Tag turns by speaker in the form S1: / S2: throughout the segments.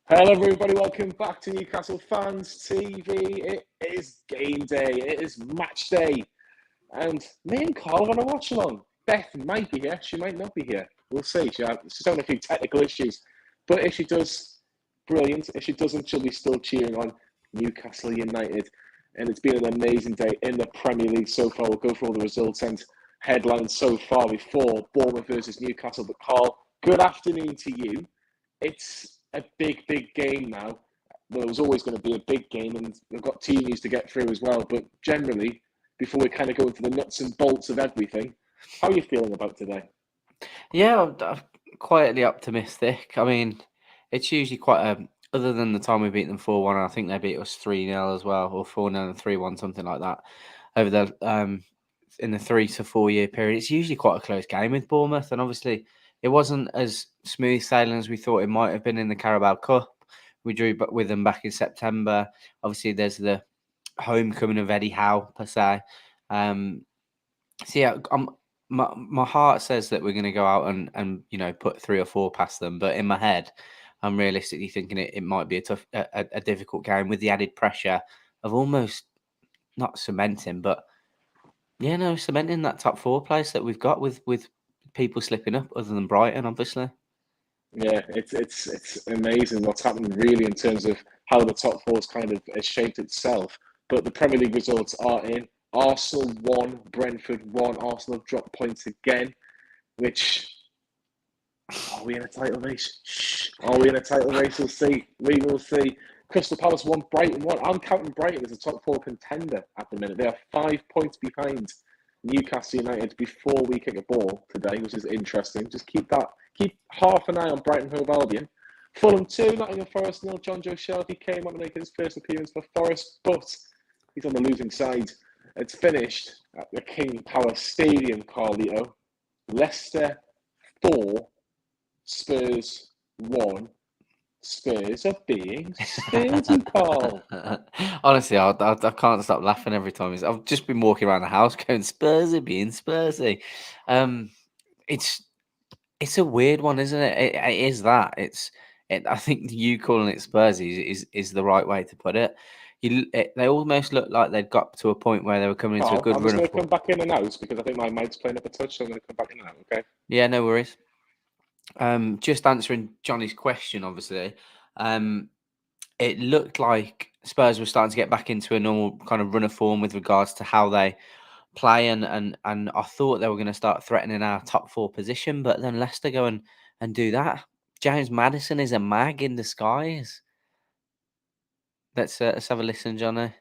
S1: Hello, everybody. Welcome back to Newcastle Fans TV. It is game day. It is match day. And me and Karl are on a watch-along. Beth might be here. She might not be here. We'll see. She's having a few technical issues. But if she does, brilliant. If she doesn't, she'll be still cheering on Newcastle United. And it's been an amazing day in the Premier League so far. We'll go through all the results and headlines so far before Bournemouth versus Newcastle. But Karl, good afternoon to you. It's a big game now. Well, it was always going to be a big game, and we've got team news to get through as well. But generally, before we kind of go into the nuts and bolts of everything, how are you feeling about today?
S2: Yeah, I'm quietly optimistic. I mean, it's usually quite other than the time we beat them 4-1, I think they beat us 3-0 as well, or 4-0 and 3-1, something like that, over the in the 3 to 4 year period. It's usually quite a close game with Bournemouth, and obviously it wasn't as smooth sailing as we thought it might have been in the Carabao Cup. We drew with them back in September. Obviously, there's the homecoming of Eddie Howe per se. So yeah, my heart says that we're going to go out and put 3 or 4 past them, but in my head, I'm realistically thinking it might be a difficult game with the added pressure of almost not cementing, but cementing that top 4 place that we've got with people slipping up, other than Brighton, obviously.
S1: Yeah, it's amazing what's happening really in terms of how the top four's kind of has shaped itself. But the Premier League results are in. Arsenal won, Brentford won. Arsenal have dropped points again, which... Are we in a title race? Shh. Are we in a title race? We'll see. We will see. Crystal Palace won, Brighton won. I'm counting Brighton as a top 4 contender at the minute. They are 5 points behind Newcastle United before we kick a ball today, which is interesting. Just keep half an eye on Brighton Hove Albion. Fulham 2, Nottingham Forest 0. John Joe Shelby came on to make his first appearance for Forest, but he's on the losing side. It's finished at the King Power Stadium, Carlito. Leicester 4, Spurs 1. Spurs are being Spursy, Karl.
S2: Honestly, I can't stop laughing every time. I've just been walking around the house going, Spursy being Spursy. It's a weird one, isn't it? It is that. I think you calling it Spursy is the right way to put it. They almost look like they'd got to a point where they were coming into a good
S1: I'm
S2: run
S1: just going
S2: of
S1: to come back in and out because I think my mic's playing up a touch, so I'm going to come back in and out, okay?
S2: Yeah, no worries. Just answering Johnny's question, obviously, it looked like Spurs were starting to get back into a normal kind of run of form with regards to how they play, and I thought they were going to start threatening our top 4 position, but then Leicester go and do that. James Maddison is a mag in disguise. Let's have a listen, Johnny.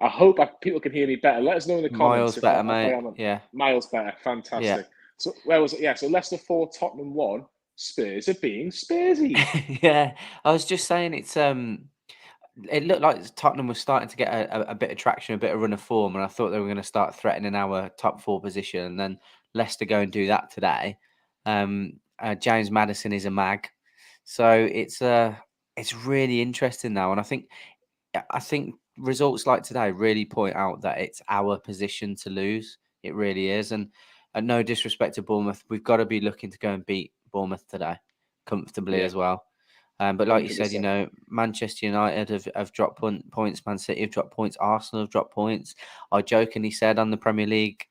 S1: I hope people can hear me better. Let us know in the comments
S2: Miles better, mate. Yeah.
S1: Miles better. Fantastic.
S2: Yeah.
S1: So where was it? Yeah, so Leicester 4, Tottenham 1. Spurs are being Spursy.
S2: Yeah, I was just saying it looked like Tottenham was starting to get a bit of traction, a bit of run of form, and I thought they were going to start threatening our top 4 position. And then Leicester go and do that today. James Maddison is a mag, so it's really interesting now. And I think results like today really point out that it's our position to lose. It really is. And no disrespect to Bournemouth, we've got to be looking to go and beat Bournemouth today comfortably as well. But like you said,
S1: 100%.
S2: Manchester United have dropped points, Man City have dropped points, Arsenal have dropped points. I jokingly said on the Premier League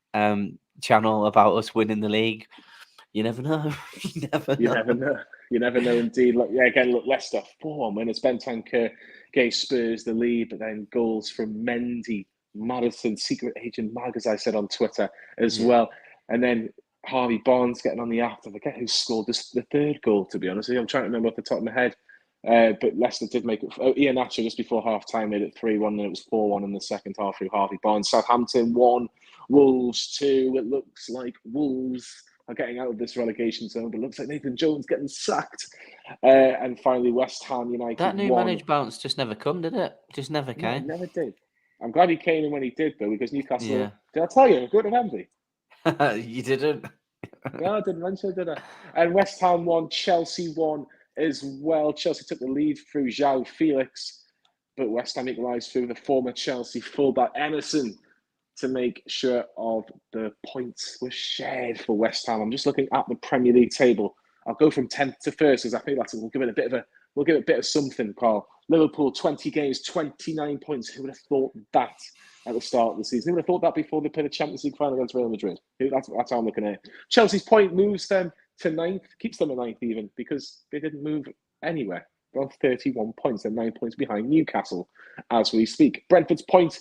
S2: channel about us winning the league. You never know.
S1: You never know. You never know indeed. Look, again, Leicester 4 minutes. Bentancur gave Spurs the lead, but then goals from Mendy, Maddison, secret agent Mag, as I said on Twitter as well. And then Harvey Barnes getting on the act. I forget who scored the 3rd goal, to be honest with you. I'm trying to remember off the top of my head. But Leicester did make it. Ian Nacho just before half-time made it 3-1, and it was 4-1 in the second half through Harvey Barnes. Southampton 1, Wolves 2. It looks like Wolves are getting out of this relegation zone, but it looks like Nathan Jones getting sacked. And finally, West Ham United
S2: That new
S1: 1.
S2: managed bounce just never come, did it? Just never came.
S1: No, it never did. I'm glad he came in when he did, though, because Newcastle... Yeah. Did I tell you? I'm good at envy.
S2: You didn't?
S1: No, I didn't mention it, did I? And West Ham 1, Chelsea 1 as well. Chelsea took the lead through João Felix, but West Ham equalised through the former Chelsea fullback Emerson to make sure of the points were shared for West Ham. I'm just looking at the Premier League table I'll go from 10th to first because I think we'll give it a bit of something, Carl. Liverpool, 20 games, 29 points. Who would have thought that at the start of the season? Who would have thought that before they played the Champions League final against Real Madrid? That's how I'm looking at it. Chelsea's point moves them to 9th, keeps them at 9th even, because they didn't move anywhere. They're on 31 points. They're 9 points behind Newcastle as we speak. Brentford's point,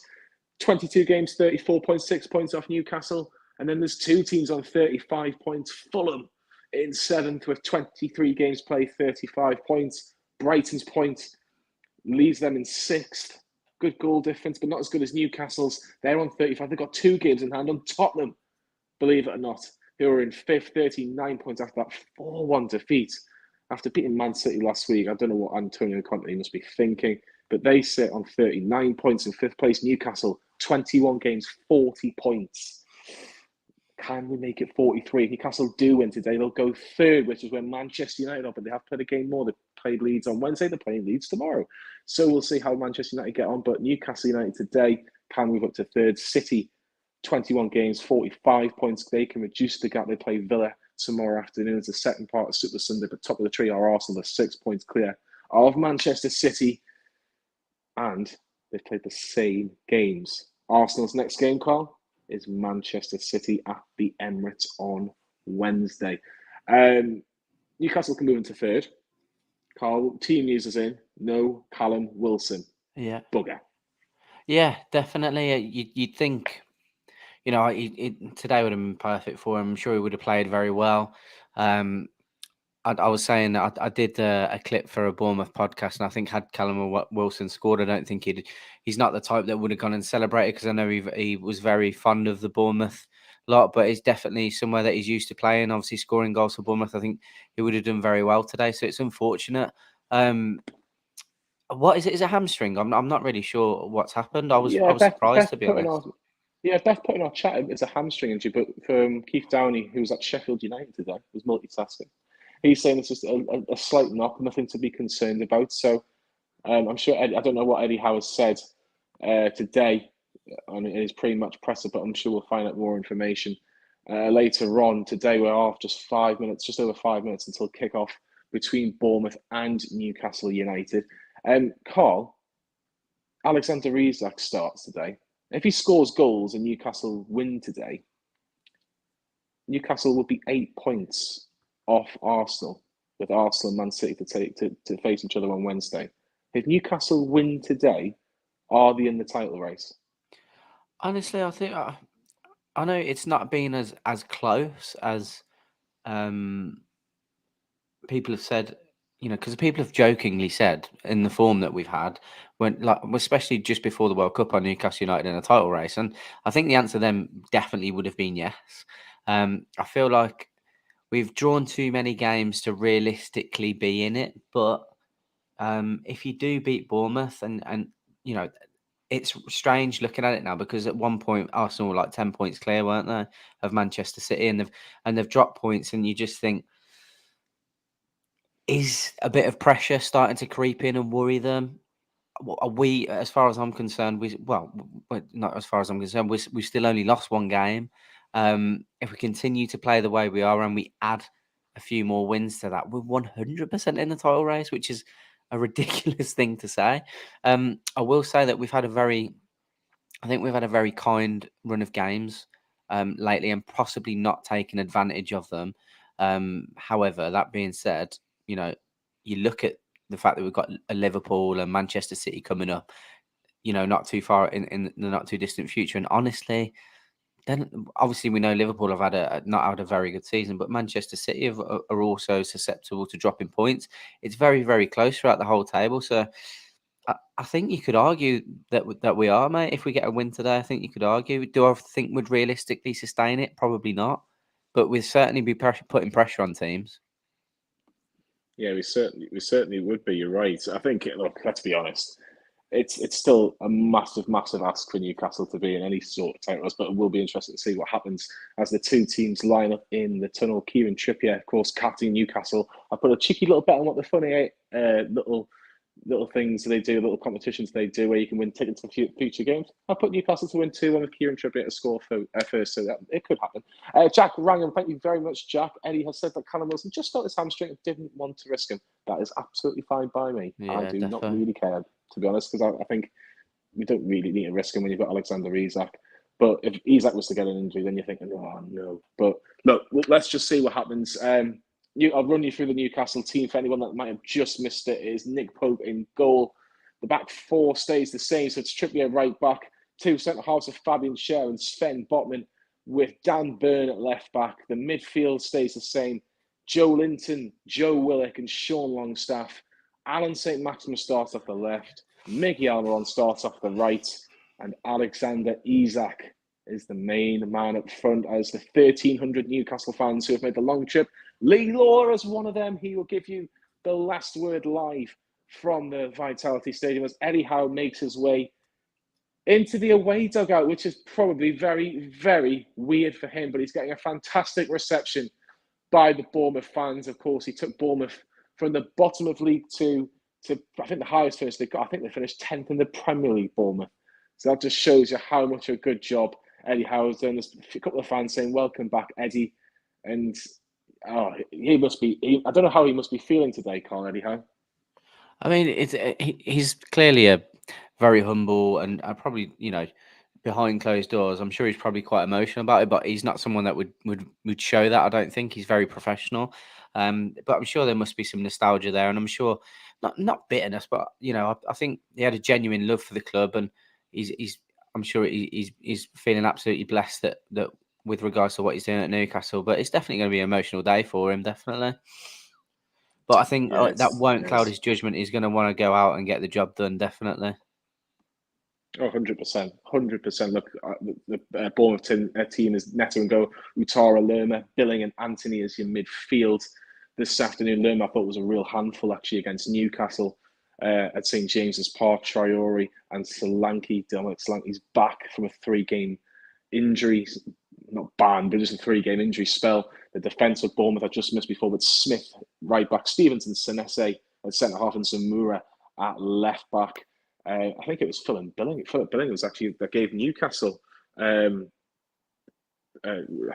S1: 22 games, 34.6 points off Newcastle. And then there's 2 teams on 35 points. Fulham in 7th with 23 games played, 35 points. Brighton's point leaves them in 6th. Good goal difference, but not as good as Newcastle's. They're on 35. They've got 2 games in hand on Tottenham, believe it or not, who are in 5th, 39 points after that 4-1 defeat. After beating Man City last week, I don't know what Antonio Conte must be thinking, but they sit on 39 points in 5th place. Newcastle, 21 games, 40 points. Can we make it 43? If Newcastle do win today, they'll go 3rd, which is where Manchester United are, but they have played a game more. They played Leeds on Wednesday, they're playing Leeds tomorrow. So we'll see how Manchester United get on, but Newcastle United today can move up to 3rd. City, 21 games, 45 points. They can reduce the gap. They play Villa tomorrow afternoon as the second part of Super Sunday, but top of the tree are Arsenal, 6 points clear of Manchester City, and they've played the same games. Arsenal's next game, Carl, is Manchester City at the Emirates on Wednesday. Newcastle can move into 3rd. Carl, team news is in. No Callum Wilson.
S2: Yeah.
S1: Bugger.
S2: Yeah, definitely. You'd think, today would have been perfect for him. I'm sure he would have played very well. I was saying that I did a clip for a Bournemouth podcast, and I think had Callum Wilson scored, I don't think he's not the type that would have gone and celebrated, because I know he was very fond of the Bournemouth lot, but it's definitely somewhere that he's used to playing. Obviously, scoring goals for Bournemouth, I think he would have done very well today. So it's unfortunate. What is it? Is it hamstring? I'm not really sure what's happened. I was surprised, to be honest.
S1: Beth put in our chat, it's a hamstring injury, but from Keith Downey, who was at Sheffield United today, was multitasking. He's saying it's just a slight knock, nothing to be concerned about. So I'm sure I don't know what Eddie Howe has said today on his pre-match presser, but I'm sure we'll find out more information later on today. We're off just over 5 minutes until kickoff between Bournemouth and Newcastle United. Carl, Alexander Isak starts today. If he scores goals and Newcastle win today, Newcastle will be 8 points off Arsenal, with Arsenal and Man City to face each other on Wednesday. If Newcastle win today, are they in the title race?
S2: Honestly, I think I know it's not been as close as people have said, because people have jokingly said in the form that we've had, especially just before the World Cup, on Newcastle United in a title race, and I think the answer then definitely would have been yes. I feel like we've drawn too many games to realistically be in it, but if you do beat Bournemouth, and it's strange looking at it now, because at one point Arsenal were like 10 points clear, weren't they, of Manchester City, and they've dropped points, and you just think, is a bit of pressure starting to creep in and worry them? Are we, as far as I'm concerned, not as far as I'm concerned, we've still only lost 1 game. If we continue to play the way we are and we add a few more wins to that, we're 100% in the title race, which is a ridiculous thing to say. I will say that we've had a very kind run of games lately, and possibly not taken advantage of them. However, that being said, you look at the fact that we've got a Liverpool and Manchester City coming up, not too far in the not too distant future. And honestly, then obviously we know Liverpool have had not had a very good season, but Manchester City are also susceptible to dropping points. It's very, very close throughout the whole table. So I think you could argue that we are, mate. If we get a win today, I think you could argue. Do I think we'd realistically sustain it? Probably not, but we'd certainly be putting pressure on teams.
S1: Yeah, we certainly would be. You're right. I think, look, let's be honest, it's still a massive ask for Newcastle to be in any sort of title race, but it will be interesting to see what happens as the 2 teams line up in the tunnel. Kieran Trippier, of course, captain Newcastle. I put a cheeky little bet on what the funny little little things they do, little competitions they do where you can win tickets for future games. I put Newcastle to win 2-1 with Kieran Trippier to score first, so that it could happen. Jack Rangham, thank you very much, Jack. Eddie has said that Callum Wilson just felt his hamstring and didn't want to risk him. That is absolutely fine by me.
S2: Yeah,
S1: I do
S2: definitely.
S1: not really care, to be honest, because I think we don't really need to risk him when you've got Alexander Isak. But if Isak was to get an injury, then you're thinking, oh no. But look, let's just see what happens. I'll run you through the Newcastle team for anyone that might have just missed it. It is Nick Pope in goal. The back four stays the same, so it's Trippier right back, two centre halves of Fabian Schär and Sven Botman, with Dan Burn at left back. The midfield stays the same. Joe Linton, Joe Willock, and Sean Longstaff. Alan St. Maximus starts off the left. Mickey Almiron starts off the right. And Alexander Isak is the main man up front as the 1,300 Newcastle fans who have made the long trip. Lee Law is one of them. He will give you the last word live from the Vitality Stadium as Eddie Howe makes his way into the away dugout, which is probably very, very weird for him, but he's getting a fantastic reception by the Bournemouth fans. Of course, he took Bournemouth from the bottom of League Two to, I think, the highest finish they got. I think they finished 10th in the Premier League, Bournemouth. So that just shows you how much a good job Eddie Howe has done. There's a couple of fans saying, welcome back, Eddie. And he must be, I don't know how he must be feeling today, Carl, Eddie Howe.
S2: I mean, he's clearly a very humble and probably, behind closed doors, I'm sure he's probably quite emotional about it, but he's not someone that would show that. I don't think he's very professional. But I'm sure there must be some nostalgia there, and I'm sure not bitterness, but I think he had a genuine love for the club, and I'm sure he's feeling absolutely blessed that with regards to what he's doing at Newcastle. But it's definitely going to be an emotional day for him, definitely. But I think that won't cloud his judgment. He's going to want to go out and get the job done, definitely.
S1: Oh, 100%. 100%. Look, the Bournemouth team is Neto and go, Utara, Lerma, Billing and Anthony as your midfield. This afternoon, Lerma I thought was a real handful actually against Newcastle at St. James's Park. Traore and Dominic Solanke's back from a 3-game injury, not ban, but just a 3-game injury spell. The defence of Bournemouth I just missed before, but Smith right back, Stevenson, Senese at centre half, and Zamura at left back. I think it was Philip Billing. Philip Billing was actually that gave Newcastle. I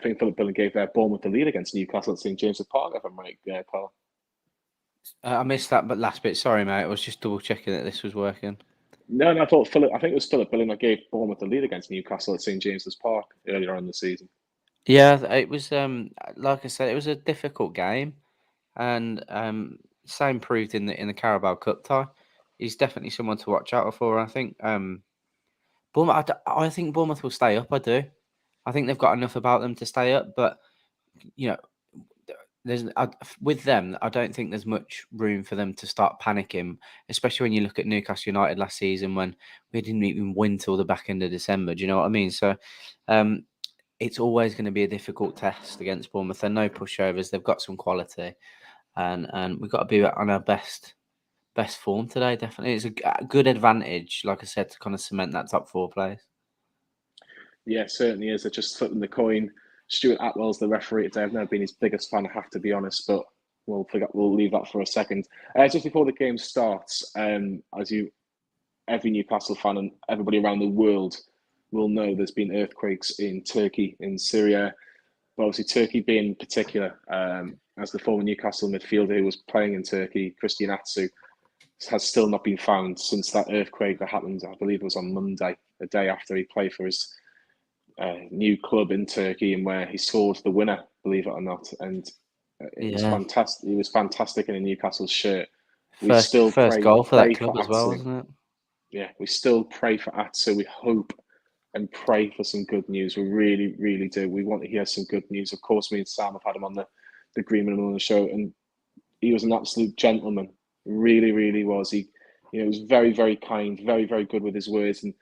S1: think Philip Billing gave Bournemouth the lead against Newcastle at St James's Park. If I'm right, Carl.
S2: I missed that, but last bit. Sorry, mate. I was just double checking that this was working.
S1: No, I thought I think it was Philip Billing that gave Bournemouth the lead against Newcastle at St James's Park earlier on in the season.
S2: Yeah, it was. Like I said, it was a difficult game, and same proved in the Carabao Cup tie. He's definitely someone to watch out for. I think Bournemouth. I think Bournemouth will stay up. I do. I think they've got enough about them to stay up, but with them, I don't think there's much room for them to start panicking, especially when you look at Newcastle United last season when we didn't even win till the back end of December. Do you know what I mean? So it's always going to be a difficult test against Bournemouth. They're no pushovers. They've got some quality, and we've got to be on our best form today. Definitely, it's a good advantage, like I said, to kind of cement that top 4 place.
S1: Yeah, certainly is. They're just flipping the coin. Stuart Atwell's the referee today. I've never been his biggest fan, I have to be honest, but we'll leave that for a second. Just before the game starts, every Newcastle fan and everybody around the world will know, there's been earthquakes in Turkey, in Syria, but obviously Turkey being particular, as the former Newcastle midfielder who was playing in Turkey, Christian Atsu, has still not been found since that earthquake that happened. I believe it was on Monday, the day after he played for his new club in Turkey, and where he scored the winner, believe it or not, and it was fantastic. He was fantastic in a Newcastle shirt.
S2: First goal for that club as well, wasn't it?
S1: Yeah, we still pray for Atsu. We hope and pray for some good news. We really, really do. We want to hear some good news. Of course, me and Sam have had him on the Greenman on the show, and he was an absolute gentleman. Really, really was. He was very, very kind, very, very good with his words, and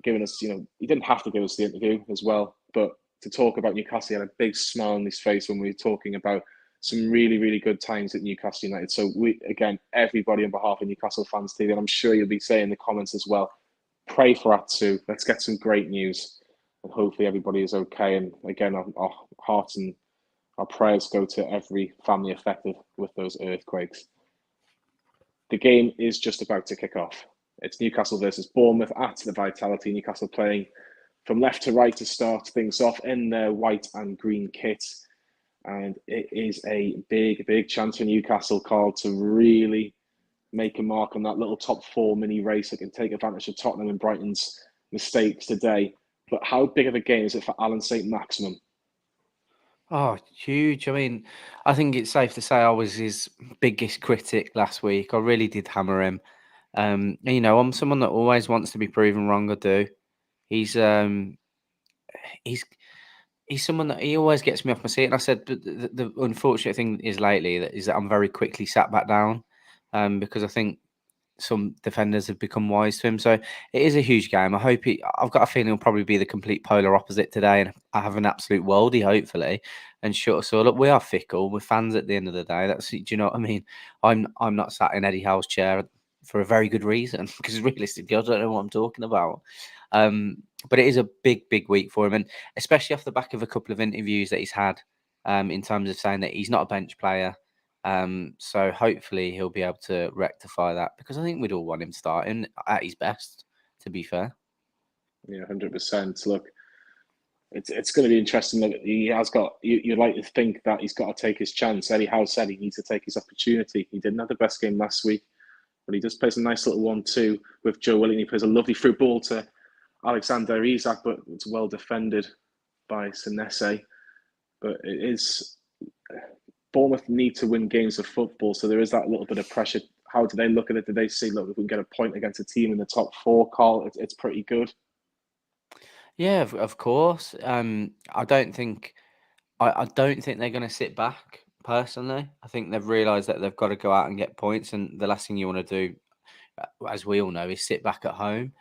S1: giving us, he didn't have to give us the interview as well, but to talk about Newcastle, he had a big smile on his face when we were talking about some really, really good times at Newcastle United. So everybody on behalf of Newcastle Fans TV, and I'm sure you'll be saying in the comments as well, pray for Atsu. Let's get some great news, and hopefully everybody is okay. And again, our hearts and our prayers go to every family affected with those earthquakes. The game is just about to kick off. It's Newcastle versus Bournemouth at the Vitality. Newcastle playing from left to right to start things off in their white and green kit. And it is a big, big chance for Newcastle, Karl, to really make a mark on that little top four mini race that can take advantage of Tottenham and Brighton's mistakes today. But how big of a game is it for Alan St. Maximin?
S2: Oh, huge. I mean, I think it's safe to say I was his biggest critic last week. I really did hammer him. And, I'm someone that always wants to be proven wrong. I do. He's he's he's someone that he always gets me off my seat. And I said the unfortunate thing is lately that I'm very quickly sat back down, because I think some defenders have become wise to him. So it is a huge game. I've got a feeling he'll probably be the complete polar opposite today, and I have an absolute worldie, hopefully, and shut us all up. We are fickle. We're fans at the end of the day. Do you know what I mean? I'm not sat in Eddie Howe's chair for a very good reason, because realistically, I don't know what I'm talking about. But it is a big, big week for him, and especially off the back of a couple of interviews that he's had, in terms of saying that he's not a bench player. So hopefully he'll be able to rectify that, because I think we'd all want him starting at his best, to be fair.
S1: Yeah, 100%. Look, it's going to be interesting. Look, he has got. You'd like to think that he's got to take his chance. Eddie Howe said he needs to take his opportunity. He didn't have the best game last week, but he just plays a nice little 1-2 with Joe Willing. He plays a lovely through ball to Alexander Isak, but it's well defended by Senesi. But it is. Bournemouth need to win games of football, so there is that little bit of pressure. How do they look at it? Do they see, look, if we can get a point against a team in the top four, Karl, it's pretty good?
S2: Yeah, of course. I don't think they're going to sit back. Personally, I think they've realised that they've got to go out and get points, and the last thing you want to do, as we all know, is sit back at home.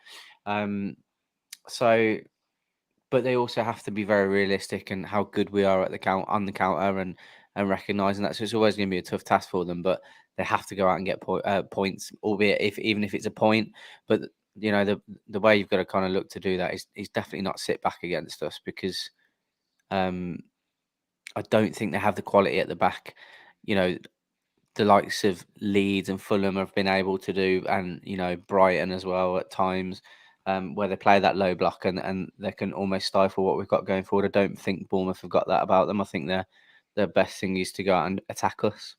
S2: So, but they also have to be very realistic and how good we are at on the counter, and recognising that. So it's always going to be a tough task for them, but they have to go out and get points, albeit even if it's a point. But the way you've got to kind of look to do that is definitely not sit back against us, because I don't think they have the quality at the back. The likes of Leeds and Fulham have been able to do, and Brighton as well at times, where they play that low block and they can almost stifle what we've got going forward. I don't think Bournemouth have got that about them. I think their best thing is to go out and attack us.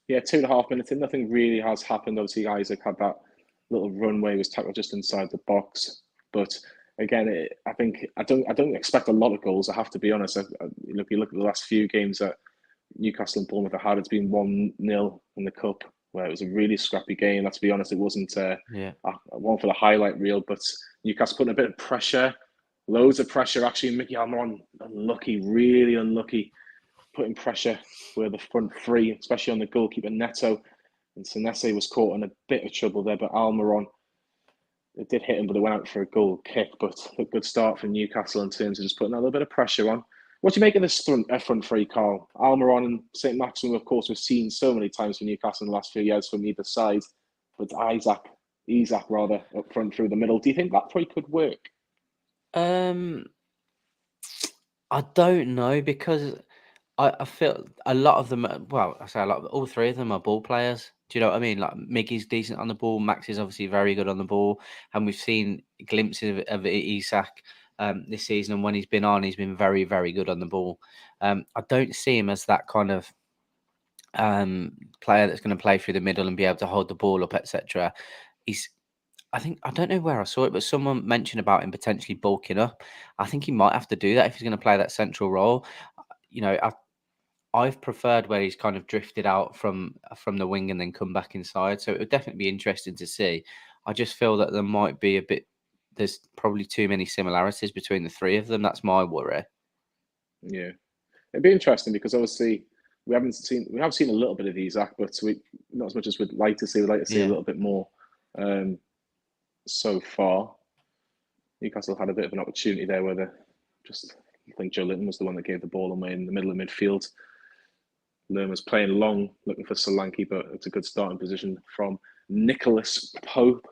S1: Yeah, 2.5 minutes in, nothing really has happened. Obviously, Isaac had that little runway, was tackled just inside the box. But again, I think I don't expect a lot of goals. I have to be honest. If you look at the last few games that Newcastle and Bournemouth have had, it's been 1-0 in the cup, where it was a really scrappy game. Let's be honest, it wasn't one for the highlight reel, but Newcastle putting a bit of pressure, loads of pressure. Actually, Mickey Almiron, unlucky, really unlucky, putting pressure with the front three, especially on the goalkeeper Neto. And Senesi was caught in a bit of trouble there, but Almiron, it did hit him, but it went out for a goal kick. But a good start for Newcastle in terms of just putting a little bit of pressure on. What do you make of this front three, Karl? Almiron and St. Maximin, of course, we've seen so many times for Newcastle in the last few years from either side. But Isak rather, up front through the middle. Do you think that three could work?
S2: I don't know, because I feel a lot of them. Well, I say a lot. All three of them are ball players. Do you know what I mean? Like, Miggy's decent on the ball. Max is obviously very good on the ball, and we've seen glimpses of Isak this season. And when he's been on, he's been very, very good on the ball. I don't see him as that kind of player that's going to play through the middle and be able to hold the ball up, etc. I don't know where I saw it, but someone mentioned about him potentially bulking up. I think he might have to do that if he's going to play that central role. I've preferred where he's kind of drifted out from the wing and then come back inside. So it would definitely be interesting to see. I just feel that there might be there's probably too many similarities between the three of them. That's my worry.
S1: Yeah, it'd be interesting, because obviously we have seen a little bit of Isak, but not as much as we'd like to see. We'd like to see a little bit more. So far, Newcastle had a bit of an opportunity there where I think Joe Linton was the one that gave the ball away in the middle of midfield. Lerma's playing long, looking for Solanke, but it's a good starting position from Nicholas Pope.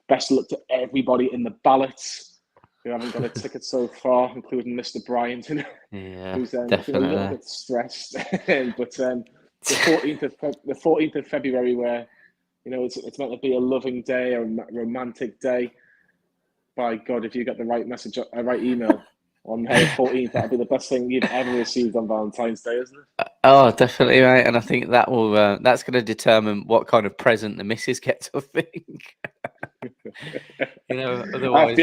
S1: Best of luck to everybody in the ballots who haven't got a ticket so far, including Mr. Bryant, who's
S2: definitely
S1: a little bit stressed. But the 14th of February, where You know, it's meant to be a loving day, a romantic day. By God, if you get the right message, a right email on May 14th, that'll be the best thing you've ever received on Valentine's Day, isn't it?
S2: Oh, definitely, mate. And I think that will that's going to determine what kind of present the missus gets. I think. Otherwise,
S1: do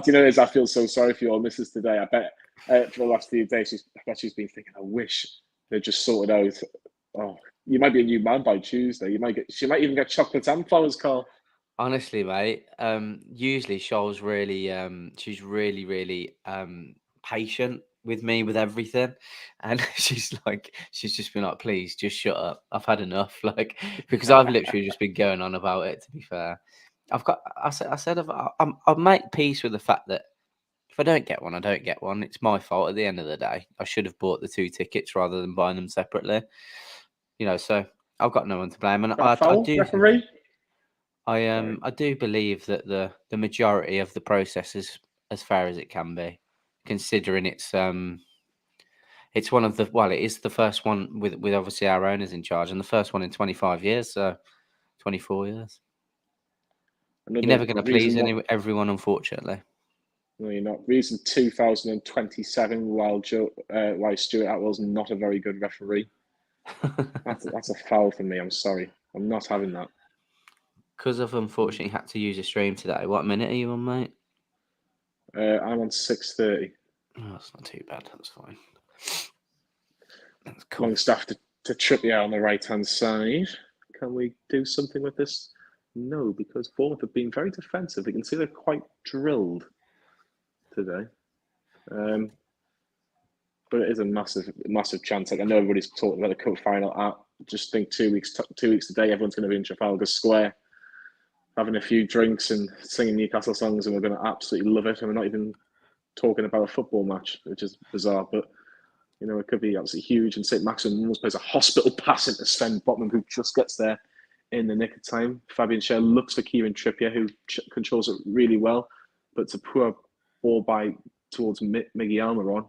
S1: you know this? I feel so sorry for your missus today. I bet for the last few days, I bet she's been thinking, I wish they just sorted out. Oh, you might be a new man by Tuesday. She might even get chocolates and flowers, Karl.
S2: honestly, mate. Usually, she's really, really patient with me with everything, and she's just been like, please, just shut up. I've had enough. Like, because I've literally just been going on about it. To be fair, I said I'll make peace with the fact that if I don't get one, I don't get one. It's my fault at the end of the day. I should have bought the 2 tickets rather than buying them separately. So I've got no one to blame, and
S1: Got a
S2: I
S1: foul,
S2: do.
S1: referee?
S2: I do believe that the majority of the process is as fair as it can be, considering it's one of it is the first one with obviously our owners in charge, and the first one in 25 years, so 24 years. You're
S1: Another
S2: never going to please
S1: reason
S2: everyone, unfortunately.
S1: No, you're not. Reason 2027, while Stuart Atwell's not a very good referee. That's a foul for me. I'm sorry. I'm not having that.
S2: Because I've unfortunately had to use a stream today. What minute are you on, mate?
S1: I'm on 6:30.
S2: Oh, that's not too bad. That's fine. That's cool.
S1: Longstaff to Trippier on the right-hand side. Can we do something with this? No, because Bournemouth have been very defensive. You can see they're quite drilled today. But it is a massive chance. Like, I know everybody's talking about the cup final. I just think 2 weeks today, everyone's going to be in Trafalgar Square, having a few drinks and singing Newcastle songs, and we're going to absolutely love it. And we're not even talking about a football match, which is bizarre. But it could be absolutely huge. And St. Maximin almost plays a hospital pass into Sven Botman, who just gets there in the nick of time. Fabian Schär looks for Kieran Trippier, who controls it really well, but it's a poor ball towards Miggy Almiron.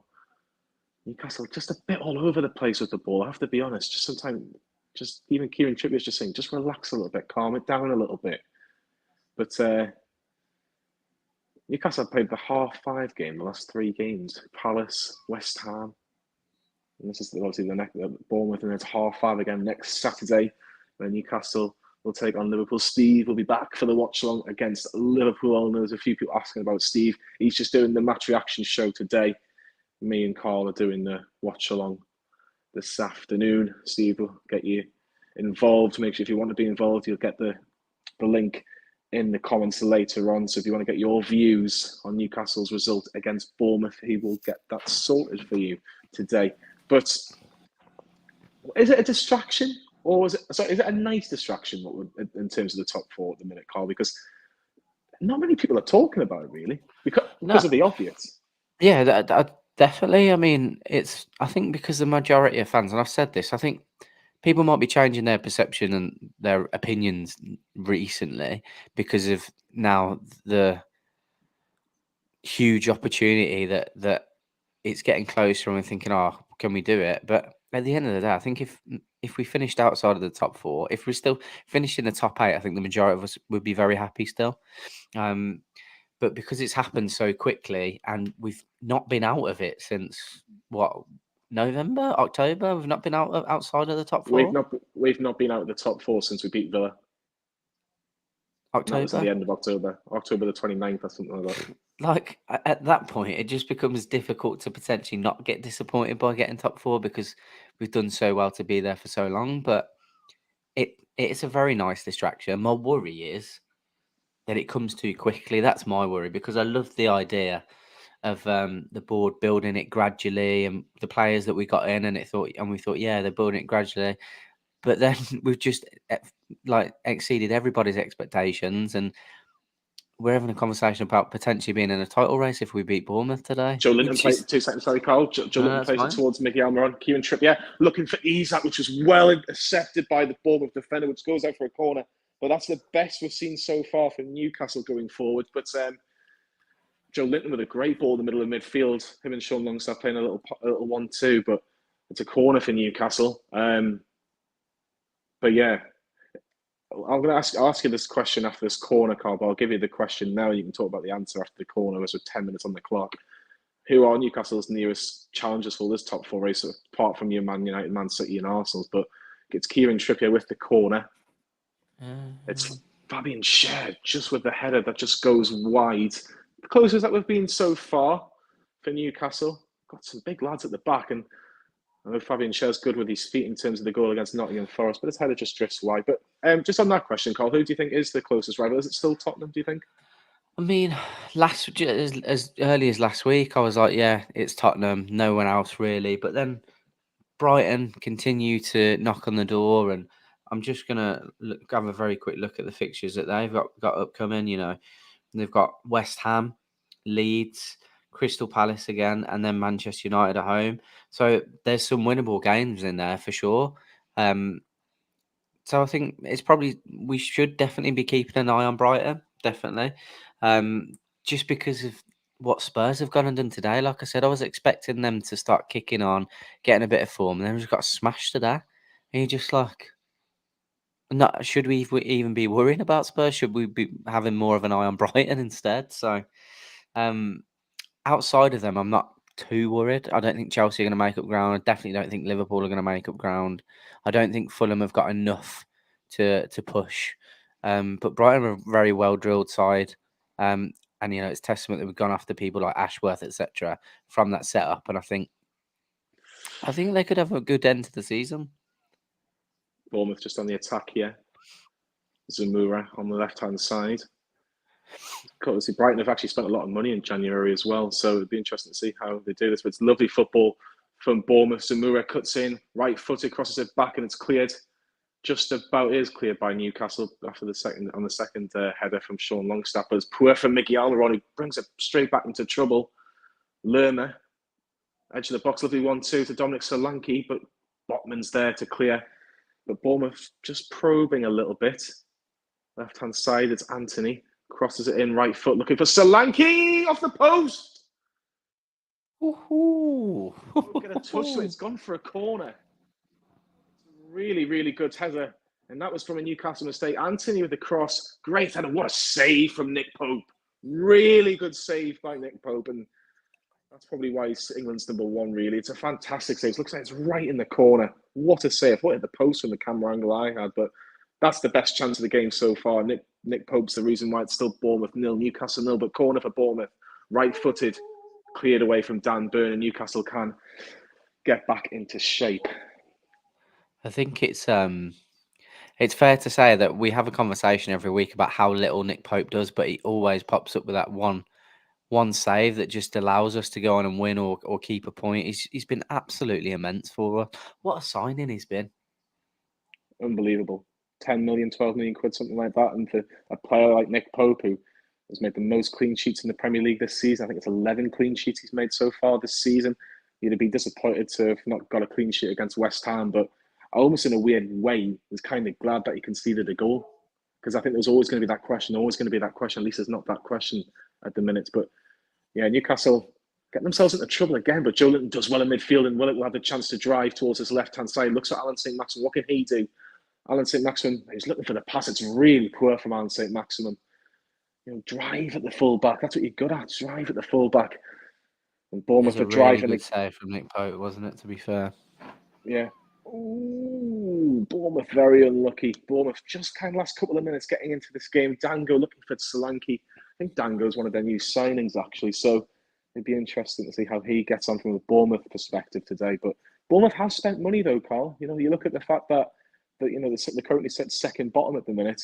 S1: Newcastle just a bit all over the place with the ball. I have to be honest. Just even Kieran Trippier's just saying, just relax a little bit, calm it down a little bit. But Newcastle have played the half-5 game, the last 3 games: Palace, West Ham, and this is obviously the next Bournemouth, and it's half-5 again next Saturday, when Newcastle will take on Liverpool. Steve will be back for the watch-along against Liverpool. I know there's a few people asking about Steve. He's just doing the match reaction show today. Me and Karl are doing the watch along this afternoon. Steve will get you involved. Make sure if you want to be involved, you'll get the link in the comments later on. So if you want to get your views on Newcastle's result against Bournemouth, he will get that sorted for you today. But is it a distraction, or is it a nice distraction in terms of the top 4 at the minute, Karl? Because not many people are talking about it really because of the obvious.
S2: Yeah, definitely. I mean, I think because the majority of fans, and I've said this, I think people might be changing their perception and their opinions recently because of now the huge opportunity that it's getting closer, and we're thinking, oh, can we do it? But at the end of the day, I think if we finished outside of the top 4, if we still finished in the top 8, I think the majority of us would be very happy still. But because it's happened so quickly and we've not been out of it since November, October, we've not been outside of the top 4.
S1: We've not been out of the top 4 since we beat Villa.
S2: October.
S1: That was at the end of October the 29th or something like that.
S2: Like at that point, it just becomes difficult to potentially not get disappointed by getting top 4 because we've done so well to be there for so long. But it's a very nice distraction. My worry is that it comes too quickly. That's my worry, because I love the idea of the board building it gradually, and the players that we got in, and we thought, yeah, they're building it gradually. But then we've just exceeded everybody's expectations, and we're having a conversation about potentially being in a title race if we beat Bournemouth today.
S1: Joe Linton played 2 seconds, sorry, Karl. Joe Linton plays it towards Miggy Almiron. Kieran Trippier looking for Isak, which was well intercepted by the Bournemouth defender, which goes out for a corner. But that's the best we've seen so far from Newcastle going forward. But Joe Linton with a great ball in the middle of midfield. Him and Sean Longstaff playing a little 1-2, but it's a corner for Newcastle. But yeah, I'm going to ask you this question after this corner, Carl, but I'll give you the question now. You can talk about the answer after the corner, as with 10 minutes on the clock. Who are Newcastle's nearest challengers for this top four race, apart from your Man United, Man City, and Arsenal? But it's Kieran Trippier with the corner. It's Fabian Schär just with the header that just goes wide. The closest that we've been so far for Newcastle. Got some big lads at the back, and I know Fabian Schär's good with his feet in terms of the goal against Nottingham Forest, but his header just drifts wide. But just on that question, Carl, who do you think is the closest rival? Is it still Tottenham, do you think?
S2: I mean, as early as last week, I was like, yeah, it's Tottenham, no one else really. But then Brighton continue to knock on the door, and I'm just gonna have a very quick look at the fixtures that they've got upcoming. You know, they've got West Ham, Leeds, Crystal Palace again, and then Manchester United at home. So there's some winnable games in there for sure. So I think it's probably we should definitely be keeping an eye on Brighton, definitely, just because of what Spurs have gone and done today. Like I said, I was expecting them to start kicking on, getting a bit of form, and then just got smashed today. And you're just like, not should we even be worrying about Spurs? Should we be having more of an eye on Brighton instead? So, um, outside of them, I'm not too worried. I don't think Chelsea are going to make up ground. I definitely don't think Liverpool are going to make up ground. I don't think Fulham have got enough to push. But Brighton are a very well drilled side. And you know, it's testament that we've gone after people like Ashworth, etc., from that setup. And I think they could have a good end to the season.
S1: Bournemouth just on the attack here. Zamora on the left-hand side. Obviously, Brighton have actually spent a lot of money in January as well, so it'd be interesting to see how they do this. But it's lovely football from Bournemouth. Zamora cuts in, right-footed, crosses it back, and it's cleared. Just about is cleared by Newcastle after the second header from Sean Longstaff. But it's poor for Mickey Almiron, who brings it straight back into trouble. Lerma, edge of the box, lovely 1-2 to Dominic Solanke, but Botman's there to clear. But Bournemouth just probing a little bit. Left-hand side, it's Anthony. Crosses it in, right foot, looking for Solanke off the post.
S2: Ooh.
S1: Get a touch, so it's gone for a corner. Really, really good header. And that was from a Newcastle mistake. Anthony with the cross. Great header. What a save from Nick Pope. Really good save by Nick Pope. And that's probably why he's England's number one, really. It's a fantastic save. It looks like it's right in the corner. What a save. I thought it hit the post from the camera angle I had, but that's the best chance of the game so far. Nick Pope's the reason why it's still Bournemouth 0, Newcastle 0, but corner for Bournemouth. Right-footed, cleared away from Dan Burn, and Newcastle can get back into shape.
S2: I think it's fair to say that we have a conversation every week about how little Nick Pope does, but he always pops up with that one save that just allows us to go on and win or keep a point. He's been absolutely immense for us. What a signing he's been.
S1: Unbelievable. 10 million, 12 million quid, something like that. And for a player like Nick Pope, who has made the most clean sheets in the Premier League this season, I think it's 11 clean sheets he's made so far this season. You'd be disappointed to have not got a clean sheet against West Ham, but almost in a weird way, was kind of glad that he conceded a goal, because I think there's always going to be that question, At least there's not that question at the minute. But yeah, Newcastle get themselves into trouble again, but Joe Linton does well in midfield, and Willock will have the chance to drive towards his left-hand side. Looks at Alan St. Maximin. What can he do? Alan St. Maximin, he's looking for the pass. It's really poor from Alan St. Maximin. Drive at the full-back. That's what you're good at. Drive at the full-back. And Bournemouth are driving.
S2: Good save from Nick Pope, wasn't it, to be fair?
S1: Yeah. Ooh, Bournemouth very unlucky. Bournemouth just kind of last couple of minutes getting into this game. Dango looking for Solanke. I think Dango's one of their new signings, actually. So it'd be interesting to see how he gets on from a Bournemouth perspective today. But Bournemouth has spent money, though, Carl. You look at the fact that they're currently set second bottom at the minute.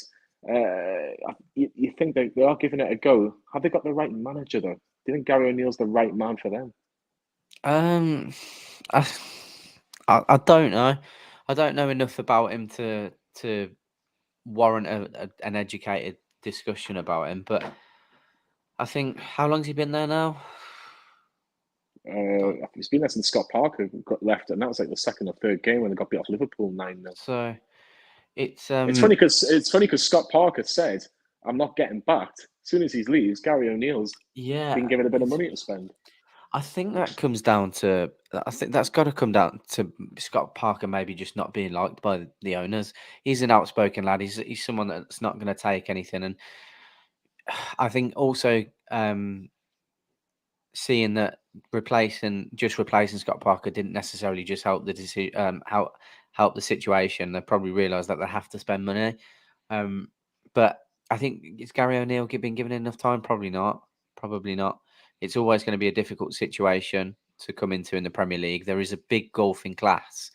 S1: You think they are giving it a go. Have they got the right manager, though? Do you think Gary O'Neill's the right man for them?
S2: I don't know. I don't know enough about him to warrant an educated discussion about him. But I think, how long's he been there now?
S1: He's been there since Scott Parker got left, and that was like the second or third game when they got beat off Liverpool 9-0.
S2: So it's
S1: funny because Scott Parker said, "I'm not getting backed." As soon as he leaves, Gary O'Neill's been given a bit of money to spend.
S2: I think that comes down to. I think that's got to come down to Scott Parker maybe just not being liked by the owners. He's an outspoken lad. He's someone that's not going to take anything, and I think also seeing that replacing Scott Parker didn't necessarily just help the decision, help the situation. They probably realised that they have to spend money. But I think is Gary O'Neill been given enough time? Probably not. Probably not. It's always going to be a difficult situation to come into in the Premier League. There is a big gulf in class,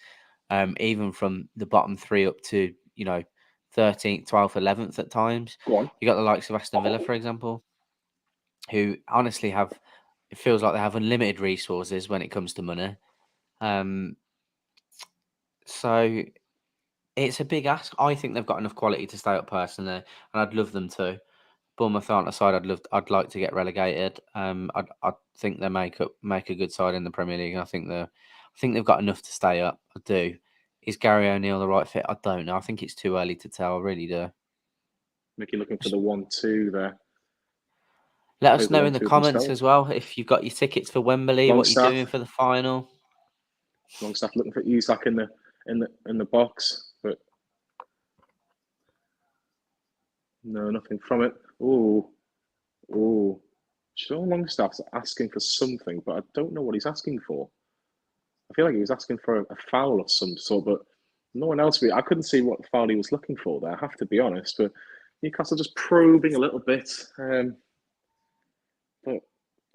S2: even from the bottom three up to 13th, 12th, 11th at times.
S1: Go on.
S2: You got the likes of Aston Villa, for example, who honestly it feels like they have unlimited resources when it comes to money. So it's a big ask. I think they've got enough quality to stay up personally, and I'd love them to. Bournemouth aren't a side I'd like to get relegated. I think they make a good side in the Premier League. I think they've got enough to stay up. I do. Is Gary O'Neill the right fit? I don't know. I think it's too early to tell. I really do.
S1: Mickey looking for the 1-2 there.
S2: Let us know in the comments as well if you've got your tickets for Wembley. What you're doing for the final.
S1: Longstaff looking for Isak in the box, but no, nothing from it. Oh, Sean Longstaff's asking for something, but I don't know what he's asking for. I feel like he was asking for a foul of some sort, but no one else. I couldn't see what foul he was looking for there. I have to be honest, but Newcastle just probing a little bit. But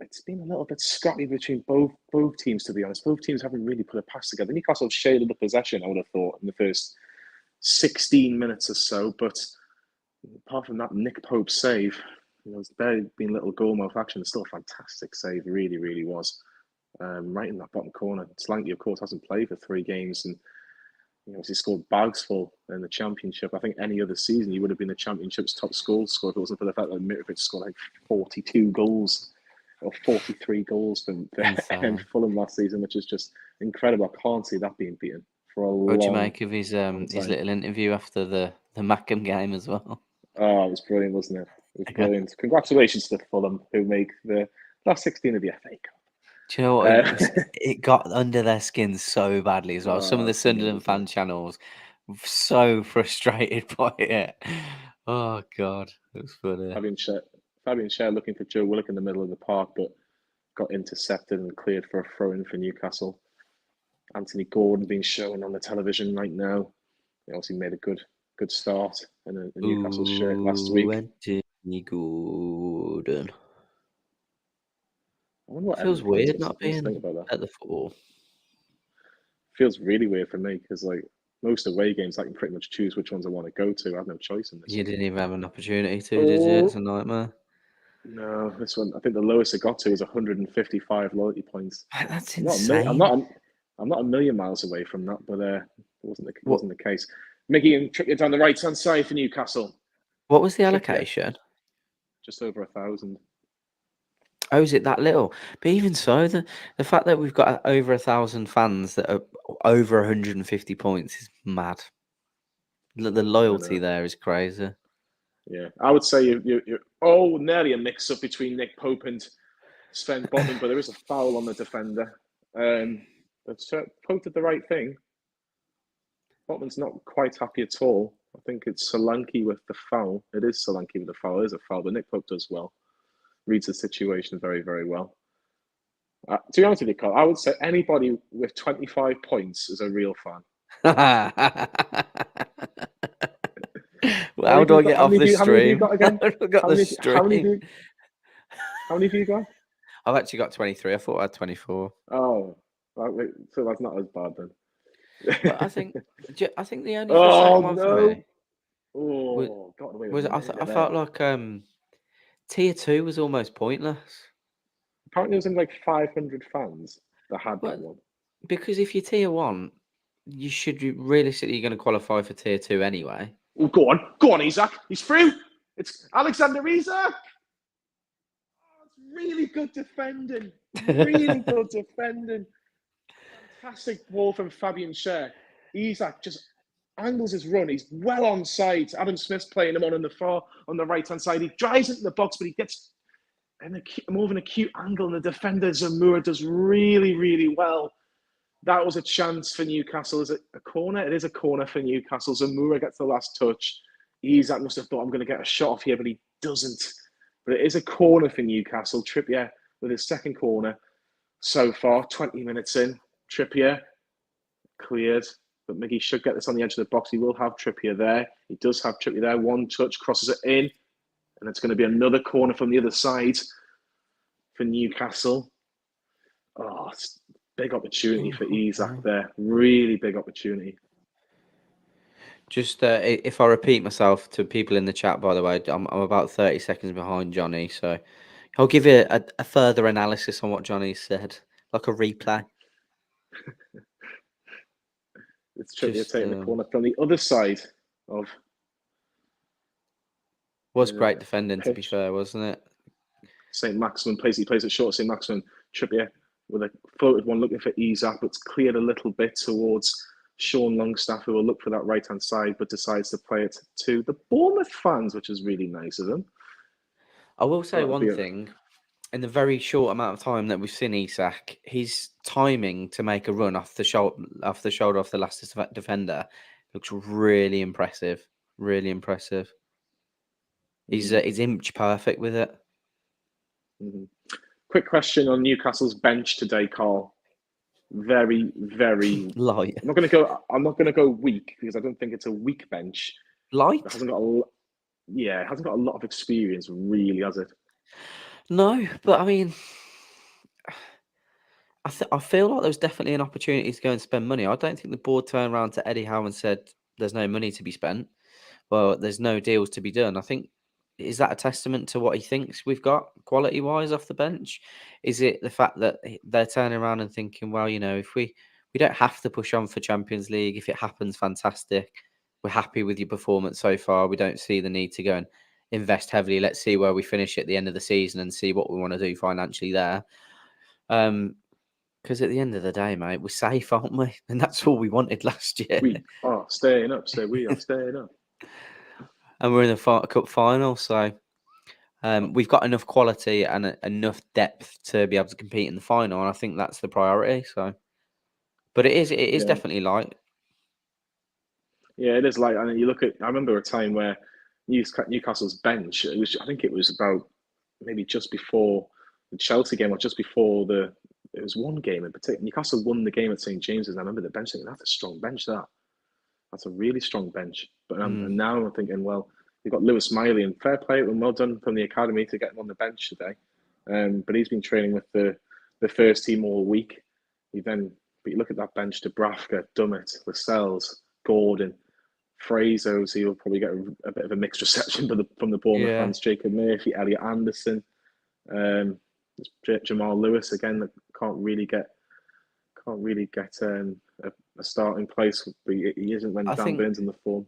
S1: it's been a little bit scrappy between both teams, to be honest. Both teams haven't really put a pass together. Newcastle have shaded the possession, I would have thought, in the first 16 minutes or so. But apart from that Nick Pope save, there's barely been little goalmouth action. It's still a fantastic save, really, really was. Right in that bottom corner. Slanky, of course, hasn't played for 3 games, and he scored bags full in the Championship. I think any other season he would have been the Championship's top goal scorer if it wasn't for the fact that Mitrovic scored like 42 goals or 43 goals for Fulham last season, which is just incredible. I can't see that being beaten for a long time.
S2: What do you make of his little interview after the Mackham game as well?
S1: Oh, it was brilliant, wasn't it? It was brilliant. Congratulations to Fulham, who make the last 16 of the FA Cup.
S2: Do you know what? It got under their skin so badly as well. Some of the Sunderland fan channels were so frustrated by it. Oh, God. It was funny.
S1: Fabian Schär looking for Joe Willock in the middle of the park, but got intercepted and cleared for a throw-in for Newcastle. Anthony Gordon being shown on the television right now. He obviously made a good start in a Newcastle shirt last week.
S2: Anthony Gordon.
S1: I wonder what
S2: feels weird not being at the football.
S1: Feels really weird for me because most away games I can pretty much choose which ones I want to go to. I have no choice in this.
S2: You didn't even have an opportunity to, did you? It's a nightmare.
S1: No, this one I think the lowest I got to was 155 loyalty points.
S2: That's insane.
S1: I'm not a million miles away from that, but it wasn't the case. Mickey and trick it down the right hand side for Newcastle.
S2: What was the allocation?
S1: Just over 1,000.
S2: Oh, is it that little? But even so, the fact that we've got over 1,000 fans that are over 150 points is mad. The loyalty there is crazy.
S1: Yeah, I would say you're nearly a mix-up between Nick Pope and Sven Botman, but there is a foul on the defender. But Pope did the right thing. Botman's not quite happy at all. I think it's Solanke with the foul. It is Solanke with the foul. It is a foul, but Nick Pope does well. Reads the situation very, very well. To be honest with you, Carl, I would say anybody with 25 points is a real fan.
S2: How do I get off the stream?
S1: How many have you got again? How many have you got?
S2: I've actually got 23. I thought I had 24.
S1: Oh, so that's not as bad then.
S2: But I think the only frustrating one for me
S1: was
S2: I felt like Tier 2 was almost pointless.
S1: Apparently, there was 500 fans that had that one.
S2: Because if you're Tier 1, you should realistically going to qualify for Tier 2 anyway.
S1: Oh, go on, Isak. He's through. It's Alexander Isak. Oh, it's really good defending. Fantastic ball from Fabian Schär. Isak just angles his run. He's well onside. Adam Smith's playing him on the right hand side. He drives into the box, but he gets more of an acute angle, and the defender Zamora does really, really well. That was a chance for Newcastle. Is it a corner? It is a corner for Newcastle. Zamora gets the last touch. Isak must have thought, I'm going to get a shot off here, but he doesn't. But it is a corner for Newcastle. Trippier with his second corner so far, 20 minutes in. Trippier cleared, but Miggy should get this on the edge of the box. He will have Trippier there. He does have Trippier there. One touch, crosses it in, and it's going to be another corner from the other side for Newcastle. Oh, it's a big opportunity for Isak there. Really big opportunity.
S2: Just if I repeat myself to people in the chat, by the way, I'm about 30 seconds behind Jonny, so I'll give you a further analysis on what Jonny said, like a replay.
S1: It's Trippier taking the corner from the other side of.
S2: Was great defending, to be fair, wasn't it?
S1: St. Maximin plays it short. St. Maximin, Trippier with a floated one looking for Isak, but it's cleared a little bit towards Sean Longstaff, who will look for that right-hand side, but decides to play it to the Bournemouth fans, which is really nice of them.
S2: I will say one thing. In the very short amount of time that we've seen Isak, his timing to make a run off the shoulder of the last defender looks really impressive. Really impressive. He's inch perfect with it.
S1: Mm-hmm. Quick question on Newcastle's bench today, Karl. Very, very
S2: light.
S1: I'm not going to go weak because I don't think it's a weak bench.
S2: Light.
S1: It hasn't got a lot of experience, really, has it?
S2: No, but I mean, I feel like there's definitely an opportunity to go and spend money. I don't think the board turned around to Eddie Howe and said there's no money to be spent. Well, there's no deals to be done. I think, is that a testament to what he thinks we've got quality wise off the bench? Is it the fact that they're turning around and thinking, well, if we don't have to push on for Champions League, if it happens, fantastic. We're happy with your performance so far. We don't see the need to go and invest heavily. Let's see where we finish at the end of the season and see what we want to do financially there. Because at the end of the day, mate, we're safe, aren't we? And that's all we wanted last year.
S1: We are staying up, so we are staying up.
S2: And we're in the cup final, so we've got enough quality and enough depth to be able to compete in the final, and I think that's the priority. So, but it is definitely light.
S1: Yeah, it is light. And you look at. I remember a time where Newcastle's bench. I think it was about maybe just before the Chelsea game, or just before It was one game in particular. Newcastle won the game at St James's. I remember the bench thinking, that's a strong bench. That's a really strong bench. But and now I'm thinking, well, you've got Lewis Miley, and fair play, and well done from the academy to get him on the bench today. But he's been training with the first team all week. But you look at that bench: Dubravka, Dummett, Lascelles, Gordon, Fraser. So he'll probably get a bit of a mixed reception from the Bournemouth fans. Jacob Murphy, Elliot Anderson, Jamal Lewis again. That can't really get a starting place, but he isn't when Dan Burns in the form.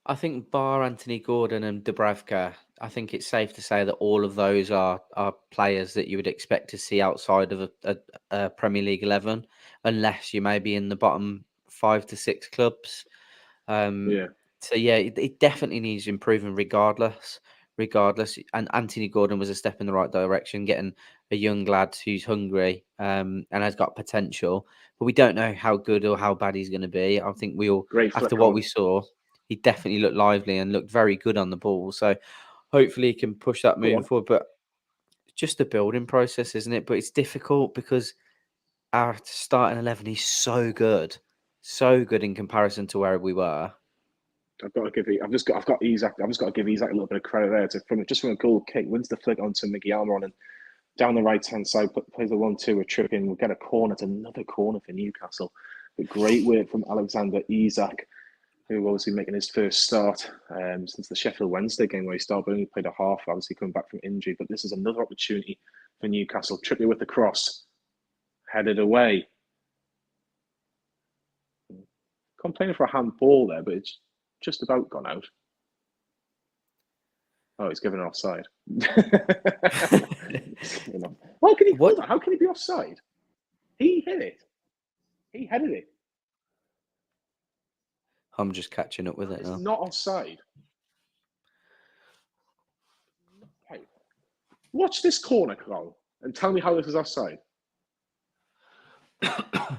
S2: I think bar Anthony Gordon and Dubravka, I think it's safe to say that all of those are players that you would expect to see outside of a Premier League 11, unless you may be in the bottom 5 to 6 clubs. So yeah, it definitely needs improving regardless. And Anthony Gordon was a step in the right direction, getting a young lad who's hungry and has got potential, but we don't know how good or how bad he's going to be. I think we all, after what we saw, he definitely looked lively and looked very good on the ball. So hopefully he can push that moving forward. But just a building process, isn't it? But it's difficult because our starting 11 is so good in comparison to where we were.
S1: I've got Isak. I've just got to give Isak a little bit of credit there. From a goal kick, wins the flick onto Miggy Almiron, and down the right hand side plays the 1-2 with Trippin. We'll get a corner. It's another corner for Newcastle. But great work from Alexander Isak, who will obviously making his first start since the Sheffield Wednesday game where he started, but only played a half, obviously coming back from injury. But this is another opportunity for Newcastle. Trippier with the cross, headed away. Complaining for a handball there, but it's just about gone out. Oh, he's given an offside. How can he be offside? He hit it. He headed it.
S2: I'm just catching up with it now.
S1: It's not offside. Watch this corner, Carl, and tell me how this is offside. I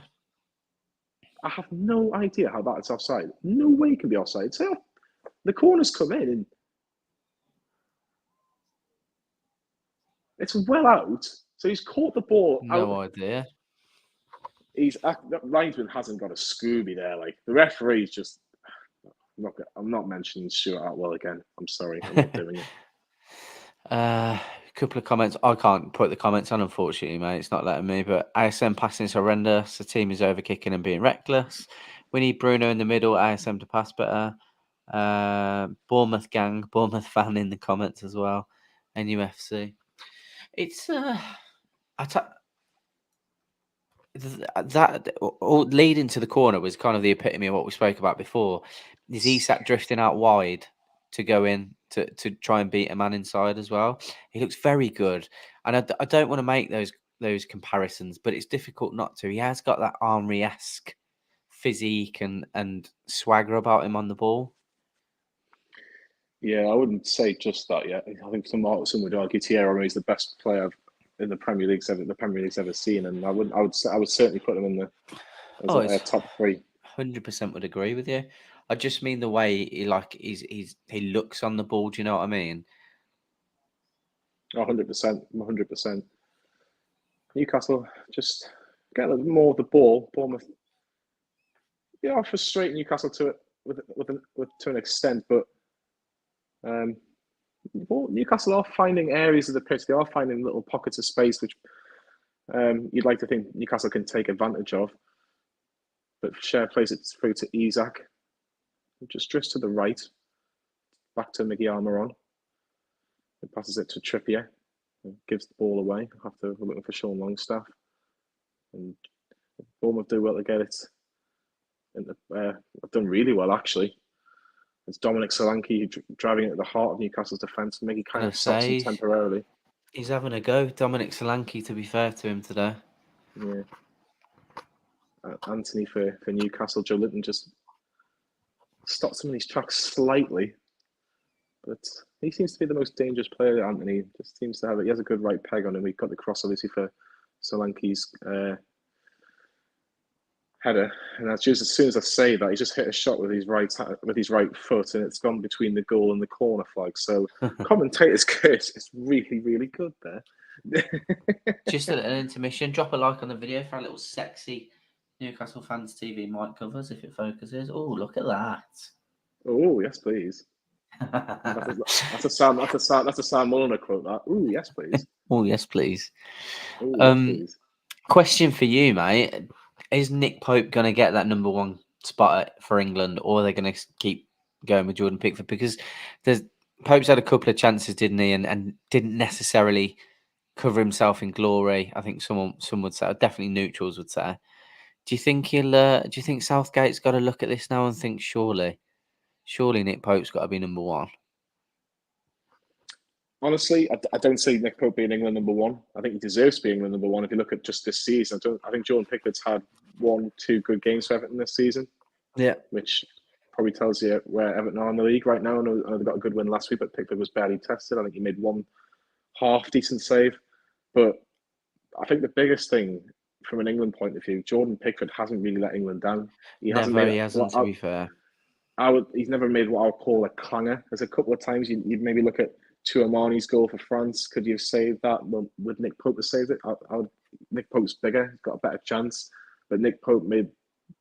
S1: have no idea how that is offside. No way it can be offside. So the corner's come in and it's well out. So he's caught the ball out.
S2: No idea.
S1: Linesman hasn't got a Scooby there. Like the referee's just. I'm not mentioning Stuart Atwell again. I'm sorry, I'm not doing it.
S2: A couple of comments. I can't put the comments on, unfortunately, mate. It's not letting me. But ASM passing is horrendous. The team is overkicking and being reckless. We need Bruno in the middle. ASM to pass better. Bournemouth gang, Bournemouth fan in the comments as well. NUFC. It's that leading to the corner was kind of the epitome of what we spoke about before. Is Isak drifting out wide to go in to try and beat a man inside as well? He looks very good, and I don't want to make those comparisons, but it's difficult not to. He has got that Henry-esque physique and swagger about him on the ball.
S1: Yeah, I wouldn't say just that yet. I think some would argue Thierry Henry is the best player in the Premier League's ever seen, and I would certainly put him in the top three.
S2: 100% would agree with you. I just mean the way he looks on the ball. Do you know what I mean?
S1: 100%, 100%. Newcastle just get a little more of the ball. Bournemouth, are frustrating Newcastle to an extent, but Newcastle are finding areas of the pitch. They are finding little pockets of space which you'd like to think Newcastle can take advantage of. But Cher plays it through to Isak, who just drifts to the right, back to Miguel Almiron. He passes it to Trippier, and gives the ball away after looking for Sean Longstaff. And Bournemouth do well to get it. I've done really well, actually. It's Dominic Solanke driving it at the heart of Newcastle's defence. Maybe kind of stops him temporarily.
S2: He's having a go, Dominic Solanke, to be fair to him today.
S1: Yeah. Anthony for Newcastle. Joe Linton just stops him in his tracks slightly. But he seems to be the most dangerous player, Anthony. Just seems to have it. He has a good right peg on him. He got the cross, obviously, for Solanke's header. And as soon as I say that, he just hit a shot with his right foot, and it's gone between the goal and the corner flag. So commentator's curse is really, really good there.
S2: Just an intermission. Drop a like on the video for a little sexy Newcastle Fans TV mic covers if it focuses. Oh, look at that!
S1: Oh, yes, please. That's a Sam Mulliner quote. That. Oh, yes, please.
S2: Oh, yes, please.
S1: Oh, yes, please.
S2: Question for you, mate: is Nick Pope going to get that number one spot for England, or are they going to keep going with Jordan Pickford? Because Pope's had a couple of chances, didn't he, and didn't necessarily cover himself in glory. I think some would say, definitely neutrals would say. Do you think do you think Southgate's got to look at this now and think surely Nick Pope's got to be number one?
S1: Honestly, I don't see Nick Pope being England number one. I think he deserves to be England number one. If you look at just this season, I think Jordan Pickford's had 1-2 good games for Everton this season.
S2: Yeah,
S1: which probably tells you where Everton are in the league right now. I know they got a good win last week, but Pickford was barely tested. I think he made one half decent save. But I think the biggest thing from an England point of view, Jordan Pickford hasn't really let England down. He hasn't,
S2: to be fair.
S1: He's never made what I'll call a clanger. There's a couple of times you'd maybe look at Tchouamani's goal for France. Could you have saved that? Well, would Nick Pope have saved it? Nick Pope's bigger. He's got a better chance. But Nick Pope made,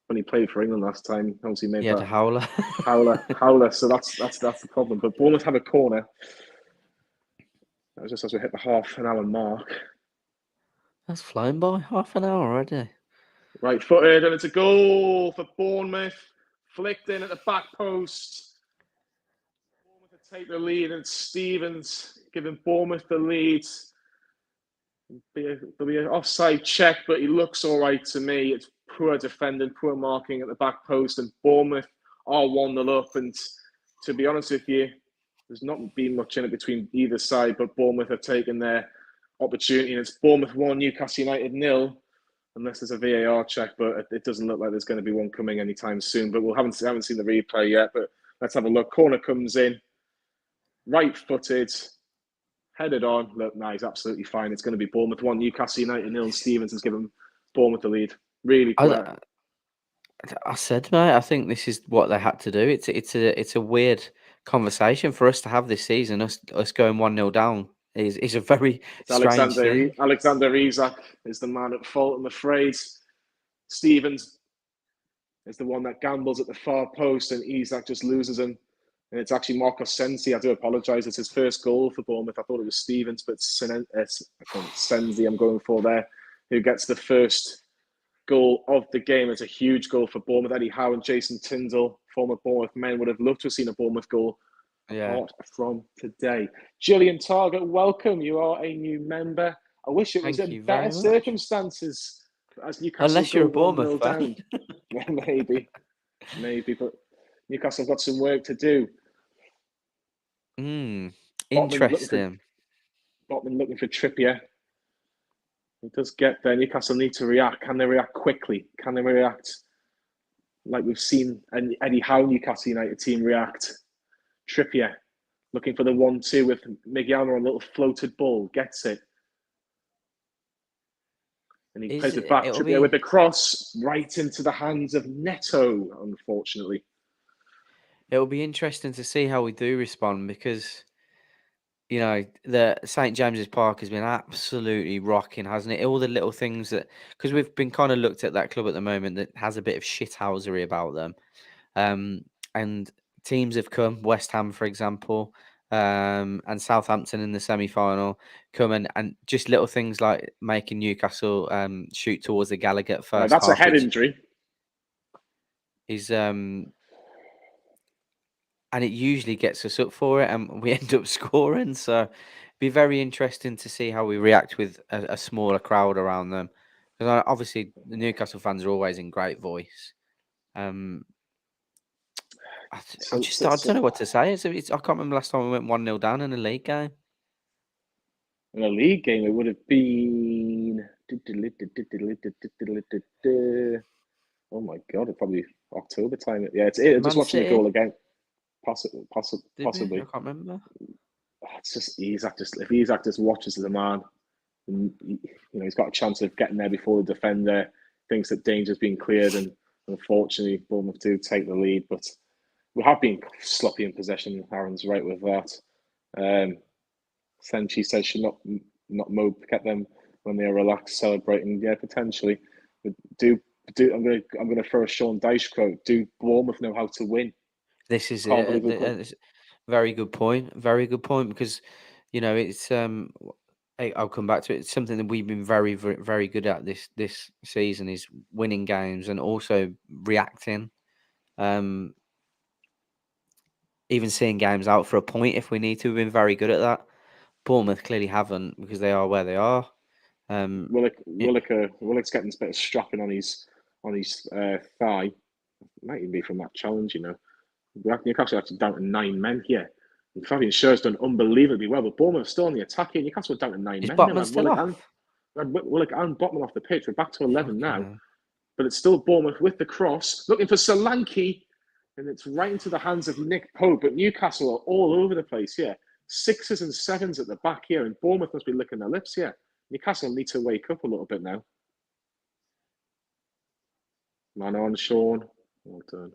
S1: when he played for England last time, obviously made that
S2: howler.
S1: howler. So that's the problem. But Bournemouth have a corner. That was just as we hit the half an hour mark.
S2: That's flying by, half an hour already.
S1: Right footed, and it's a goal for Bournemouth. Flicked in at the back post. Bournemouth take the lead, and Stevens giving Bournemouth the lead. There'll be an offside check, but he looks all right to me. It's poor defending, poor marking at the back post, and Bournemouth are 1-0 up. And to be honest with you, there's not been much in it between either side, but Bournemouth have taken their opportunity, and it's Bournemouth 1, Newcastle United 0, unless there's a VAR check, but it doesn't look like there's going to be one coming anytime soon. But we haven't seen the replay yet, but let's have a look. Corner comes in, right-footed, headed on. Look, no, he's absolutely fine. It's going to be Bournemouth 1, Newcastle United 0, and Stevenson's given Bournemouth the lead. Really quiet.
S2: I said, mate, I think this is what they had to do. It's a weird conversation for us to have this season. Us going 1-0 down is a very
S1: It's
S2: strange thing.
S1: Alexander Isak is the man at fault, I'm afraid. Stevens is the one that gambles at the far post, and Isak just loses him. And it's actually Marcos Sensi. I do apologise. It's his first goal for Bournemouth. I thought it was Stevens, but Sensi I'm going for there, who gets the first goal of the game. It's a huge goal for Bournemouth. Eddie Howe and Jason Tyndall, former Bournemouth men, would have loved to have seen a Bournemouth goal apart from today. Gillian Target, welcome. You are a new member. I wish it was in better circumstances as Newcastle
S2: unless you're a
S1: go
S2: Bournemouth
S1: 1-0 down. Maybe, but Newcastle have got some work to do.
S2: Interesting.
S1: Botman looking for Trippier. He does get there. Newcastle need to react. Can they react quickly? Can they react like we've seen Eddie Howe Newcastle United team react? Trippier looking for the 1-2 with Miguel on a little floated ball. Gets it. And he plays it back. Trippier with the cross right into the hands of Neto, unfortunately.
S2: It'll be interesting to see how we do respond because, you know, the St James's Park has been absolutely rocking, hasn't it? All the little things that, because we've been kind of looked at that club at the moment that has a bit of shithousery about them. And teams have come, West Ham, for example, and Southampton in the semi-final, come and just little things like making Newcastle shoot towards the Gallagher first
S1: that's
S2: half.
S1: A head injury.
S2: And it usually gets us up for it, and we end up scoring. So, it'd be very interesting to see how we react with a smaller crowd around them. Because obviously, the Newcastle fans are always in great voice. I don't know what to say. I can't remember last time we went 1-0 down in a league game.
S1: In a league game, it would have been. Oh my god! It's probably October time. Yeah, it's just watching the goal again. Possibly.
S2: I can't remember.
S1: It's just Isak. If Isak just watches the man, he's got a chance of getting there before the defender thinks that danger's been cleared, and unfortunately, Bournemouth do take the lead. But we have been sloppy in possession. Aaron's right with that. Senchi says should not get them when they are relaxed celebrating. Yeah, potentially. But I'm gonna throw a Sean Dyche quote. Do Bournemouth know how to win?
S2: This is it. Very good point. Very good point because, it's I'll come back to it. It's something that we've been very, very, very good at this season is winning games and also reacting. Even seeing games out for a point if we need to. We've been very good at that. Bournemouth clearly haven't because they are where they are.
S1: Willock's getting a bit of strapping on his thigh. Might even be from that challenge, Newcastle actually down to 9 men here. And Fabian Schur's done unbelievably well, but Bournemouth still on the attack here. Newcastle down to 9 men.
S2: Botman still off?
S1: Willock and Botman off the pitch. We're back to 11 now. But it's still Bournemouth with the cross, looking for Solanke, and it's right into the hands of Nick Pope. But Newcastle are all over the place here. 6s and 7s at the back here, and Bournemouth must be licking their lips here. Newcastle need to wake up a little bit now. Man on, Sean. Well done.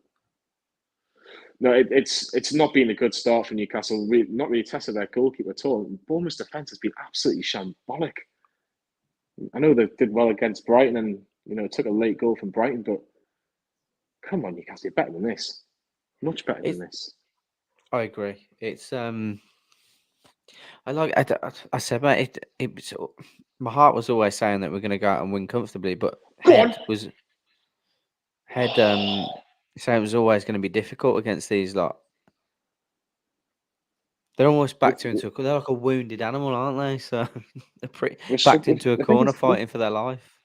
S1: No, it's not been a good start for Newcastle. Not really tested their goalkeeper at all. Bournemouth's defence has been absolutely shambolic. I know they did well against Brighton and, took a late goal from Brighton, but come on, Newcastle, you're better than this. Much better than this.
S2: I agree. It's I said, mate, my heart was always saying that we're going to go out and win comfortably, but head saying it was always going to be difficult against these lot. They're almost backed into they're like a wounded animal, aren't they? So they're backed into a corner fighting for their life.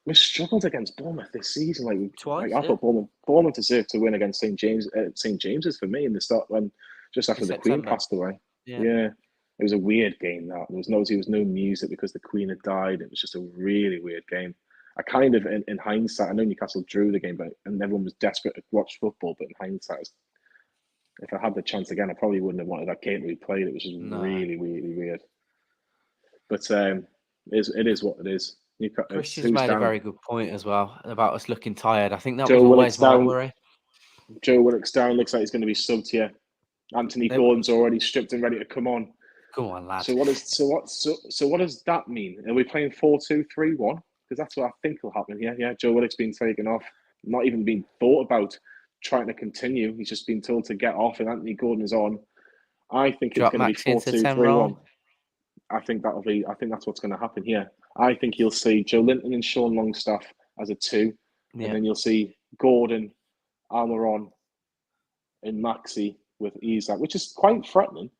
S1: We've struggled against Bournemouth this season.
S2: Twice.
S1: I thought Bournemouth deserved to win against St James's for me in the start just after the Queen passed away. Yeah. It was a weird game. That there was no music because the Queen had died. It was just a really weird game. I kind of, in hindsight, I know Newcastle drew the game, and everyone was desperate to watch football. But in hindsight, if I had the chance again, I probably wouldn't have wanted that game to be played. It was just really, really weird. But it is what it is.
S2: Christian's
S1: Who's
S2: made a
S1: down?
S2: very good point as well about us looking tired. I think that was
S1: Joe Willock's
S2: always my
S1: down.
S2: worry.
S1: Joe Willock's down. Looks like he's going to be subbed here. Anthony Gordon's already stripped and ready to come on.
S2: Come on, lad.
S1: So what does that mean? Are we playing 4-2-3-1? Because that's what I think will happen here. Yeah, Joe Willock's been taken off, not even been thought about trying to continue. He's just been told to get off, and Anthony Gordon is on. I think it's going to be 4-2-3-1. I think that's what's going to happen here. I think you'll see Joe Linton and Sean Longstaff as a 2, and then you'll see Gordon, Almiron, and Maxi with Isak, which is quite threatening.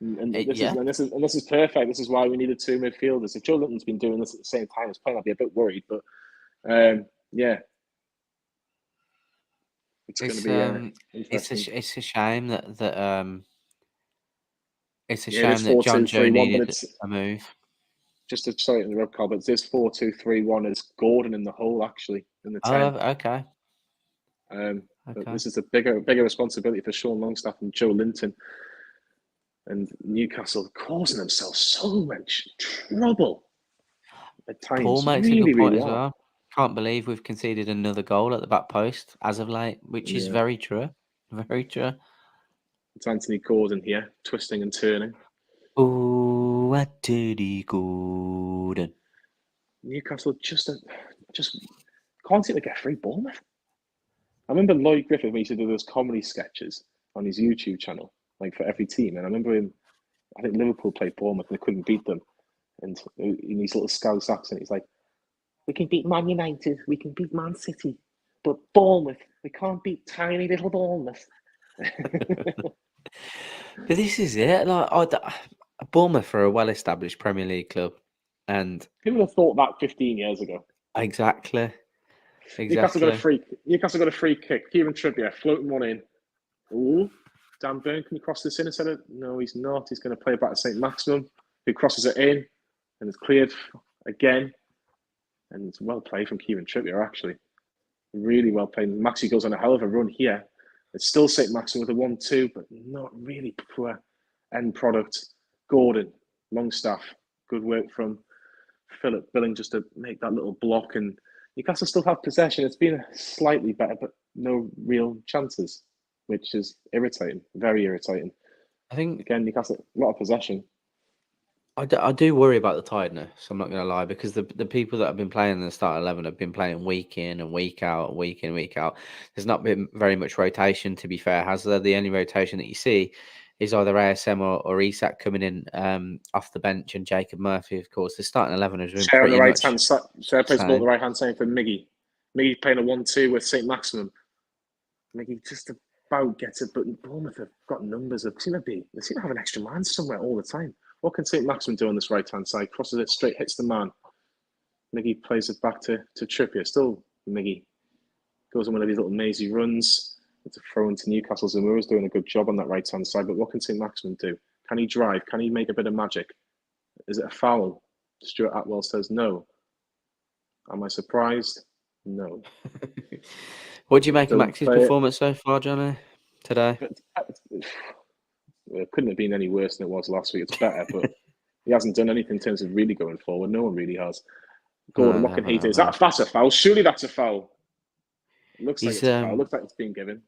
S1: And this is perfect. This is why we needed 2 midfielders. If Joe Linton's been doing this at the same time as playing, I'd be a bit worried. But yeah, it's going to be interesting.
S2: It's a shame that it's a shame that John Joe needed a move.
S1: Just to sorry to interrupt, Carl, but this 4-2-3-1 is Gordon in the hole actually in the 10.
S2: Okay.
S1: But this is a bigger responsibility for Sean Longstaff and Joe Linton. And Newcastle causing themselves so much trouble at times.
S2: Paul makes a good point as well. Can't believe we've conceded another goal at the back post as of late, which is very true. Very true.
S1: It's Anthony Gordon here, twisting and turning.
S2: Oh, Anthony Gordon.
S1: Newcastle just can't seem to get free Bournemouth. I remember Lloyd Griffith used to do those comedy sketches on his YouTube channel, like for every team. And I remember him, I think Liverpool played Bournemouth and they couldn't beat them. And in his little Scouse accent, he's like, we can beat Man United, we can beat Man City, but Bournemouth, we can't beat tiny little Bournemouth.
S2: But this is it. Like Bournemouth are a well-established Premier League club, and
S1: who would have thought that 15 years ago? Exactly. Newcastle got a free kick. Kieran Trippier floating one in. Ooh, Dan Burn, can you cross this in instead of? No, he's not. He's going to play it back to St. Maximum, who crosses it in, and it's cleared again. And it's well played from Kieran Trippier, actually. Really well played. Maxi goes on a hell of a run here. It's still St. Maximum with a 1-2, but not really poor end product. Gordon, Longstaff, good work from Philip Billing just to make that little block. And Newcastle still have possession. It's been slightly better, but no real chances, which is irritating, very irritating.
S2: I think,
S1: again, Newcastle, a lot of possession.
S2: I do worry about the tiredness, I'm not going to lie, because the people that have been playing in the start 11 have been playing week in and week out, week in, week out. There's not been very much rotation, to be fair, has there? The only rotation that you see is either ASM or Isak coming in off the bench, and Jacob Murphy, of course. The starting 11 has been pretty much
S1: Sarah plays ball on the right-hand side for Miggy. Miggy playing a 1-2 with St. Maximum. Miggy just about gets it, but Bournemouth have got numbers. They seem to have an extra man somewhere all the time. What can St. Maximum do on this right-hand side? Crosses it straight, hits the man. Miggy plays it back to Trippier. Still Miggy goes on one of these little mazy runs. It's a throw into Newcastle. Zamura's doing a good job on that right-hand side, but what can St. Maximum do? Can he drive? Can he make a bit of magic? Is it a foul? Stuart Atwell says no. Am I surprised? No.
S2: What do you make of Maxi's performance so far, Jonny, today?
S1: It couldn't have been any worse than it was last week. It's better, but he hasn't done anything in terms of really going forward. No one really has. Gordon, what can he do? That's a foul. Surely that's a foul. It looks like it's a foul. It looks like it's been given.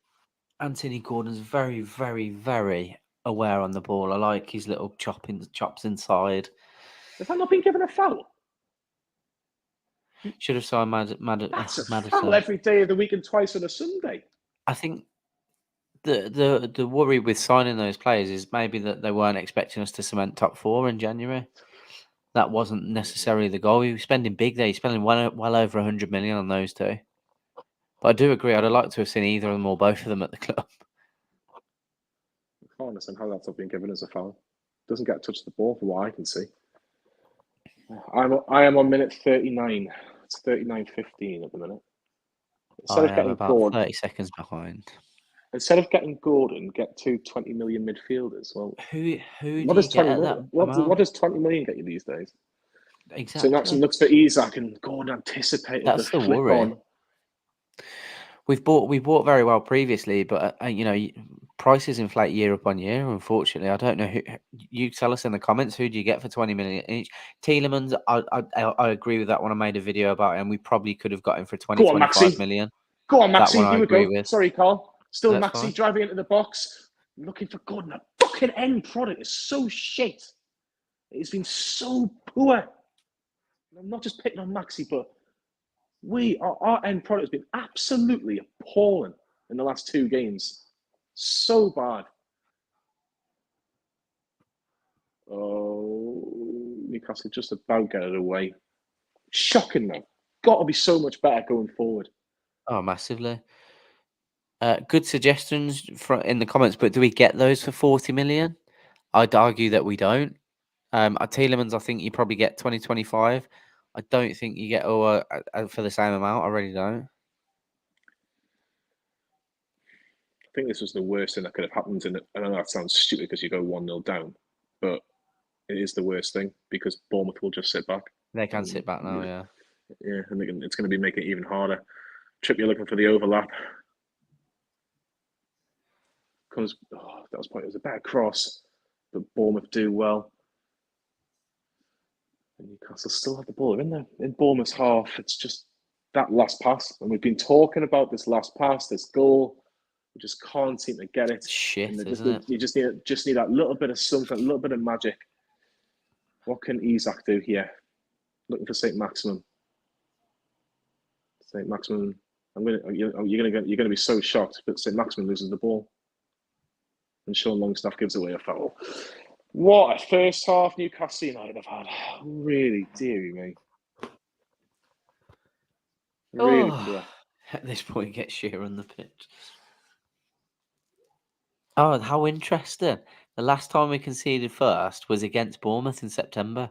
S2: Anthony Gordon's very, very, very aware on the ball. I like his little chops inside.
S1: Has that not been given a foul?
S2: Should have signed
S1: That's a
S2: Madison.
S1: Foul every day of the week and twice on a Sunday.
S2: I think the worry with signing those players is maybe that they weren't expecting us to cement top 4 in January. That wasn't necessarily the goal. We were spending big there. He's spending well over 100 million on those two. But I do agree. I'd have liked to have seen either of them or both of them at the club.
S1: I can't understand how that's not been given as a foul. Doesn't get touched the ball from what I can see. I am on minute 39. It's 39:15 at the minute.
S2: I am about 30 seconds behind.
S1: Instead of getting Gordon, get 2 20 million midfielders. Well,
S2: who what does 20 million?
S1: What does 20 million get you these days?
S2: Exactly.
S1: So Maxim looks for Isak and Gordon anticipated
S2: That's
S1: the
S2: worry.
S1: on.
S2: we bought very well previously, but prices inflate year upon year. Unfortunately, I don't know who. You tell us in the comments, who do you get for 20 million each? Tielemans, I agree with that one. I made a video about it, and we probably could have got him for 20,
S1: Go on,
S2: 25
S1: Maxi.
S2: million.
S1: Go on,
S2: That one
S1: Maxi.
S2: I
S1: Here we
S2: agree
S1: go.
S2: with.
S1: Sorry, Carl. Still
S2: That's
S1: Maxi
S2: fine.
S1: driving into the box, looking for Gordon. The fucking end product is so shit. It's been so poor. I'm not just picking on Maxi, but our end product has been absolutely appalling in the last 2 games. So bad. Oh, Newcastle just about get it away. Shocking, though. Got to be so much better going forward.
S2: Oh, massively. Good suggestions in the comments, but do we get those for 40 million? I'd argue that we don't. At Tielemans, I think you probably get 20, 25. I don't think you get for the same amount. I really don't.
S1: I think this was the worst thing that could have happened. I know that sounds stupid because you go 1-0 down, but it is the worst thing because Bournemouth will just sit back.
S2: They can sit back now, yeah.
S1: Yeah, and it's going to be making it even harder. Trippier looking for the overlap. That was point. It was a bad cross, but Bournemouth do well. And Newcastle still have the ball. They're in Bournemouth's half. It's just that last pass, and we've been talking about this last pass, this goal. We just can't seem to get it.
S2: Shit, isn't it?
S1: You just need that little bit of something, a little bit of magic. What can Isak do here? Looking for Saint Maximin. Saint Maximin. You're gonna be so shocked, but Saint Maximin loses the ball, and Sean Longstaff gives away a foul. What a first half Newcastle United have had. Really, dearie me. Really poor.
S2: At this point, get Shearer on the pitch. Oh, how interesting. The last time we conceded first was against Bournemouth in September.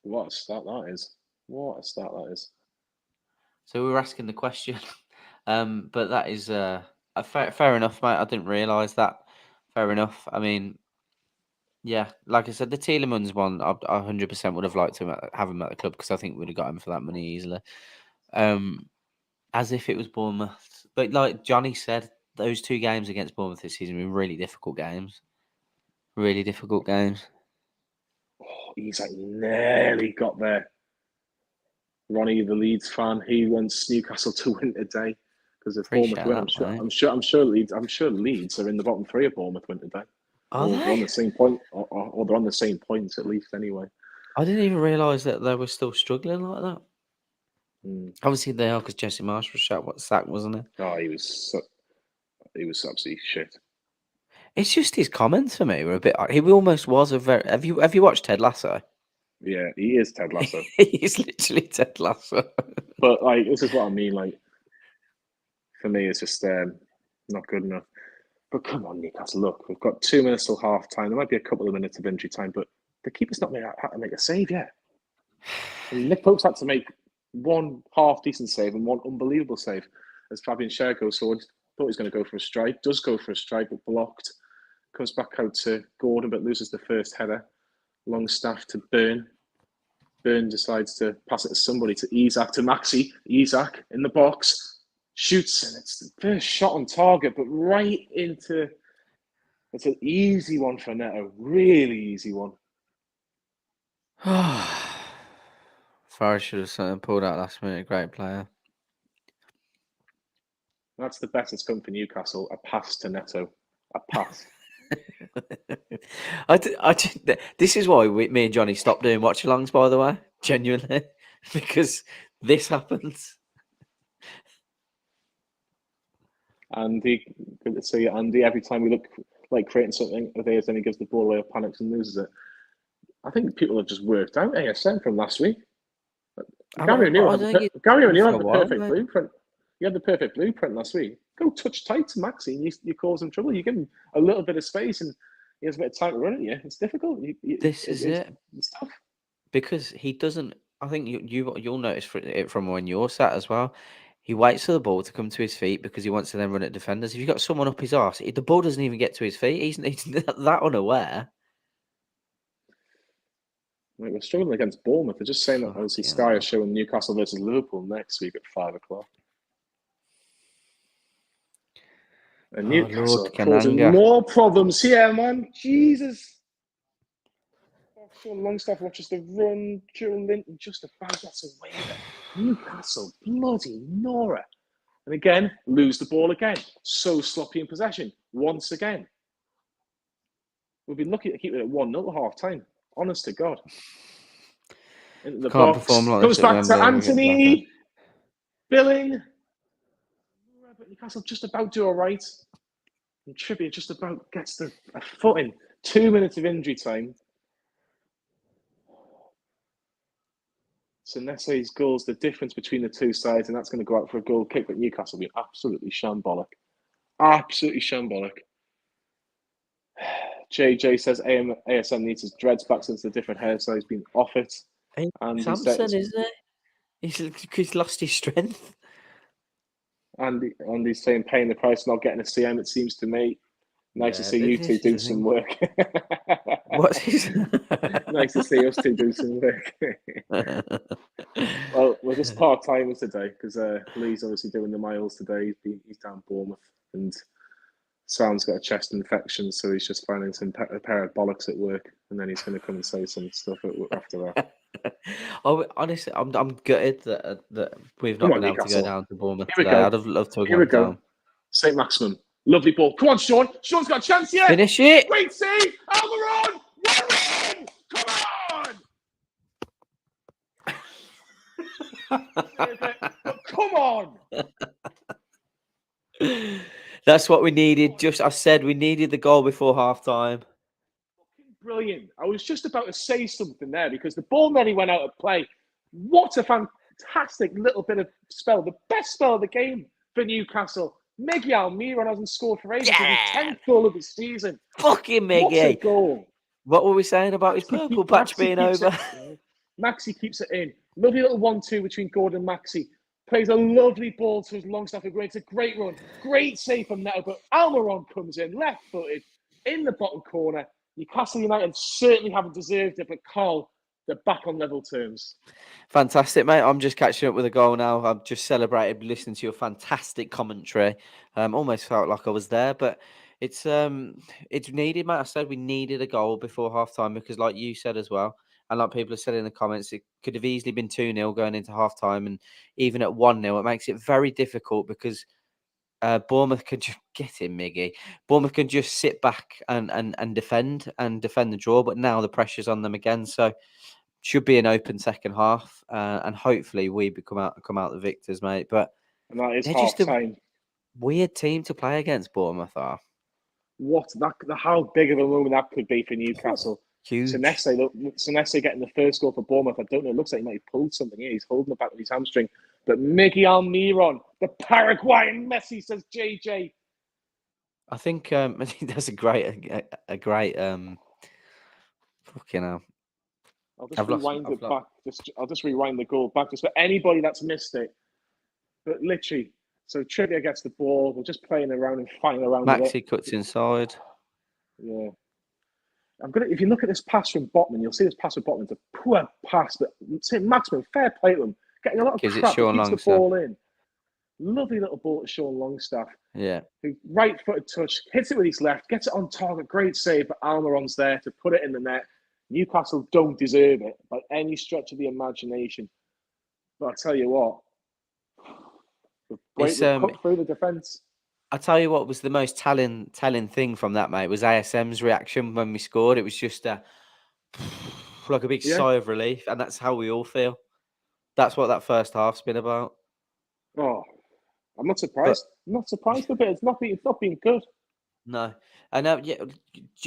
S1: What a start that is. What a start that is.
S2: So we were asking the question. But that is fair enough, mate. I didn't realise that. Fair enough. I mean, yeah, like I said, the Tielemans one, I 100% would have liked to have him at the club because I think we would have got him for that money easily. As if it was Bournemouth. But like Jonny said, those 2 games against Bournemouth this season have been really difficult games. Really difficult games.
S1: Oh, he's like nearly got there. Ronnie, the Leeds fan, he wants Newcastle to win today because if Bournemouth win, I'm sure Leeds are in the bottom 3 of Bournemouth win today.
S2: Are they?
S1: They're on the same point, or they're on the same points at least anyway.
S2: I didn't even realise that they were still struggling like that. Obviously they are because Jesse Marsh was sacked, wasn't it?
S1: Oh, he was absolutely shit.
S2: It's just his comments for me were a bit. He almost was a very. Have you watched Ted Lasso?
S1: Yeah, he is Ted Lasso.
S2: He's literally Ted Lasso.
S1: But like, this is what I mean. Like, for me, it's just not good enough. But come on, Newcastle. Look, we've got 2 minutes till half time. There might be a couple of minutes of injury time, but the keeper's not had to make a save yet. And Nick Pope's had to make one half decent save and one unbelievable save as Fabian Schär goes forward. Thought he was going to go for a strike. Does go for a strike, but blocked. Comes back out to Gordon, but loses the first header. Longstaff to Byrne. Byrne decides to pass it to somebody, to Isak, to Maxi. Isak in the box. Shoots, and it's the first shot on target, but right into... It's an easy one for Neto. Really easy one.
S2: Farage should have pulled out last minute. Great player.
S1: That's the best that's come for Newcastle. A pass to Neto. A pass.
S2: This is why me and Jonny stopped doing watch-alongs, by the way. Genuinely. Because this happens.
S1: Andy, good to see you, Andy. Every time we look like creating something, then he gives the ball away or panics and loses it. I think people have just worked out ASM from last week. Gary O'Neill had the perfect blueprint. He had the perfect blueprint last week. Go touch tight to Maxi and you cause him trouble. You give him a little bit of space and he has a bit of time to run at you. It's difficult. It's tough.
S2: Because he doesn't... I think you'll notice it from when you're sat as well. He waits for the ball to come to his feet because he wants to then run at defenders. If you've got someone up his arse, the ball doesn't even get to his feet. He's that unaware.
S1: We're struggling against Bournemouth. They're just saying that obviously Sky is showing Newcastle versus Liverpool next week at 5 o'clock. And
S2: Oh,
S1: Newcastle
S2: Lord
S1: causing
S2: Kananga.
S1: more problems here, man. Jesus. Sean Longstaff watches the run. Joe Linton just about gets away with it. Newcastle, bloody Nora. And again, lose the ball again. So sloppy in possession. Once again. We've been lucky to keep it at 1-0 at half time. Honest to God. Into the
S2: Can't
S1: box.
S2: perform like
S1: Comes
S2: this at
S1: back to
S2: Wembley and we get the back end.
S1: Anthony. Billing. But Newcastle just about do all right. And Trippier just about gets a foot in. 2 minutes of injury time. So Nesse's goal's the difference between the two sides, and that's going to go out for a goal kick. But Newcastle will be absolutely shambolic. Absolutely shambolic. JJ says ASM needs his dreads back since the different hairstyle's been off it. And
S2: Samson, isn't it? He's lost his strength.
S1: Andy's saying paying the price, not getting a CM, it seems to me. Nice to see you two do some work.
S2: What's his?
S1: Nice to see us two do some work. Well, we're just part-timers today because Lee's obviously doing the miles today. He's down Bournemouth, and Sam's got a chest infection, so he's just finding a pair of bollocks at work, and then he's going to come and say some stuff after that.
S2: Oh, honestly, I'm gutted that we've not been able to go down to Bournemouth today. I'd have loved to have gone down.
S1: St. Maximum. Lovely ball. Come on, Sean. Sean's got a chance here.
S2: Finish it.
S1: Great save. Almiron. 1-1. Come on.
S2: That's what we needed. I said we needed the goal before half time.
S1: Brilliant. I was just about to say something there because the ball nearly went out of play. What a fantastic little bit of spell. The best spell of the game for Newcastle. Miggy Almiron hasn't scored for ages. Yeah. His 10th goal of the season.
S2: Fucking Miggy.
S1: What a goal.
S2: What were we saying about his purple patch being over?
S1: Maxi keeps it in. Lovely little 1-2 between Gordon and Maxi. Plays a lovely ball to his Longstaff. It's a great run. Great save from Neto. But Almiron comes in, left-footed, in the bottom corner. Newcastle United certainly haven't deserved it, but Karl, they're back on level terms.
S2: Fantastic, mate. I'm just catching up with a goal now. I've just celebrated listening to your fantastic commentary. Almost felt like I was there, but it's needed, mate. I said we needed a goal before half time because, like you said as well, and like people have said in the comments, it could have easily been 2-0 going into half time, and even at 1-0, it makes it very difficult because Bournemouth can just get in, Miggy. Bournemouth can just sit back and defend the draw, but now the pressure's on them again. So should be an open second half, and hopefully we come out the victors, mate. But
S1: and that is half time.
S2: Weird team to play against, Bournemouth are.
S1: How big of a moment that could be for Newcastle.
S2: Huge.
S1: Senesi getting the first goal for Bournemouth. I don't know. It looks like he might have pulled something here. He's holding the back of his hamstring. But Miggy Almiron, the Paraguayan Messi, says JJ.
S2: I think that's a great fucking hell.
S1: I'll just rewind the goal back just for anybody that's missed it. But literally, so Trippier gets the ball. We're just playing around and fighting around.
S2: Maxi cuts inside.
S1: Yeah. If you look at this pass from Botman, you'll see this pass from Botman's a poor pass, but Maximum, fair play to him. Getting a lot of crap, but keeps the ball in. Lovely little ball to Sean Longstaff.
S2: Yeah.
S1: Right-footed touch, hits it with his left, gets it on target. Great save, but Almiron's there to put it in the net. Newcastle don't deserve it by any stretch of the imagination. But I'll tell you what, we've cut through the defence.
S2: I'll tell you what was the most telling thing from that, mate, was ASM's reaction when we scored. It was just like a big sigh of relief, and that's how we all feel. That's what that first half's been about.
S1: Oh, I'm not surprised. I'm not surprised a bit. It's not been good.
S2: No, and it's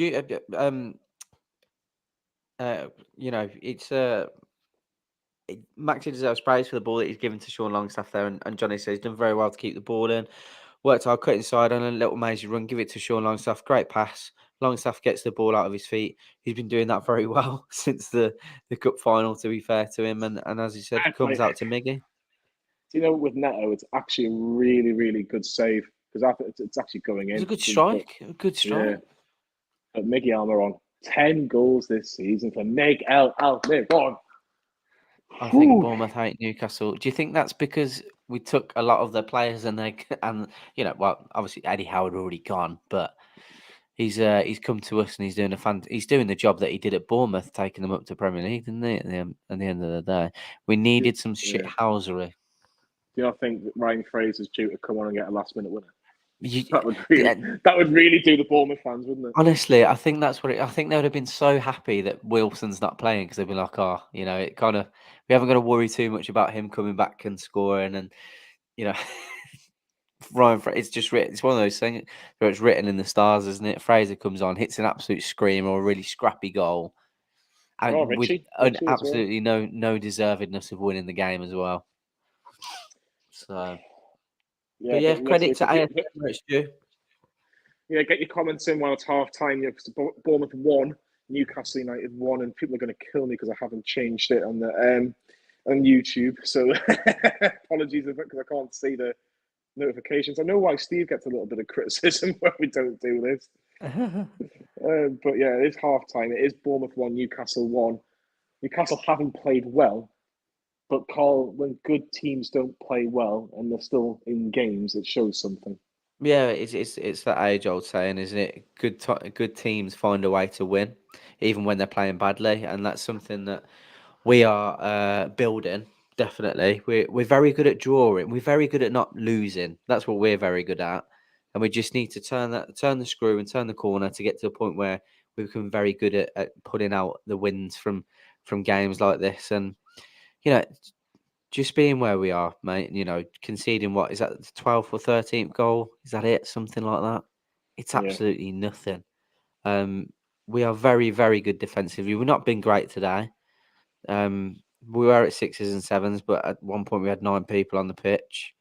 S2: Maxi deserves praise for the ball that he's given to Sean Longstaff there, and Jonny says he's done very well to keep the ball in. Worked hard, cut inside on a little mazy run, give it to Sean Longstaff. Great pass. Longstaff gets the ball out of his feet. He's been doing that very well since the cup final, to be fair to him. And as he said, it comes out to Miggy.
S1: Do you know, with Neto, it's actually a really, really good save because it's actually going in.
S2: It's a good strike.
S1: Yeah. But Miggy Almiron, 10 goals this season for Almiron.
S2: I think Bournemouth hate Newcastle. Do you think that's because we took a lot of their players and well, obviously Eddie Howe had already gone, but he's come to us and he's doing the job that he did at Bournemouth, taking them up to Premier League, didn't he? At the end of the day, we needed some
S1: Yeah.
S2: shithousery.
S1: Do you not think that Ryan Fraser's due to come on and get a last minute winner?
S2: You,
S1: That would really do the Bournemouth fans, wouldn't it?
S2: honestly, I think that's what I think they would have been so happy that Wilson's not playing because they'd be like, oh, it kind of we haven't got to worry too much about him coming back and scoring, and you know. It's just written. It's one of those things where it's written in the stars, isn't it? Fraser comes on, hits an absolute scream or a really scrappy goal, and with
S1: Richie as well.
S2: absolutely no deservedness of winning the game as well. So,
S1: Yeah,
S2: but credit to AFC where it's due.
S1: Yeah, get your comments in while it's half time. Yeah, because Bournemouth won, Newcastle United won, and people are going to kill me because I haven't changed it on the on YouTube. So apologies because I can't see the notifications. I know why Steve gets a little bit of criticism when we don't do this. But yeah, it is half time. It is Bournemouth 1, Newcastle 1. Newcastle haven't played well, but Karl, when good teams don't play well and they're still in games, it shows something.
S2: Yeah, it's that age old saying, isn't it? Good teams find a way to win, even when they're playing badly, and that's something that we are building. Definitely, we're very good at drawing. We're very good at not losing. That's what we're very good at, and we just need to turn the screw and turn the corner to get to a point where we become very good at putting out the wins from games like this. And you know, just being where we are, mate. Conceding what is that, the 12th or 13th goal? Is that it? Something like that. It's
S1: Yeah.
S2: absolutely nothing. We are very, very good defensively. We've not been great today. We were at 6s and 7s, but at one point we had 9 people on the pitch.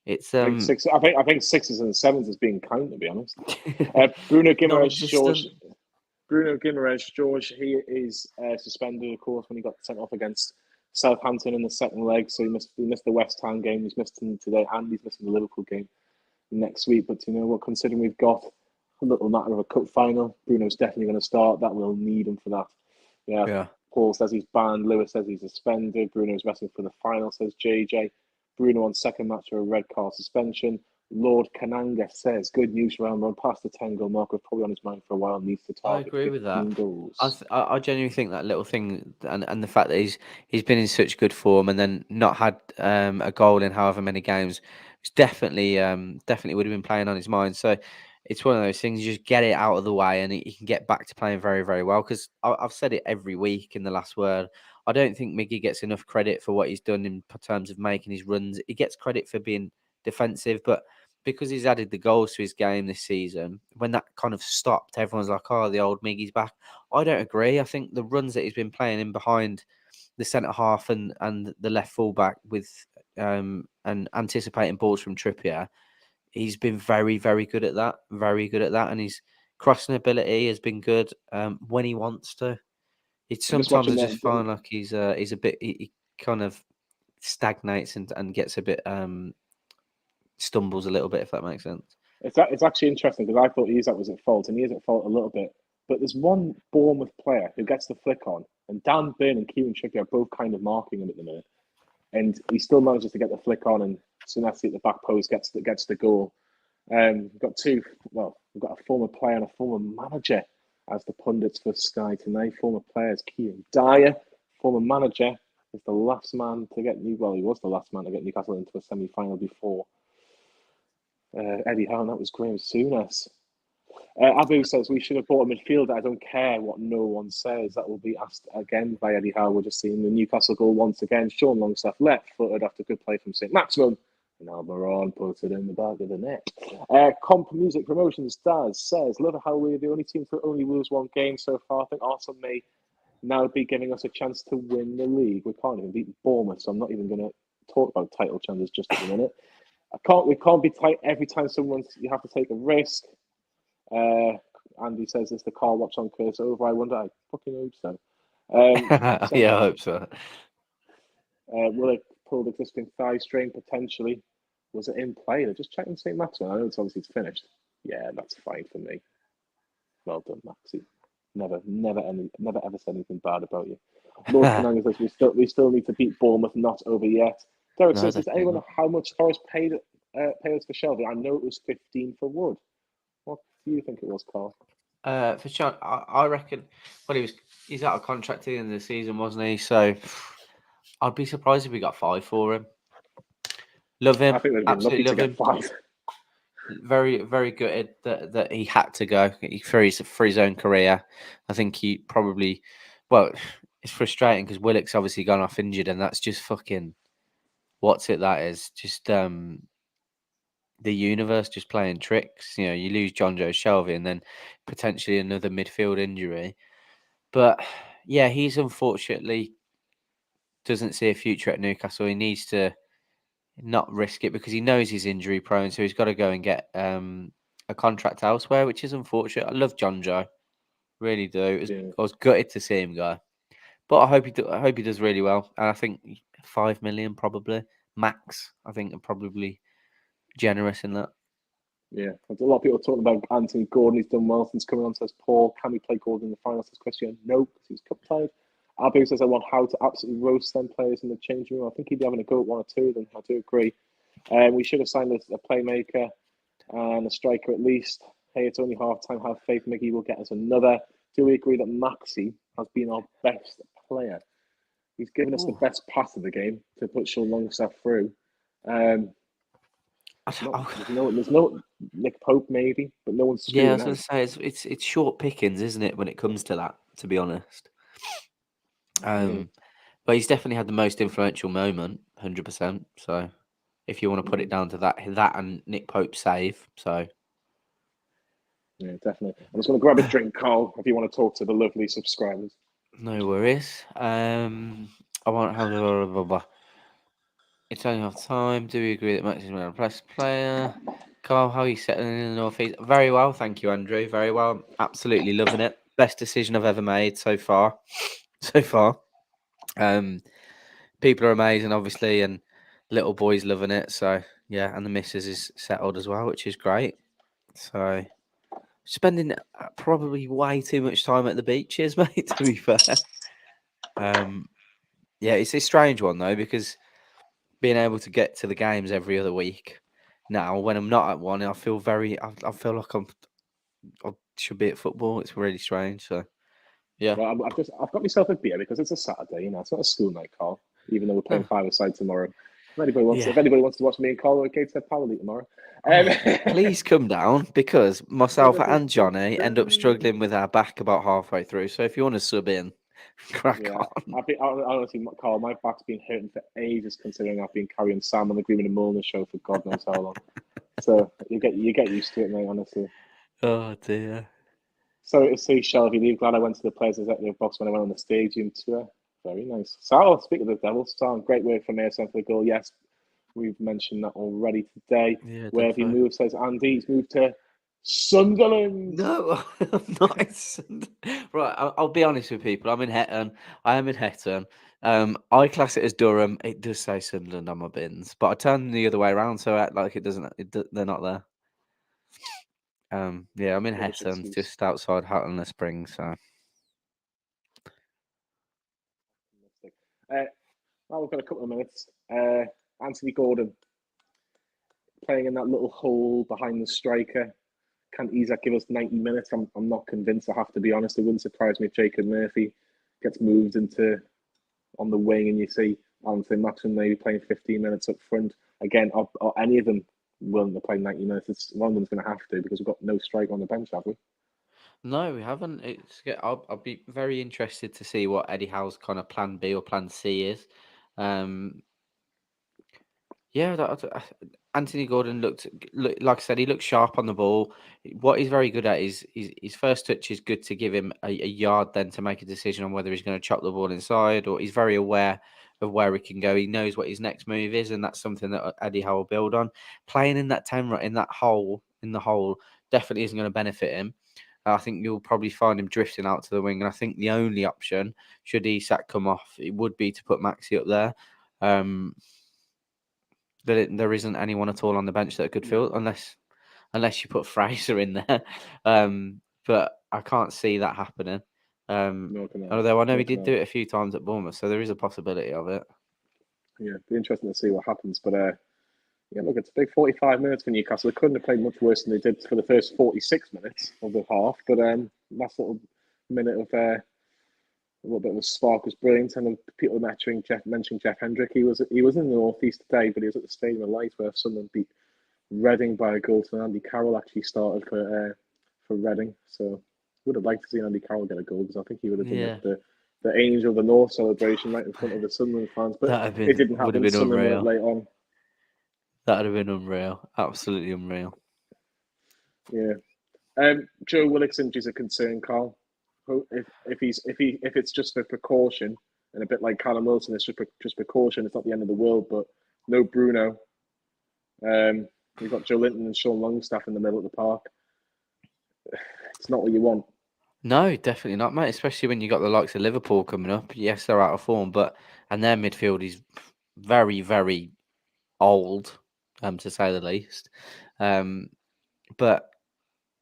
S2: It's
S1: I think 6s and 7s is being kind, to be honest. Bruno Guimaraes, George, he is suspended, of course, when he got sent off against Southampton in the second leg. So he missed the West Ham game. He's missed him today, and he's missing the Liverpool game next week. But you know what? Considering we've got a little matter of a cup final, Bruno's definitely going to start. That will need him for that. Yeah. Paul says he's banned. Lewis says he's suspended. Bruno's resting for the final, says JJ. Bruno on second match for a red card suspension. Lord Kananga says, good news for run past the 10-goal mark. We're probably on his mind for a while. Needs to target.
S2: I agree with that.
S1: Goals.
S2: I genuinely think that little thing and the fact that he's been in such good form and then not had a goal in however many games, it's definitely would have been playing on his mind. So it's one of those things. You just get it out of the way and he can get back to playing very, very well. Because I've said it every week in the last word. I don't think Miggy gets enough credit for what he's done in terms of making his runs. He gets credit for being defensive, but because he's added the goals to his game this season, when that kind of stopped, everyone's like, oh, the old Miggy's back. I don't agree. I think the runs that he's been playing in behind the centre half and the left fullback with and anticipating balls from Trippier, he's been very, very good at that. Very good at that. And his crossing ability has been good when he wants to. It's sometimes I just find like he's a bit, he kind of stagnates and gets a bit stumbles a little bit, if that makes sense.
S1: It's actually interesting because I thought Isak was at fault, and he is at fault a little bit. But there's one Bournemouth player who gets the flick on, and Dan Burn and Kieran Trippier are both kind of marking him at the minute, and he still manages to get the flick on, and Sonati at the back post gets the goal. We've got we've got a former player and a former manager as the pundits for Sky tonight. Former player is Kieran Dyer. Former manager is the last man to get he was the last man to get Newcastle into a semi-final before Eddie Howe, and that was Graham Souness. Abu says we should have bought a midfielder. I don't care what no one says. That will be asked again by Eddie Howe. We're just seeing the Newcastle goal once again. Sean Longstaff left-footed after good play from St. Maximum. And Almiron puts it in the back of the net. Comp Music Promotions says, love how we're the only team to only lose one game so far. I think Arsenal may now be giving us a chance to win the league. We can't even beat Bournemouth, so I'm not even going to talk about title chances just at the minute. We can't be tight every time you have to take a risk. Andy says, is the Karl Watchalong curse over? I wonder. I fucking hope so.
S2: Yeah, I hope so.
S1: Will it pull the existing thigh strain potentially? Was it in play? They're just checking St. Maximum. I know it's obviously finished. Yeah, that's fine for me. Well done, Maxi. Never ever said anything bad about you. Lord Kananga says we still need to beat Bournemouth. Not over yet. Derek
S2: No,
S1: says, does
S2: definitely
S1: anyone
S2: not.
S1: know how much Forest paid us for Shelby? I know it was 15 for Wood. What do you think it was, Carl?
S2: For Sean, I reckon. Well, he's out of contract at the end of the season, wasn't he? So I'd be surprised if we got 5 for him. Love
S1: I
S2: him,
S1: think they'd have been lucky
S2: absolutely
S1: to
S2: love
S1: get
S2: him.
S1: 5.
S2: Very, very gutted that he had to go for his own career. I think he probably, well, it's frustrating because Willock's obviously gone off injured, and that's just fucking what's it that is just the universe just playing tricks. You know, you lose John Joe Shelby and then potentially another midfield injury. But yeah, he's unfortunately doesn't see a future at Newcastle. He needs to not risk it because he knows he's injury prone, so he's got to go and get a contract elsewhere, which is unfortunate. I love John Joe, really do.
S1: Yeah,
S2: I was gutted to see him go, but I hope he does really well. And I think 5 million probably max. I think are probably generous in that.
S1: yeah. There's a lot of people talking about Anthony Gordon. He's done well since coming on, says Paul. Can we play Gordon in the final? Says Christian. No, because he's cup tied. Abu says, I want how to absolutely roast them players in the changing room. I think he'd be having a go at one or two of them. I do agree. We should have signed a playmaker and a striker at least. Hey, it's only half time. Have faith Miggy will get us another. Do we agree that Maxi has been our best player? He's given us the
S2: Ooh.
S1: best pass of the game to put Sean Longstaff through. Um, there's no Nick Pope maybe, but no one's
S2: Yeah, I
S1: screaming
S2: was going
S1: out.
S2: to say it's short pickings, isn't it, when it comes to that? To be honest,
S1: Mm-hmm.
S2: but he's definitely had the most influential moment, 100%. So if you want to put
S1: Mm-hmm.
S2: it down to that and Nick Pope's save, so
S1: Yeah, definitely. I'm just going to grab a drink, Carl, if you want to talk to the lovely subscribers.
S2: no worries. I won't have a. It's only half time. Do we agree that Max is a best player? Carl, how are you settling in the northeast? Very well, thank you, Andrew. Very well. Absolutely loving it. Best decision I've ever made so far. So far. Um, people are amazing, obviously, and little boys loving it. So yeah, and the missus is settled as well, which is great. So spending probably way too much time at the beaches, mate. To be fair, um, yeah, it's a strange one though because being able to get to the games every other week now, when I'm not at one, I feel I feel like I should be at football. It's really strange. So yeah,
S1: Well, I've got myself a beer because it's a Saturday, it's not a school night, Carl, even though we're playing
S2: oh,
S1: five-a-side tomorrow.
S2: yeah.
S1: If anybody wants to watch me and Carl at Gateshead Power League tomorrow, um,
S2: Oh, please come down because myself and Johnny end up struggling with our back about halfway through. So if you want to sub in, crack
S1: yeah,
S2: on.
S1: honestly, Carl, my back's been hurting for ages, considering I've been carrying Sam on the Green and Mulner show for God knows how long. So you get used to it, mate. Honestly.
S2: Oh dear.
S1: So to see Shelby leave. Glad I went to the Players Executive Box when I went on the stadium tour. Very nice. So, speak of the Devils, Sam, great work from ASM for the goal. Yes, we've mentioned that already today.
S2: Yeah,
S1: Where have he
S2: defo.
S1: moved? Says Andy. He's moved to Sunderland.
S2: No, I'm not. Right, I'll be honest with people. I'm in Hetton. I am in Hetton. I class it as Durham. It does say Sunderland on my bins, but I turn them the other way around, so I act like it doesn't. They're not there. Yeah, I'm in
S1: Rubbish
S2: Hetton,
S1: excuse.
S2: just outside Hutton the Springs. So
S1: Uh, now we've got a couple of minutes. Anthony Gordon playing in that little hole behind the striker. Can Isak give us 90 minutes? I'm not convinced, I have to be honest. It wouldn't surprise me if Jacob Murphy gets moved into on the wing and you see Anthony Maxson maybe playing 15 minutes up front. Again, are any of them willing to play 90 minutes? One of them's going to have to because we've got no striker on the bench, have we?
S2: no, we haven't. I'll be very interested to see what Eddie Howe's kind of plan B or plan C is. Um, Yeah, Anthony Gordon like I said, he looked sharp on the ball. What he's very good at is his first touch is good to give him a yard then to make a decision on whether he's going to chop the ball inside or he's very aware of where he can go. He knows what his next move is, and that's something that Eddie Howe will build on. Playing in that 10 in that hole in the hole definitely isn't going to benefit him. I think you'll probably find him drifting out to the wing, and I think the only option, should Isak come off, it would be to put Maxi up there. Um, there isn't anyone at all on the bench that could
S1: No,
S2: fill unless you put Fraser in there. But I can't see that happening. Um,
S1: no can I.
S2: Although I know he
S1: No can
S2: did
S1: I.
S2: do it a few times at Bournemouth, so there is a possibility of it.
S1: Yeah, be interesting to see what happens. But yeah, look, it's a big 45 minutes for Newcastle. They couldn't have played much worse than they did for the first 46 minutes of the half. But last little minute of a little bit of a spark was brilliant. And people mentioning Jeff Hendrick. He was in the northeast today, but he was at the Stadium of Light where Sunderland beat Reading by a goal. So Andy Carroll actually started for Reading. So would have liked to see Andy Carroll get a goal because I think he would have done
S2: Yeah,
S1: the Angel of the North celebration right in front of the Sunderland fans. But it didn't
S2: would have
S1: happen.
S2: been
S1: Sunderland won it
S2: unreal.
S1: late on.
S2: That would have been unreal. Absolutely unreal.
S1: Yeah. Joe Willock's injuries a concern, Carl. If it's just for precaution and a bit like Callum Wilson, it's just precaution. It's not the end of the world. But no Bruno. We've got Joe Linton and Sean Longstaff in the middle of the park. It's not what you want.
S2: No, definitely not, mate. Especially when you got the likes of Liverpool coming up. Yes, they're out of form, and their midfield is very, very old, to say the least. But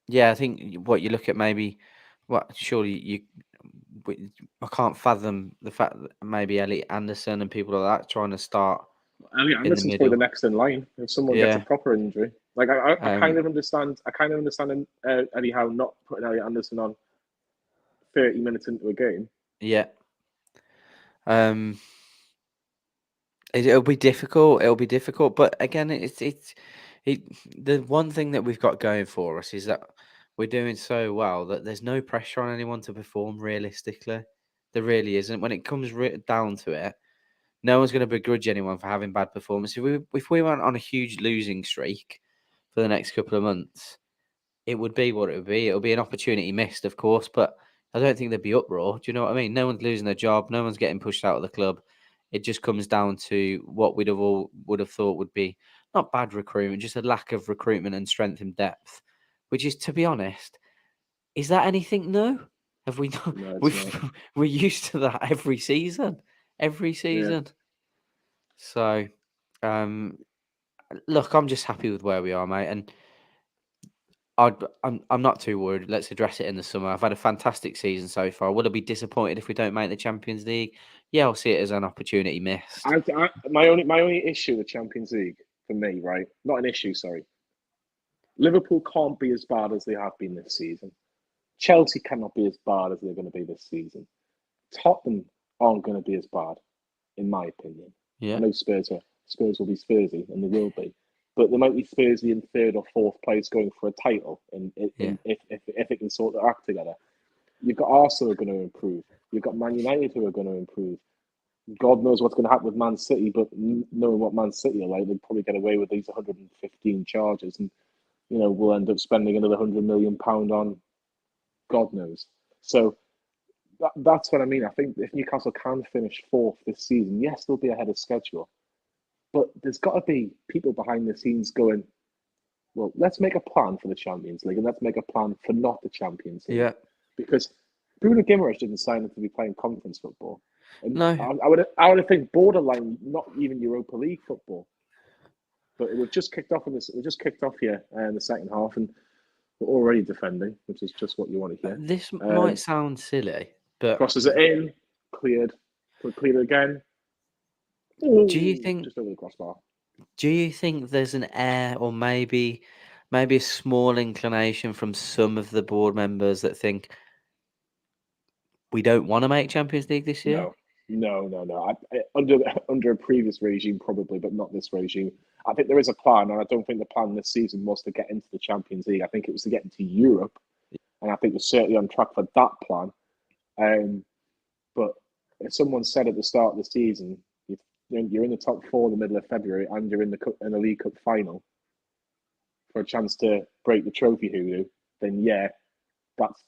S2: yeah, I think what you look at maybe, surely I can't fathom the fact that maybe Elliot Anderson and people like that trying to start
S1: Elliot
S2: in the
S1: Anderson's probably
S2: middle.
S1: the next in line if someone gets a
S2: Yeah,
S1: proper injury. Like I kind of understand. I kind of understand Eddie Howe not putting Elliot Anderson on 30 minutes into a game.
S2: yeah. It'll be difficult. It'll be difficult, but again, the one thing that we've got going for us is that we're doing so well that there's no pressure on anyone to perform realistically. There really isn't. When it comes down to it, no one's going to begrudge anyone for having bad performance. If we went on a huge losing streak for the next couple of months, it would be what it would be. It'll be an opportunity missed, of course, but I don't think there'd be uproar. Do you know what I mean? No one's losing their job. No one's getting pushed out of the club. It just comes down to what we'd have all would have thought would be not bad recruitment, just a lack of recruitment and strength and depth. Which is, to be honest, is that anything new? Have we not?
S1: No, it's not.
S2: We're used to that every season, every
S1: Yeah.
S2: season. So, look, I'm just happy with where we are, mate, and I'm not too worried. Let's address it in the summer. I've had a fantastic season so far. Will I be disappointed if we don't make the Champions League? Yeah, I'll see it as an opportunity missed.
S1: My only issue with Champions League for me, right? Not an issue, sorry. Liverpool can't be as bad as they have been this season. Chelsea cannot be as bad as they're going to be this season. Tottenham aren't going to be as bad, in my opinion.
S2: Yeah.
S1: I know Spurs will be Spursy, and they will be, but they might be Spursy in third or fourth place, going for a title. If it can sort their act together, you've got Arsenal who are going to improve. You've got Man United who are going to improve. God knows what's going to happen with Man City, but knowing what Man City are like, they'll probably get away with these 115 charges, and we'll end up spending another £100 million on God knows. So that's what I mean. I think if Newcastle can finish fourth this season, yes, they'll be ahead of schedule. But there's got to be people behind the scenes going, well, let's make a plan for the Champions League and let's make a plan for not the Champions League.
S2: Yeah.
S1: Because Bruno Guimaraes didn't sign up to be playing conference football. And
S2: No.
S1: I would think borderline, not even Europa League football. But we've just kicked off here in the second half, and we're already defending, which is just what you want to hear.
S2: This might sound silly, but
S1: crosses it in, cleared again. Ooh,
S2: do you think
S1: just over the crossbar?
S2: Do you think there's an air, or maybe a small inclination from some of the board members that think we don't want to make Champions League this year?
S1: No. Under a previous regime, probably, but not this regime. I think there is a plan, and I don't think the plan this season was to get into the Champions League. I think it was to get into Europe, and I think we're certainly on track for that plan. But if someone said at the start of the season, you're in the top four in the middle of February, and you're in the League Cup final for a chance to break the trophy hoodoo, then yeah, that's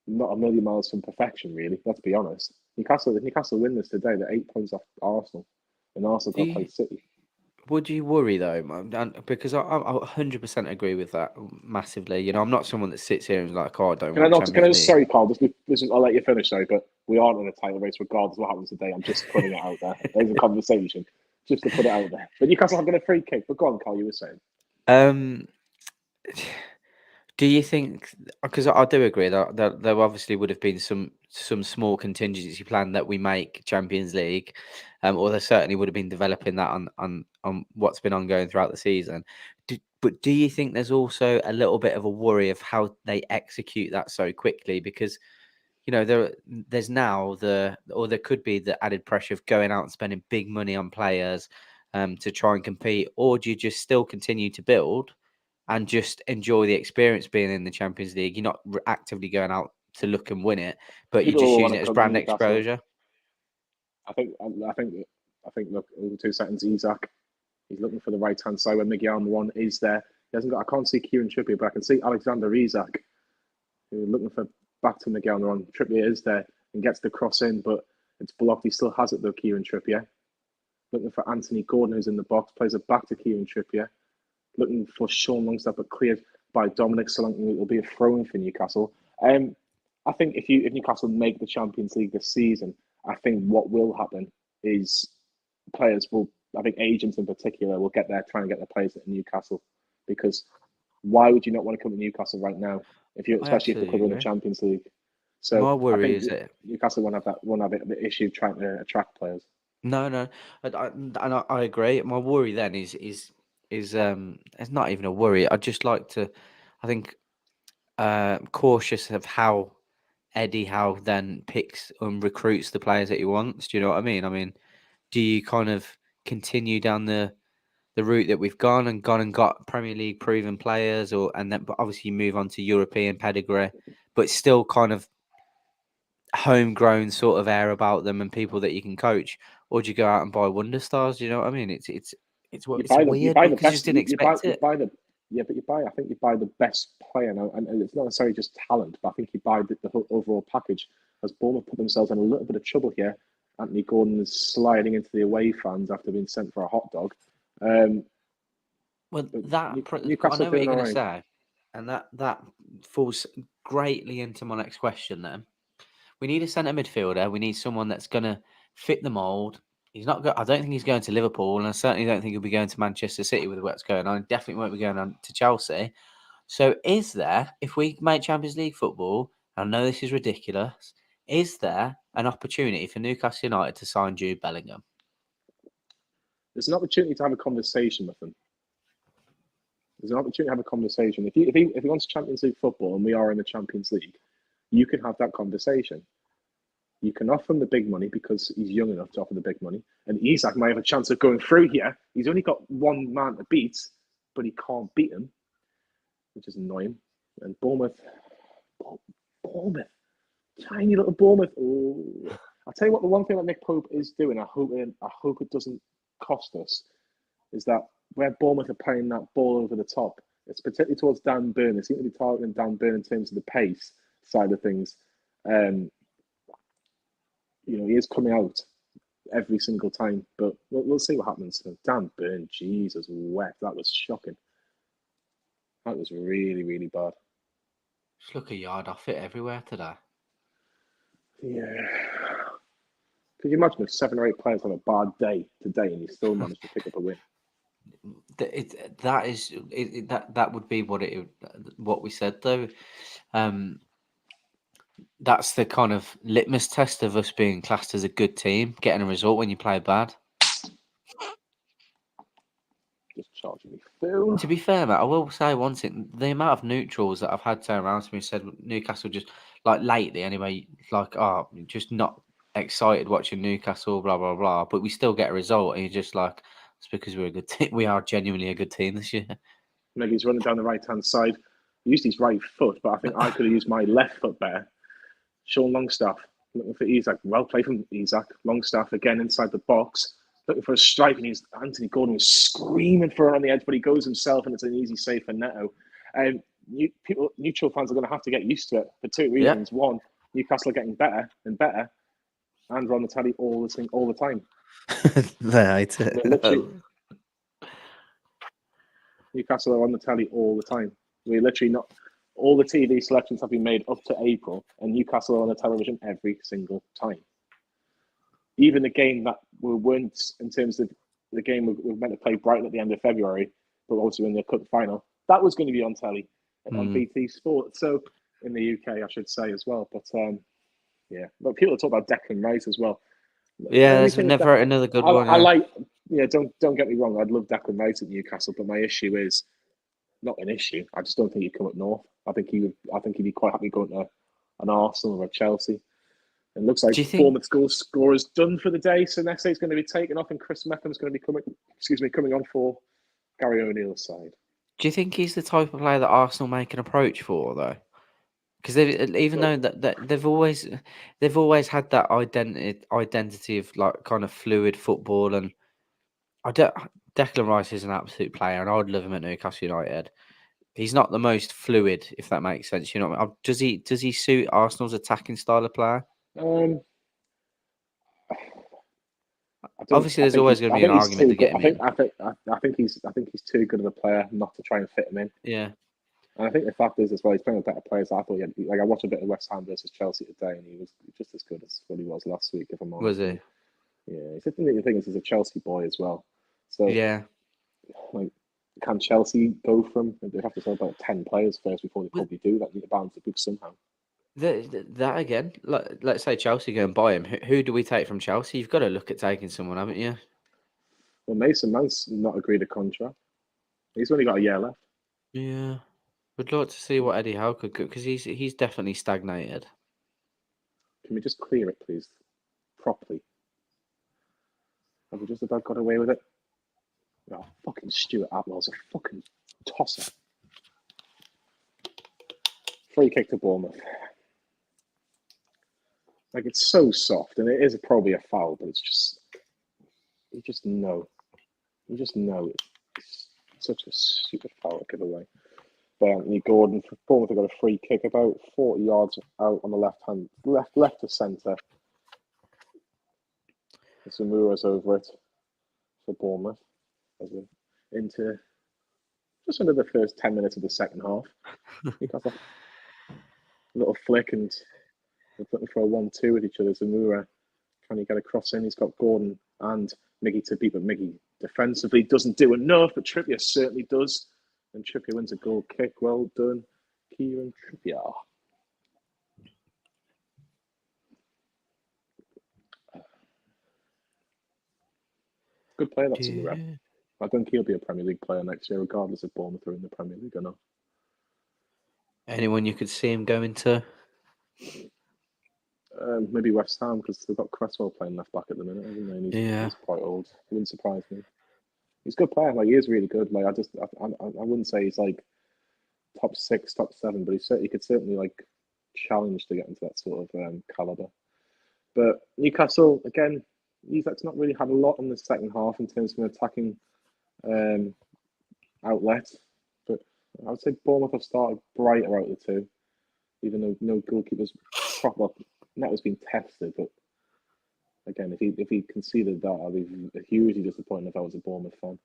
S1: not a million miles from perfection, really. Let's be honest. Newcastle win this today. They're 8 points off Arsenal, and Arsenal got to play City.
S2: Would you worry though, man? Because I 100% agree with that massively. I'm not someone that sits here and is like, oh, I don't want Champions League.
S1: Sorry, Carl. I'll let you finish, sorry, but we aren't in a title race regardless of what happens today. I'm just putting it out there. There's a conversation, just to put it out there. But Newcastle have got a free kick. But go on, Carl. You were saying.
S2: Do you think? Because I do agree that there obviously would have been some some small contingency plan that we make Champions League, or they certainly would have been developing that on what's been ongoing throughout the season. But do you think there's also a little bit of a worry of how they execute that so quickly? Because there's now there could be the added pressure of going out and spending big money on players to try and compete, or do you just still continue to build and just enjoy the experience being in the Champions League? You're not actively going out to look and win it, but you're
S1: People
S2: just
S1: will want
S2: using
S1: to
S2: it as
S1: come to
S2: brand
S1: Newcastle.
S2: exposure.
S1: I think. Look, in 2 seconds, Isak. He's looking for the right hand side when Miguel Almiron is there. He hasn't got. I can't see Kieran Trippier, but I can see Alexander Isak. Who's looking for back to Miguel Almiron. Trippier is there and gets the cross in, but it's blocked. He still has it though. Kieran Trippier looking for Anthony Gordon, who's in the box, plays it back to Kieran Trippier. Looking for Sean Longstaff, but cleared by Dominic Solanke. It'll be a throw-in for Newcastle. I think if Newcastle make the Champions League this season, I think what will happen is players will, I think agents in particular, will get there trying to get their players at Newcastle, because why would you not want to come to Newcastle right now especially if they could win the Champions League? So
S2: my
S1: I
S2: worry
S1: think
S2: is that
S1: Newcastle won't have the issue trying to attract players.
S2: no, I agree. My worry then is it's not even a worry. I'd just like to, I think, cautious of how Eddie Howe then picks and recruits the players that he wants. Do you know what I mean? I mean, do you kind of continue down the route that we've gone and got Premier League proven players, but obviously you move on to European pedigree, but still kind of homegrown sort of air about them and people that you can coach, or do you go out and buy wonder stars? Do you know what I mean? It's
S1: You
S2: weird
S1: buy the
S2: because you
S1: best.
S2: just didn't expect it.
S1: But you buy. I think you buy the best player now, and it's not necessarily just talent, but I think you buy the whole overall package. As Bournemouth put themselves in a little bit of trouble here, Anthony Gordon is sliding into the away fans after being sent for a hot dog.
S2: Well, I
S1: Newcastle
S2: know what you're
S1: doing all
S2: going to
S1: right.
S2: say, and that falls greatly into my next question. Then we need a centre midfielder. We need someone that's going to fit the mould. He's not. I don't think he's going to Liverpool, and I certainly don't think he'll be going to Manchester City with what's going on. Definitely won't be going on to Chelsea. So, is there, if we make Champions League football, I know this is ridiculous, is there an opportunity for Newcastle United to sign Jude Bellingham?
S1: There's an opportunity to have a conversation with them. There's an opportunity to have a conversation. If he wants Champions League football and we are in the Champions League, you can have that conversation. You can offer him the big money because he's young enough to offer the big money. And Isak might have a chance of going through here. He's only got one man to beat, but he can't beat him, which is annoying. And Bournemouth, tiny little Bournemouth. Oh, I'll tell you what. The one thing that Nick Pope is doing, I hope it doesn't cost us, is that where Bournemouth are playing that ball over the top, it's particularly towards Dan Burn. They seem to be targeting Dan Burn in terms of the pace side of things. He is coming out every single time, but we'll see what happens. Dan Burn, Jesus, wet. That was shocking. That was really, really bad.
S2: Just look a yard off it everywhere today.
S1: Yeah. Could you imagine if 7 or 8 players have a bad day today and you still managed to pick up a win?
S2: That would be what we said though. That's the kind of litmus test of us being classed as a good team, getting a result when you play bad.
S1: Just charging me fool.
S2: To be fair, mate, I will say one thing: the amount of neutrals that I've had turn around to me and said Newcastle just like lately, anyway, like just not excited watching Newcastle, blah blah blah. But we still get a result, and you're just like, it's because we're a good team. We are genuinely a good team this year.
S1: Maybe he's running down the right hand side. He used his right foot, but I think I could have used my left foot better. Sean Longstaff looking for Isak. Well played from Isak. Longstaff again inside the box, looking for a strike, and Anthony Gordon was screaming for it on the edge, but he goes himself, and it's an easy save for Neto. Neutral fans are going to have to get used to it for 2 reasons. Yeah. One, Newcastle are getting better and better, and we're on the telly all the time.
S2: They hate it.
S1: Newcastle are on the telly all the time. We're literally not. All the TV selections have been made up to April, and Newcastle are on the television every single time. Even the game that we weren't, in terms of the game we were meant to play Brighton at the end of February, but also in the cup final, that was going to be on telly on BT Sport. So in the UK, I should say as well. But Yeah, but people talk about Declan Rice as well. My
S2: Yeah,
S1: only
S2: there's
S1: thing with
S2: never another good one.
S1: I
S2: Yeah.
S1: like. Yeah, don't get me wrong. I'd love Declan Rice at Newcastle, but my issue is not an issue. I just don't think he'd come up north. I think he would. I think he'd be quite happy going to an Arsenal or a Chelsea. It looks like
S2: Do you think?
S1: Bournemouth goal scorer is done for the day, so next day is going to be taken off, and Chris Meckham's going to be coming. Excuse me, coming on for Gary O'Neill's side.
S2: Do you think he's the type of player that Arsenal make an approach for though? Because even
S1: Well,
S2: though that they've always had that identity of like kind of fluid football, and I don't. Declan Rice is an absolute player, and I would love him at Newcastle United. He's not the most fluid, if that makes sense. You know, what I mean? Does he suit Arsenal's attacking style of player?
S1: um, I don't.
S2: Obviously, there's always going to
S1: I
S2: be an
S1: think he's
S2: argument
S1: too
S2: to
S1: good.
S2: get him in.
S1: I think he's too good of a player not to try and fit him in.
S2: Yeah,
S1: And I think the fact is as well, he's playing with better players. I thought he had, like I watched a bit of West Ham versus Chelsea today, and he was just as good as what he was last week. If I'm
S2: was
S1: honest,
S2: he?
S1: yeah, the thing is, he's a Chelsea boy as well. So
S2: Yeah.
S1: like, can Chelsea go from? They have to sell about 10 players first before they
S2: But
S1: probably do that. Need to balance the books somehow.
S2: that again, let's say Chelsea go and buy him. Who do we take from Chelsea? You've got to look at taking someone, haven't you?
S1: Well, Mason Mount's not agreed a contract. He's only got a year left.
S2: Yeah. Would like to see what Eddie Howe could do because he's definitely stagnated.
S1: Can we just clear it, please, properly? Have we just about got away with it? Oh, fucking Stuart Atwell's a fucking tosser. Free kick to Bournemouth. Like, it's so soft, and it is probably a foul, but it's just, you just know. You just know it's such a stupid foul to give away. But Anthony Gordon for Bournemouth have got a free kick about 40 yards out on the left to centre. Zamura's over it for Bournemouth as we're into just under the first 10 minutes of the second half. Newcastle, little flick, and they're putting for a 1-2 with each other. Zamura trying to get a cross in. He's got Gordon and Miggy to beat, but Miggy defensively doesn't do enough, but Trippier certainly does. And Trippier wins a goal kick. Well done, Kieran Trippier. Good player, that's Zamura. I think he'll be a Premier League player next year, regardless if Bournemouth are in the Premier League or not.
S2: Anyone you could see him going to?
S1: Maybe West Ham, because they've got Cresswell playing left back at the minute, haven't they? And he's quite old. It wouldn't surprise me. He's a good player. Like, he is really good. Like, I wouldn't say he's like top 6, top 7, but he could certainly like challenge to get into that sort of caliber. But Newcastle again, Isak's not really had a lot in the second half in terms of an attacking outlet. But I would say Bournemouth have started brighter out of the two, even though no goalkeepers proper. That was being tested, but again, if he conceded that, I'd be hugely disappointed if I was a Bournemouth fan.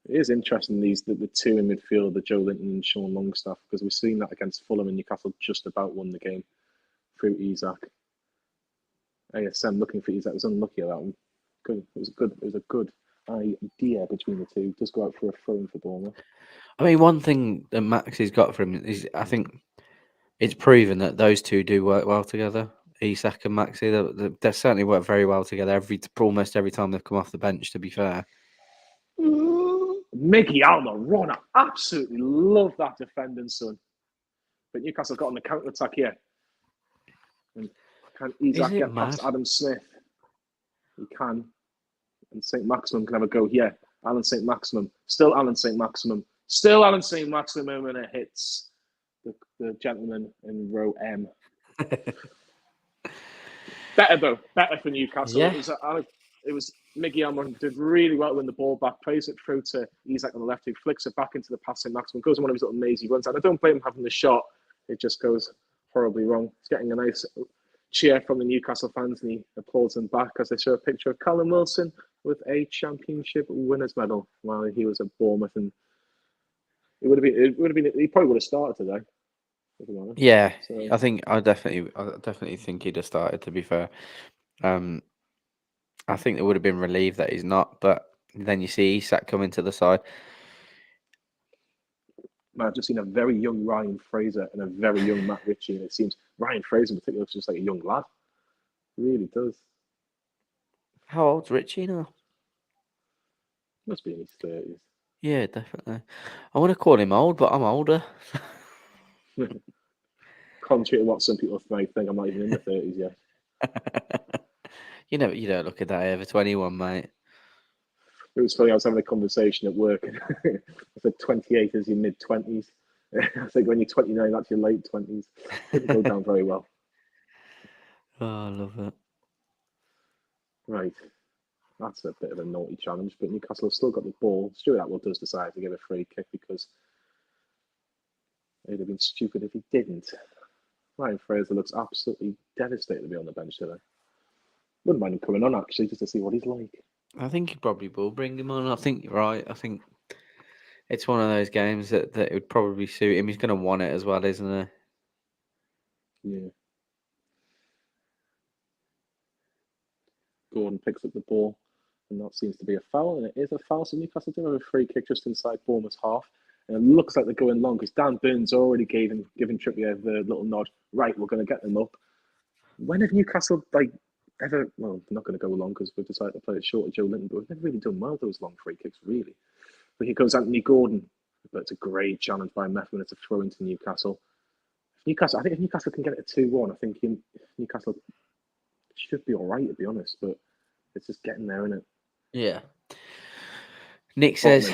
S1: It is interesting the two in midfield, the Joe Linton and Sean Longstaff, because we've seen that against Fulham, and Newcastle just about won the game through Isak. ASM looking for Isak was unlucky at that one. Good. It was a good idea between the two. Just go out for a throw for Bournemouth.
S2: I mean, one thing that Maxi's got from him is I think it's proven that those two do work well together. Isak and Maxi, they certainly work very well together. Almost every time they've come off the bench. To be fair,
S1: Mickey Almiron, I absolutely love that defending, son. But Newcastle got on the counter attack here. And can Isak get past Adam Smith? He can. And St. Maximum can have a go here. Alan St. Maximum. Still Alan St. Maximum. Still Alan St. Maximum, and it hits the gentleman in row M. Better though. Better for Newcastle.
S2: Yeah.
S1: It was Miggy Almiron did really well when the ball back, plays it through to Isak on the left, who flicks it back into the pass St. Maximum, goes on one of his little mazy runs, and I don't blame him having the shot. It just goes horribly wrong. He's getting a nice cheer from the Newcastle fans, and he applauds them back as they show a picture of Callum Wilson with a championship winners medal while he was at Bournemouth, and he probably would have started today.
S2: Yeah, so, I definitely think he'd have started. To be fair, I think they would have been relieved that he's not, but then you see Isak coming to the side.
S1: Man, I've just seen a very young Ryan Fraser and a very young Matt Ritchie, and it seems Ryan Fraser in particular looks just like a young lad. It really does.
S2: How old's Richie now?
S1: Must be in his 30s.
S2: Yeah, definitely. I want to call him old, but I'm older.
S1: Contrary to what some people might think, I'm not even in the 30s yet.
S2: You don't look at that over 21, mate.
S1: It was funny, I was having a conversation at work, and I said 28 is your mid-20s. I think when you're 29, that's your late 20s. Didn't go down very well.
S2: Oh, I love it.
S1: Right. That's a bit of a naughty challenge, but Newcastle have still got the ball. Stuart Atwell does decide to give a free kick because it'd have been stupid if he didn't. Ryan Fraser looks absolutely devastated to be on the bench today. Wouldn't mind him coming on, actually, just to see what he's like.
S2: I think he probably will bring him on. I think you're right. I think it's one of those games that it would probably suit him. He's going to want it as well, isn't he?
S1: Yeah. Gordon picks up the ball, and that seems to be a foul, and it is a foul. So Newcastle do have a free kick just inside Bournemouth's half, and it looks like they're going long because Dan Burns already given Trippier the little nod. Right, we're going to get them up. When have Newcastle ever? Well, they're not going to go long because we've decided to play it short of Joe Linton, but we've never really done well those long free kicks, really. But here goes Anthony Gordon, but it's a great challenge by Methven. It's a throw into Newcastle. I think if Newcastle can get it 2-1, I think Newcastle should be all right, to be honest, but it's just getting there, isn't it?
S2: Yeah. Nick says,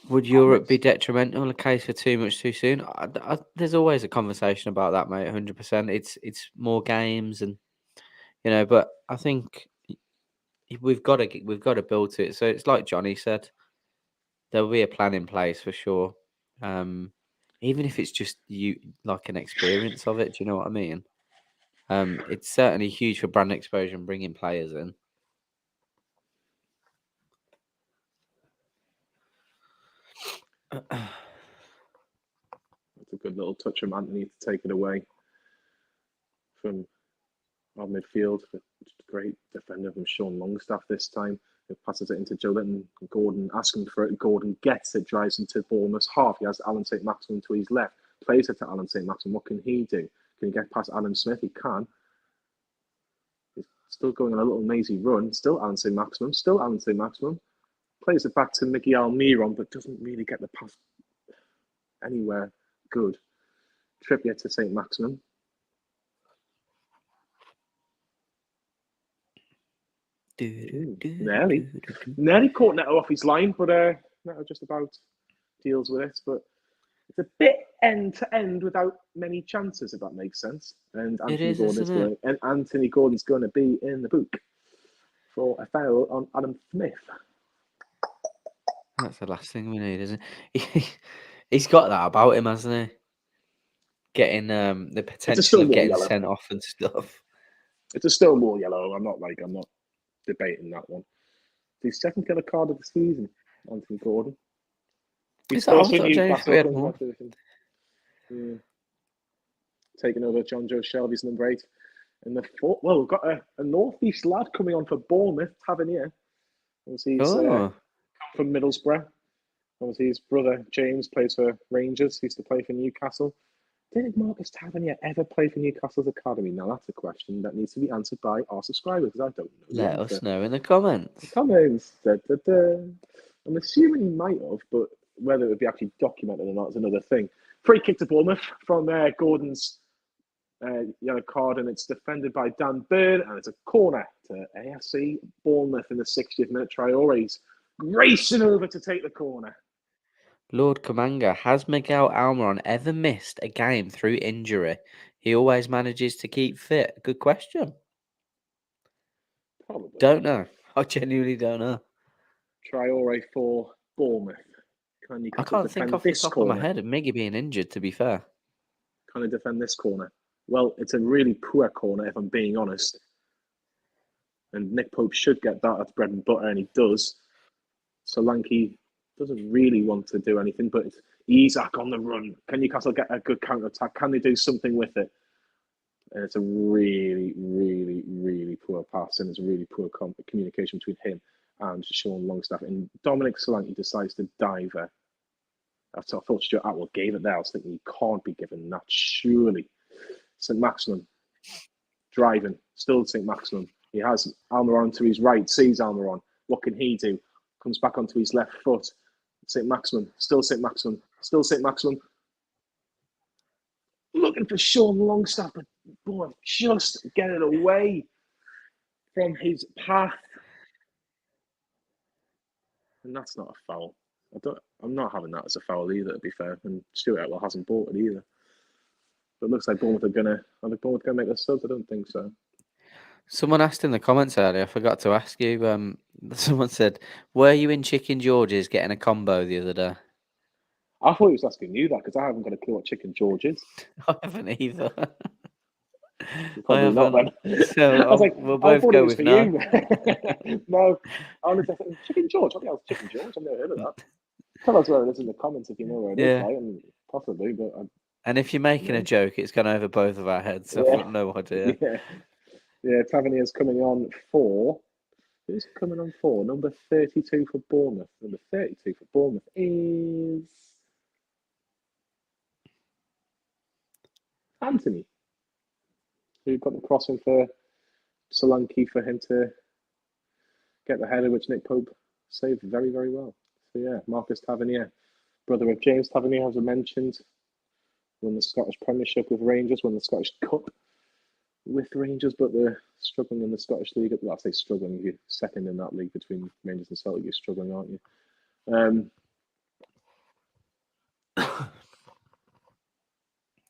S2: would Europe be detrimental in a case for too much too soon? There's always a conversation about that, mate, 100%. It's more games and, but I think we've got to build to it. So it's like Jonny said, there'll be a plan in place for sure. Even if it's just like an experience of it, do you know what I mean? It's certainly huge for brand exposure and bringing players in.
S1: That's a good little touch from Anthony to take it away from our midfield. Great defender from Sean Longstaff this time. He passes it into Joe Linton. Gordon asking for it. Gordon gets it, drives into Bournemouth's half. He has Alan St. Maximin to his left. Plays it to Alan St. Maximin. What can he do? Can he get past Adam Smith? He can. He's still going on a little mazy run. Still Alan St. Maximin. Still Alan St. Maximin. Plays it back to Mickey Almiron, but doesn't really get the pass anywhere good. Trippier to St. Maximin. Nearly caught Neto off his line, but Neto just about deals with it. But it's a bit end to end without many chances, if that makes sense. And Anthony Gordon's going to be in the book for a foul on Adam Smith.
S2: That's the last thing we need, isn't it? He's got that about him, hasn't he? Getting the potential of getting sent off and stuff.
S1: It's a Stonewall yellow. I'm not debating that one. His second yellow card of the season, Anthony Gordon. He's also Newcastle. Yeah. Taking over John Joe Shelby's number 8 in the fourth. Well, we've got a northeast lad coming on for Bournemouth, Tavernier. Obviously, he's come from Middlesbrough. Obviously, his brother James plays for Rangers. He used to play for Newcastle. Did Marcus Tavernier ever play for Newcastle's academy? Now, that's a question that needs to be answered by our subscribers, because I don't know.
S2: Let us know in the comments.
S1: I'm assuming he might have, but whether it would be actually documented or not is another thing. Free kick to Bournemouth from Gordon's yellow card, and it's defended by Dan Burn, and it's a corner to AFC Bournemouth in the 60th minute. Traore's racing over to take the corner.
S2: Lord Kamanga, has Miguel Almiron ever missed a game through injury? He always manages to keep fit. Good question.
S1: Probably.
S2: Don't know. I genuinely don't know.
S1: Traore for Bournemouth.
S2: I can't think off the top of my head of Miggy being injured, to be fair.
S1: Can I defend this corner? Well, it's a really poor corner, if I'm being honest. And Nick Pope should get that. That's bread and butter, and he does. Solanke doesn't really want to do anything, but it's Isak on the run. Can Newcastle get a good counter-attack? Can they do something with it? And it's a really, really, really poor pass, and it's really poor communication between him and Sean Longstaff. And Dominic Solanke decides to dive her. I thought Stuart Atwell gave it there. I was thinking he can't be given that, surely. St. Maximin driving, still St. Maximin. He has Almiron to his right, sees Almiron. What can he do? Comes back onto his left foot. St. Maximin, still St. Maximin, still St. Maximin. Looking for Sean Longstaff, but boy, just get it away from his path. And that's not a foul. I'm not having that as a foul either, to be fair. And Stuart Atwell hasn't bought it either. But it looks like Bournemouth are gonna make the subs. I don't think so.
S2: Someone asked in the comments earlier, I forgot to ask you. Someone said, were you in Chicken George's getting a combo the other day?
S1: I thought he was asking you that because I haven't got a clue what Chicken George is.
S2: I haven't either.
S1: Probably not then.
S2: So
S1: I was like,
S2: we'll
S1: I
S2: both
S1: thought
S2: go
S1: it was
S2: with
S1: for
S2: no.
S1: you. No, honestly, Chicken George. What the hell's Chicken George? I've never heard of that. Tell us where it is in the comments if you know where it is, right? And possibly, but
S2: and if you're making a joke, it's gone over both of our heads. So I've got no idea.
S1: Yeah. Tavernier's coming on for. Who's coming on for? Number 32 for Bournemouth. Number 32 for Bournemouth is Anthony, who got the crossing for Solanke for him to get the header, which Nick Pope saved very, very well. So yeah, Marcus Tavernier, brother of James Tavernier, as I mentioned, won the Scottish Premiership with Rangers, won the Scottish Cup with Rangers, but they're struggling in the Scottish League. Well, I say struggling, you're second in that league between Rangers and Celtic, you're struggling, aren't you?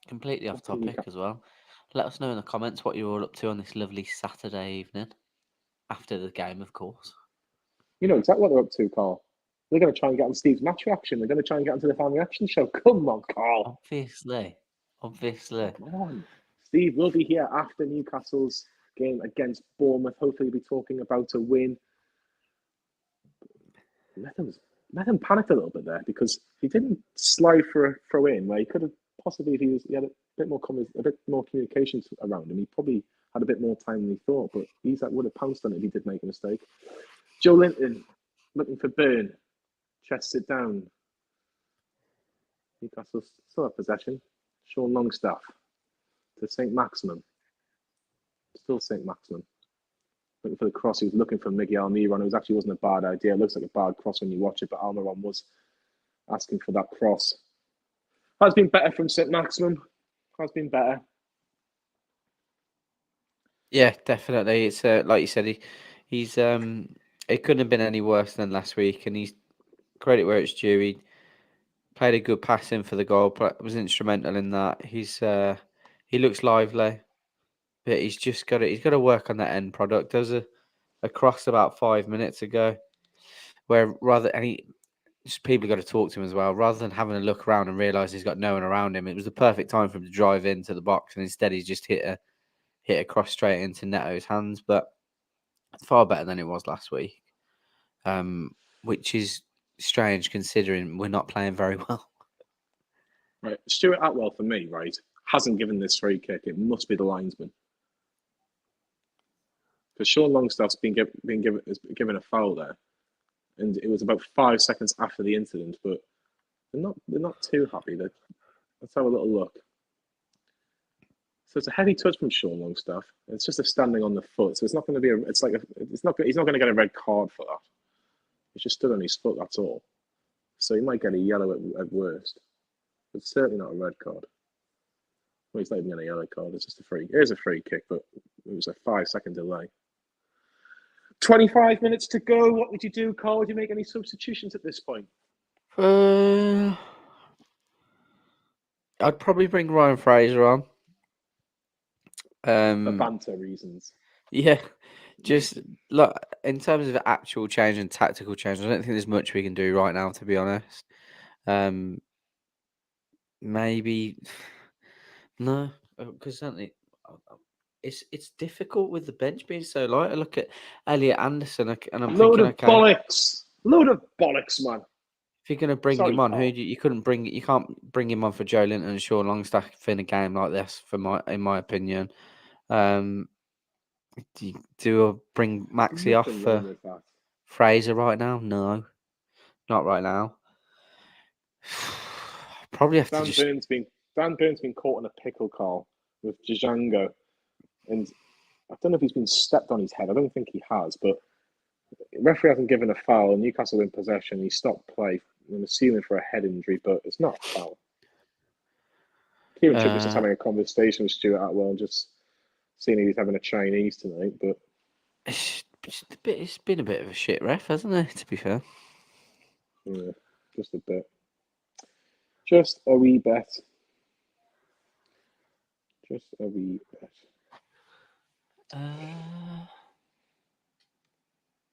S2: Completely off topic as well. Let us know in the comments what you're all up to on this lovely Saturday evening. After the game, of course.
S1: You know exactly what they're up to, Carl. They're going to try and get on Steve's match reaction. They're going to try and get onto the family reaction show. Come on, Carl.
S2: Obviously.
S1: Come on. Steve will be here after Newcastle's game against Bournemouth. Hopefully, he'll be talking about a win. Let him panic a little bit there because he didn't slide for a throw in where he could have possibly, if he had a bit more communications around him, he probably had a bit more time than he thought. But Isak would have pounced on it if he did make a mistake. Joe Linton looking for Byrne, chests it down. Newcastle still have possession. Sean Longstaff to St. Maximin. Still St. Maximin. Looking for the cross. He was looking for Miguel Almiron. It actually wasn't a bad idea. It looks like a bad cross when you watch it, but Almiron was asking for that cross. Has been better from St. Maximin. Has been better.
S2: Yeah, definitely. It's like you said, he's it couldn't have been any worse than last week, and he's credit where it's due. He played a good pass in for the goal, was instrumental in that. He looks lively, but he's got to work on that end product. There was a cross about 5 minutes ago, where people got to talk to him as well, rather than having a look around and realise he's got no one around him. It was the perfect time for him to drive into the box, and instead he's just hit a cross straight into Neto's hands. But far better than it was last week, which is strange considering we're not playing very well.
S1: Right, Stuart Atwell for me, right, hasn't given this free kick. It must be the linesman. Because Sean Longstaff's been given a foul there, and it was about 5 seconds after the incident. But they're not too happy. Let's have a little look. So it's a heavy touch from Sean Longstaff. It's just a standing on the foot, so it's not going to be he's not going to get a red card for that. He's just stood on his foot. That's all. So he might get a yellow at worst. It's certainly not a red card. Well, he's not even getting a yellow card. It's just a free. It is a free kick, but it was a 5-second delay. 25 minutes to go. What would you do, Carl? Would you make any substitutions at this point?
S2: I'd probably bring Ryan Fraser on.
S1: For banter reasons.
S2: Yeah, just look in terms of actual change and tactical change. I don't think there's much we can do right now, to be honest. Maybe no, because certainly it's difficult with the bench being so light. I look at Elliot Anderson and I'm
S1: Load
S2: thinking,
S1: of bollocks, man.
S2: If you're going to bring him on,
S1: Carl.
S2: you can't bring him on for Joe Linton and Sean Longstaff in a game like this. In my opinion, do I bring Maxi off for Fraser right now? No, not right now. Probably have to
S1: Dan
S2: just.
S1: Burn's been caught in a pickle, Carl, with Django, and I don't know if he's been stepped on his head. I don't think he has, but the referee hasn't given a foul. Newcastle in possession. He stopped play. I'm assuming for a head injury, but it's not a foul. Kieran Trippier's just having a conversation with Stuart Atwell, just seeing if he's having a Chinese tonight. But
S2: it's been a bit of a shit ref, hasn't it? To be fair.
S1: Yeah, just a bit. Just a wee bit. Just a wee bit.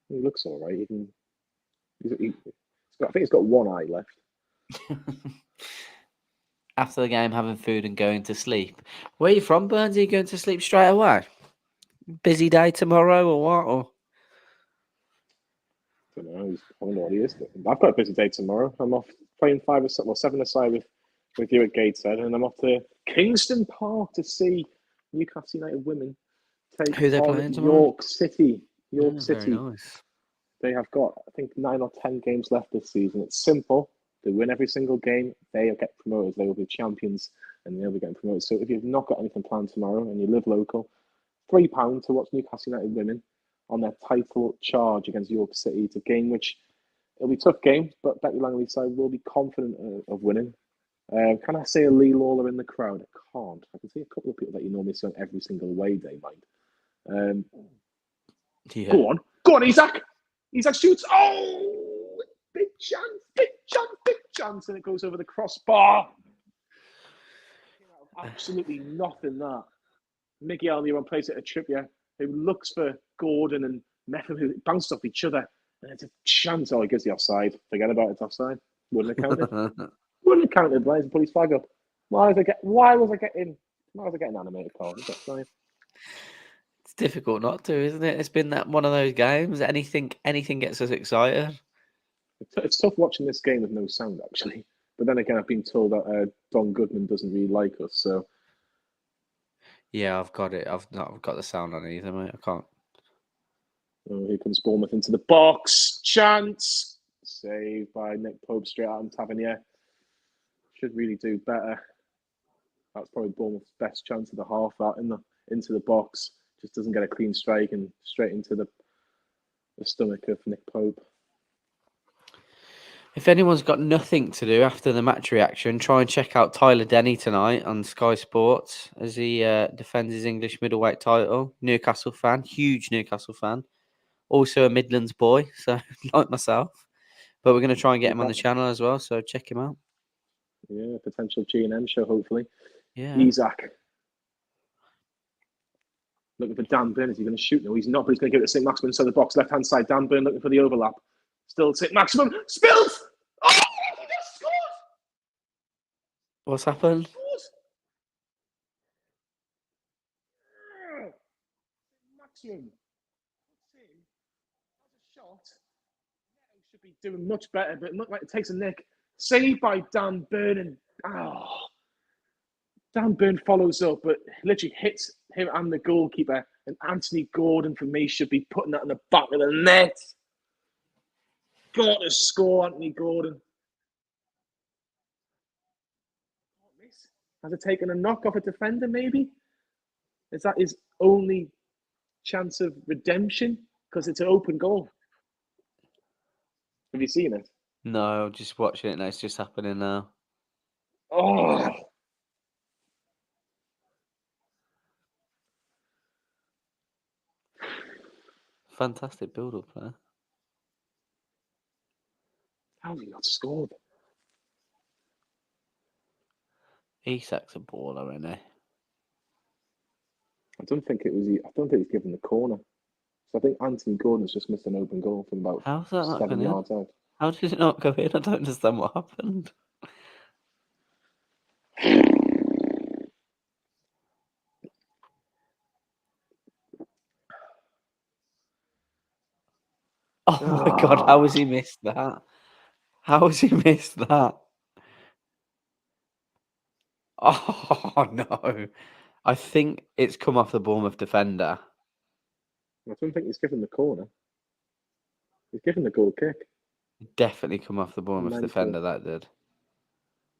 S1: He looks all right. I think he's got one eye left.
S2: After the game, having food and going to sleep. Where are you from, Burns? Are you going to sleep straight away? Busy day tomorrow or what? Or
S1: I don't know. I wonder what he is. I've got a busy day tomorrow. I'm off playing 7 aside with you at Gateshead, and I'm off to Kingston Park to see Newcastle United women take
S2: who they're
S1: on
S2: playing tomorrow?
S1: York City. York City.
S2: Very nice.
S1: They have got, I think, 9 or 10 games left this season. It's simple. They win every single game. They'll get promoted. They will be champions, and they'll be getting promoted. So if you've not got anything planned tomorrow and you live local, £3 to watch Newcastle United women on their title charge against York City. It's a game which it'll be a tough game, but Becky Langley's side will be confident of winning. Can I say a Lee Lawler in the crowd? I can't. I can see a couple of people that you normally see on every single away day, mind.
S2: Yeah.
S1: Go on, Isaac. Isaac shoots. Oh, big chance, and it goes over the crossbar. Absolutely nothing. That Mickey Almiron plays it at Trippier, who looks for Gordon and Metham, who bounce off each other, and it's a chance. Oh, he gives the offside. Forget about it. It's offside. Wouldn't have counted. Wouldn't have counted. Blaze and put his flag up. Why was I getting animated, Carl? It's offside.
S2: It's difficult not to, isn't it? It's been that one of those games. Anything gets us excited.
S1: It's tough watching this game with no sound, actually. But then again, I've been told that Don Goodman doesn't really like us, so.
S2: Yeah, I've got it. I've got the sound on either, mate. I can't.
S1: Oh, here comes Bournemouth into the box. Chance. Saved by Nick Pope straight out of Tavernier. Should really do better. That's probably Bournemouth's best chance of the half. That into the box. Just doesn't get a clean strike and straight into the stomach of Nick Pope.
S2: If anyone's got nothing to do after the match reaction, try and check out Tyler Denny tonight on Sky Sports as he defends his English middleweight title. Newcastle fan, huge Newcastle fan. Also a Midlands boy, so like myself. But we're going to try and get him on the channel as well, so check him out.
S1: Yeah, potential G&M show, hopefully.
S2: Yeah.
S1: Isaac. Looking for Dan Burn. Is he going to shoot? No, he's not, but he's going to give it to St. Maximin inside the box. Left-hand side. Dan Burn looking for the overlap. Still St. Maximin. Spills! Oh, he just scored!
S2: What's happened?
S1: Maximin. That's a shot. Should be doing much better, but it looked like it takes a nick. Saved by Dan Burn. And, Dan Burn follows up, but literally hits him and the goalkeeper. And Anthony Gordon, for me, should be putting that in the back of the net. Got to score, Anthony Gordon. Has it taken a knock off a defender, maybe? Is that his only chance of redemption? Because it's an open goal. Have you seen it?
S2: No, just watching it now. It's just happening now.
S1: Oh.
S2: Fantastic build-up there.
S1: How's he not scored?
S2: Isak's a baller, isn't he?
S1: I don't think he's given the corner. So I think Anthony Gordon's just missed an open goal from about
S2: How's that not
S1: 7 yards out.
S2: How did it not go in? I don't understand what happened. Oh my God, how has he missed that? How has he missed that? Oh no. I think it's come off the Bournemouth defender.
S1: I don't think he's given the corner. He's given the goal kick.
S2: Definitely come off the Bournemouth
S1: Mental.
S2: defender, that did.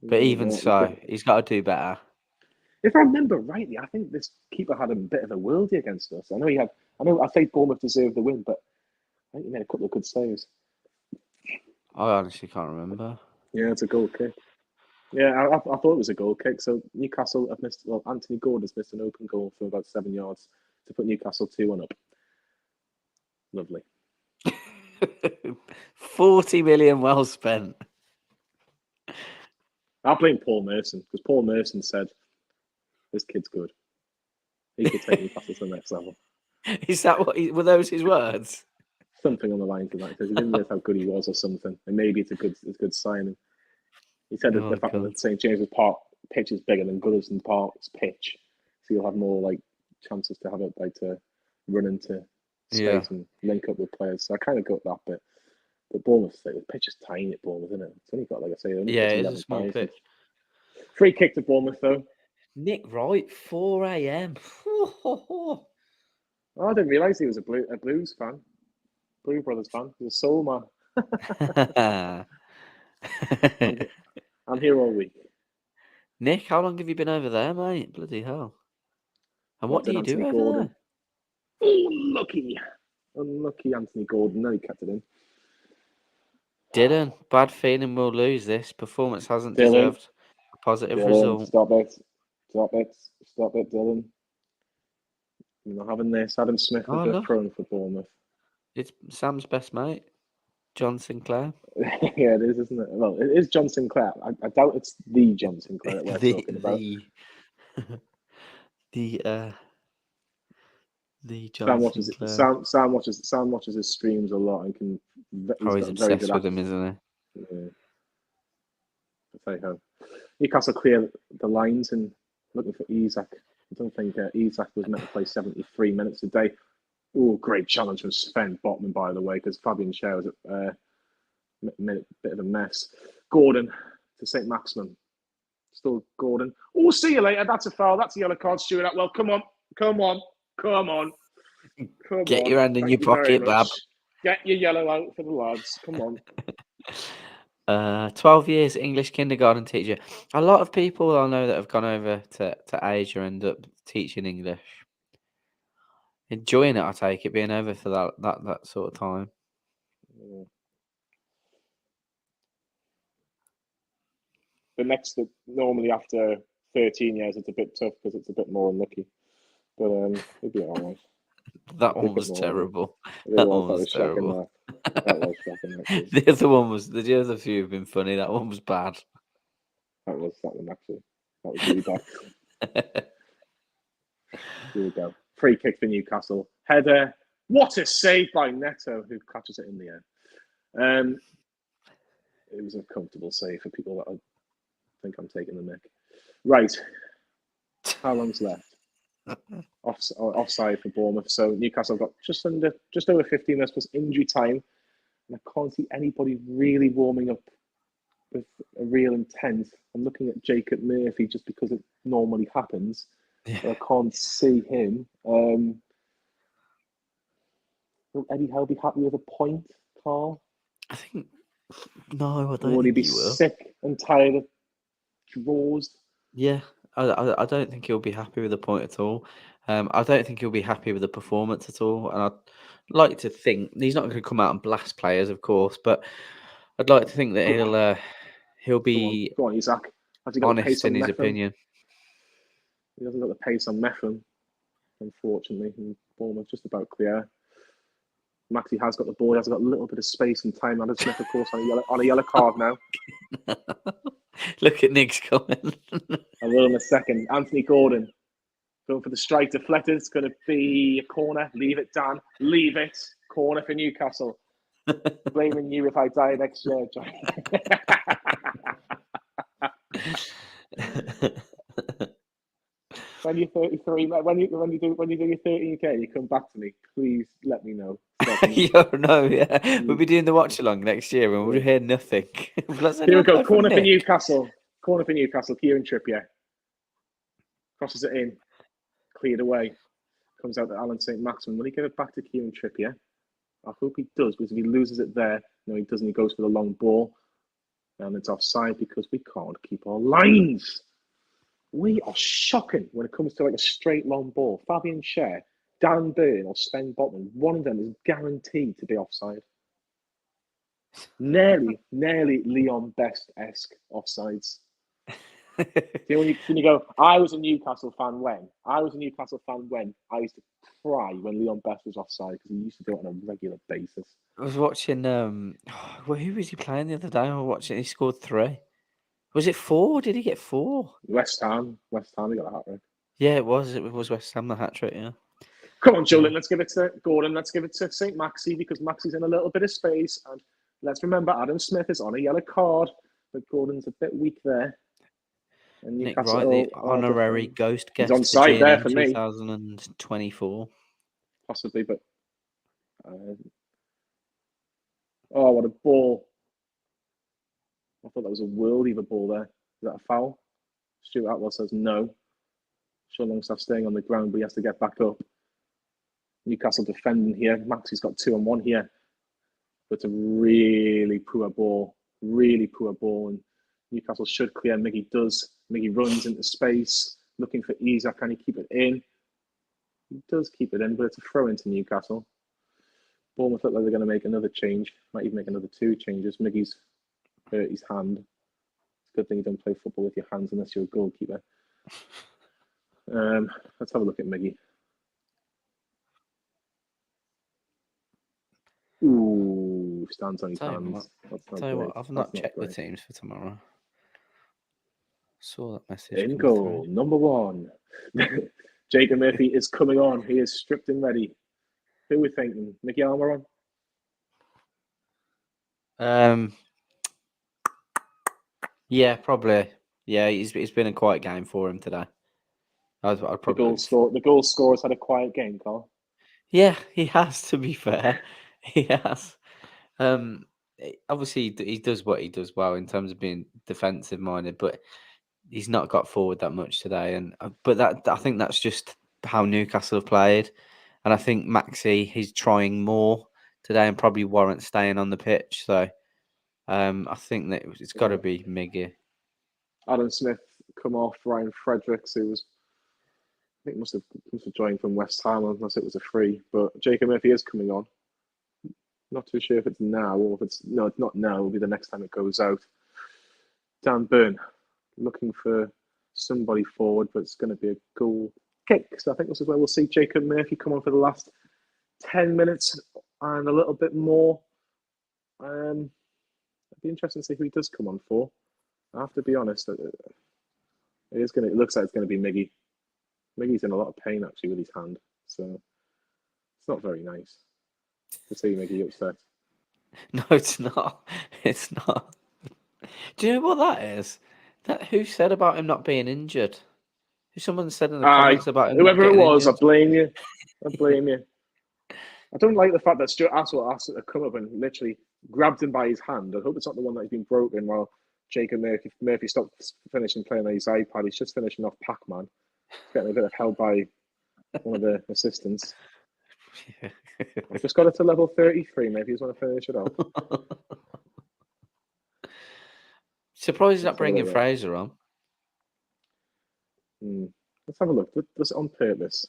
S2: But even
S1: Yeah,
S2: so, he's got to do better.
S1: if I remember rightly, I think this keeper had a bit of a worldie against us. I know he had. I think Bournemouth deserved the win, but I think he made a couple of good saves.
S2: I honestly can't remember.
S1: Yeah, it's a goal kick. Yeah, I thought it was a goal kick. So Newcastle have missed. Well, Anthony Gordon's missed an open goal from about 7 yards to put Newcastle 2-1 up. Lovely.
S2: 40 million well spent.
S1: I blame Paul Merson because Paul Merson said this kid's good. He could take Newcastle to the next level.
S2: Is that what? Were those his words?
S1: Something on the lines of that. He says he didn't realize how good he was, or something, and maybe it's a good signing. He said that the fact that St James's Park pitch is bigger than Goodison Park's pitch, so you'll have more like chances to have it like to run into space and link up with players. So I kind of got that bit. But Bournemouth, the pitch is tiny at Bournemouth, isn't it? It's only got, like I say,
S2: it's a small pitch.
S1: Free kick to Bournemouth though.
S2: Nick Wright, 4 a.m.
S1: Oh, I didn't realise he was a Blues fan, Blue Brothers fan. He's a soul man. I'm here all week.
S2: Nick, how long have you been over there, mate? Bloody hell. And what do you do over there?
S1: Unlucky Anthony Gordon. No, he kept it in.
S2: Dylan, bad feeling we'll lose this. Performance hasn't deserved a positive result.
S1: Stop it, Dylan. You're not having this. Adam Smith is a prone for Bournemouth.
S2: It's Sam's best mate, John Sinclair.
S1: Yeah, it is, isn't it? Well, it is John Sinclair. I doubt it's the John Sinclair that we're talking about.
S2: The John Sinclair.
S1: Sam watches his streams a lot and can.
S2: He's obsessed with him, isn't he?
S1: Yeah. I'll tell you how. Newcastle clear the lines and looking for Isak. I don't think Isak was meant to play 73 minutes a day. Oh, great challenge from Sven Botman, by the way, because Fabian Schär was a bit of a mess. Gordon to St. Maximin. Still Gordon. Oh, see you later. That's a foul. That's a yellow card. Stuart Atwell. Come on.
S2: Get your hand in your pocket, Bab.
S1: Get your yellow out for the lads. Come on.
S2: 12 years English kindergarten teacher. A lot of people I know that have gone over to Asia end up teaching English. Enjoying it, I take it, being over for that sort of time.
S1: Yeah. Normally after 13 years, it's a bit tough because it's a bit more unlucky. But it'll be all right.
S2: That one was terrible. That one was terrible.
S1: That was shocking.
S2: The other few have been funny. That one was bad.
S1: That one actually. That was really bad. Here we go. Free kick for Newcastle. Header. What a save by Neto, who catches it in the air. It was a comfortable save for people that I think I'm taking the mick. Right. How long's left? Offside for Bournemouth. So Newcastle got just over 15 minutes plus injury time. And I can't see anybody really warming up with a real intent. I'm looking at Jacob Murphy just because it normally happens. Yeah. But I can't see him. Will Eddie Howe be happy with a point, Karl?
S2: I think no. I don't.
S1: Would he be sick and tired of draws?
S2: Yeah, I don't think he'll be happy with the point at all. I don't think he'll be happy with the performance at all. And I'd like to think he's not going to come out and blast players, of course, but I'd like to think that he'll be
S1: go on, Isak.
S2: Honest in his opinion.
S1: He hasn't got the pace on Meffam, unfortunately. And Bournemouth just about clear. Maxi has got the ball. He has got a little bit of space and time. Adam Smith, of course, on a yellow card now.
S2: Look at Nick's comment.
S1: I will in a second. Anthony Gordon going for the strike deflected. It's going to be a corner. Leave it, Dan. Leave it. Corner for Newcastle. Blaming you if I die next year, John. When you're 33, when you do your 13K, you come back to me. Please let me know.
S2: We'll be doing the Watchalong next year, and we'll hear nothing.
S1: Here we go. Corner for Newcastle. Kieran Trippier crosses it in, cleared away. Comes out to Alan St. Maximin. Will he give it back to Kieran Trippier? I hope he does, because if he loses it there, no, he doesn't. He goes for the long ball. And it's offside because we can't keep our lines. We are shocking when it comes to like a straight long ball. Fabian Schär, Dan Burn, or Sven Botman, one of them is guaranteed to be offside. Nearly Leon Best-esque offsides. When you go, I was a Newcastle fan when I used to cry when Leon Best was offside because he used to do it on a regular basis.
S2: I was watching. Who was he playing the other day? I was watching. He scored 3. Was it 4? Did he get 4?
S1: West Ham, he got a hat trick.
S2: Yeah, it was. It was West Ham the hat trick. Yeah.
S1: Come on, Julian, let's give it to Gordon. Let's give it to St. Maxi because Maxi's in a little bit of space. And let's remember Adam Smith is on a yellow card, but Gordon's a bit weak there. And
S2: Nick Wright, the honorary ghost guest
S1: on side there for
S2: 2024.
S1: Possibly, but what a ball. I thought that was a worldie of a ball there. Is that a foul? Stuart Atwell says no. Sean Longstaff's staying on the ground, but he has to get back up. Newcastle defending here. Maxi's got 2-on-1 here. But it's a really poor ball. And Newcastle should clear. Miggy does. Miggy runs into space, looking for Isak. Can he keep it in? He does keep it in, but it's a throw into Newcastle. Bournemouth look like they're going to make another change. Might even make another 2 changes. Miggy's hurt his hand. It's a good thing you don't play football with your hands unless you're a goalkeeper. Let's have a look at Miggy. Ooh, stands on his hands.
S2: Tell you what, I've not checked the teams for tomorrow. Saw that message.
S1: In goal, number 1. Jacob Murphy is coming on. He is stripped and ready. Who are we thinking? Mickey Almiron?
S2: Yeah, probably. Yeah, it's been a quiet game for him today. I'd probably...
S1: The goal scorer's had a quiet game, Carl.
S2: Yeah, he has, to be fair. He has. Obviously, he does what he does well in terms of being defensive minded, but he's not got forward that much today. But I think that's just how Newcastle have played, and I think Maxi he's trying more today and probably warrants staying on the pitch. So I think that it's got to be Miggy.
S1: Adam Smith come off. Ryan Fredericks, who was I think must have joined from West Ham unless it was a free. But Jacob Murphy is coming on. Not too sure if it's now or if it's not now. It'll be the next time it goes out. Dan Burn looking for somebody forward, but it's going to be a goal kick. So I think this is where we'll see Jacob Murphy come on for the last 10 minutes and a little bit more. It'd be interesting to see who he does come on for. I have to be honest. It looks like it's going to be Miggy. Miggy's in a lot of pain actually with his hand, so it's not very nice to see Miggy upset.
S2: No, it's not. It's not. Do you know what that is? Who said about him not being injured? Someone said in the comments about him.
S1: Whoever it was,
S2: injured.
S1: I blame you. I don't like the fact that Stuart Atwell has to come up and literally grabbed him by his hand. I hope it's not the one that's been broken while Jacob Murphy stopped finishing playing on his iPad. He's just finishing off Pac-Man. He's getting a bit of help by one of the assistants. I've just got it to level 33. Maybe he's want to finish it off.
S2: Surprised he's not bringing Fraser on.
S1: Let's have a look. Does it on purpose?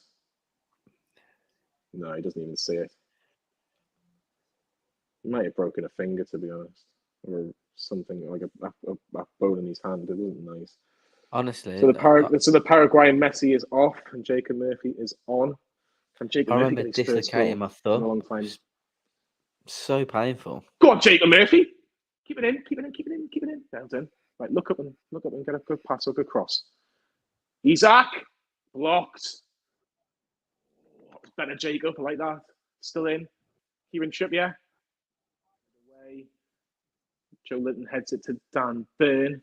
S1: No, he doesn't even see it. He might have broken a finger, to be honest, or something like a bone in his hand. It wasn't nice.
S2: Honestly,
S1: so the Paraguayan Messi is off and Jacob Murphy is on. Can Jacob Murphy get his first goal
S2: my thumb
S1: in a long time?
S2: So painful.
S1: Go on, Jacob Murphy. Keep it in. Down. Right, look up and get a good pass or good cross. Isak blocked. Better Jacob like that. Still in. Kieran Trippier. Away. Joe Linton heads it to Dan Burn.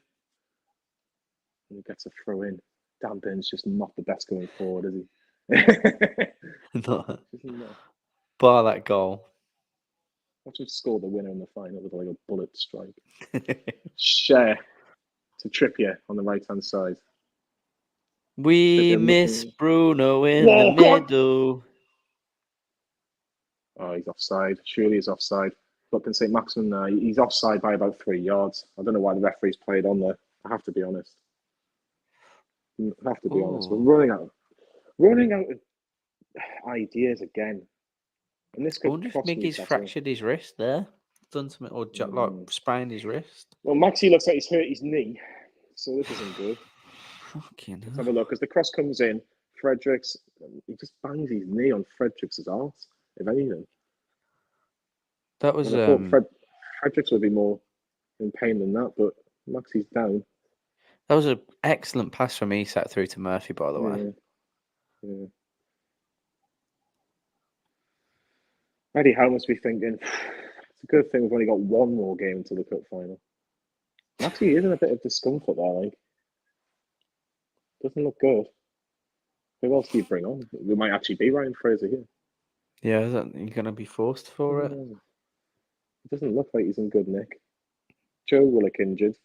S1: And he gets a throw in. Dan Burn's just not the best going forward, is he?
S2: No. Bar that goal.
S1: Watch him score the winner in the final with like a bullet strike. Schär to Trippier on the right-hand side.
S2: We miss Bruno in the middle.
S1: Oh, he's offside. Surely he's offside. Look, and St. Maximin, he's offside by about 3 yards. I don't know why the referee's played on there. I have to be honest. We're running out of ideas again. And this
S2: I
S1: could
S2: wonder if
S1: cost
S2: Miggy's
S1: Newcastle.
S2: fractured his wrist there. Done something, or like sprained his wrist.
S1: Well, Maxi looks like he's hurt his knee, so this isn't good.
S2: Fucking
S1: Let's have a look. As the cross comes in, Fredericks, he just bangs his knee on Fredericks' arse, if anything.
S2: That was
S1: And I thought Fredericks would be more in pain than that, but Maxi's down.
S2: That was an excellent pass from Isak through to Murphy, by the way.
S1: Yeah. Eddie Howe must be thinking, it's a good thing we've only got one more game until the cup final. Maxi is in a bit of discomfort there, like. Doesn't look good. Who else do you bring on? We might actually be Ryan Fraser here.
S2: Yeah, is that you're going to be forced for it?
S1: It doesn't look like he's in good nick. Joe Willock injured.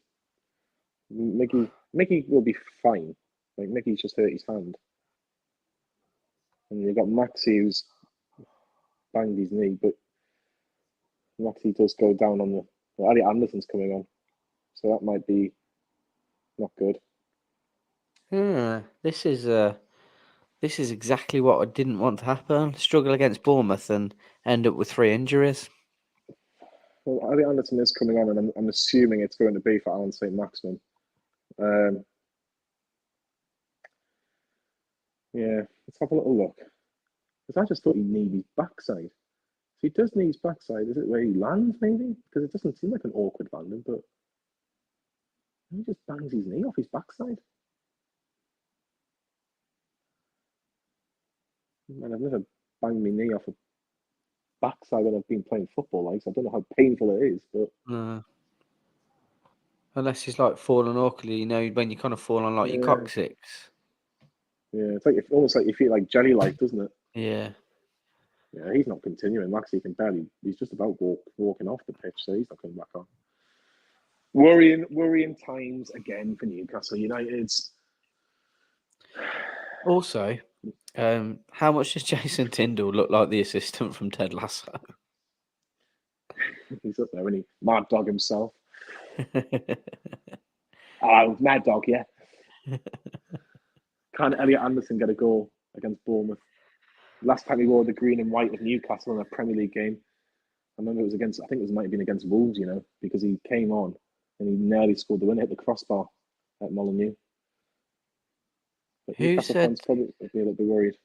S1: Mickey will be fine. Like, Mickey's just hurt his hand. And you've got Maxi who's banged his knee, but Maxi does go down on the... Well, Ali Anderson's coming on. So that might be not good.
S2: Yeah, this is exactly what I didn't want to happen. Struggle against Bournemouth and end up with 3 injuries.
S1: Well, Ali Anderson is coming on, and I'm assuming it's going to be for Alan St. Maximin. Yeah, let's have a little look. Because I just thought he kneed his backside. So he does knee his backside. Is it where he lands, maybe? Because it doesn't seem like an awkward landing, but he just bangs his knee off his backside. Man, I've never banged my knee off a backside when I've been playing football, like, so I don't know how painful it is, but...
S2: Unless he's like falling awkwardly, when you kind of fall on like your coccyx.
S1: Yeah, it's like almost like you feel like jelly-like, doesn't it?
S2: Yeah.
S1: Yeah, he's not continuing. Maxi can barely... He's just about walking off the pitch, so he's not coming back on. Worrying times again for Newcastle United.
S2: Also, how much does Jason Tyndall look like the assistant from Ted Lasso?
S1: He's up there, isn't he? Mad Dog himself. Mad Dog, yeah. Can Elliot Anderson get a goal against Bournemouth? Last time he wore the green and white of Newcastle in a Premier League game, I remember it was against, I think it might have been against Wolves, because he came on and he nearly scored the winner, hit the crossbar at Molineux. But Newcastle fans probably would be a little bit worried.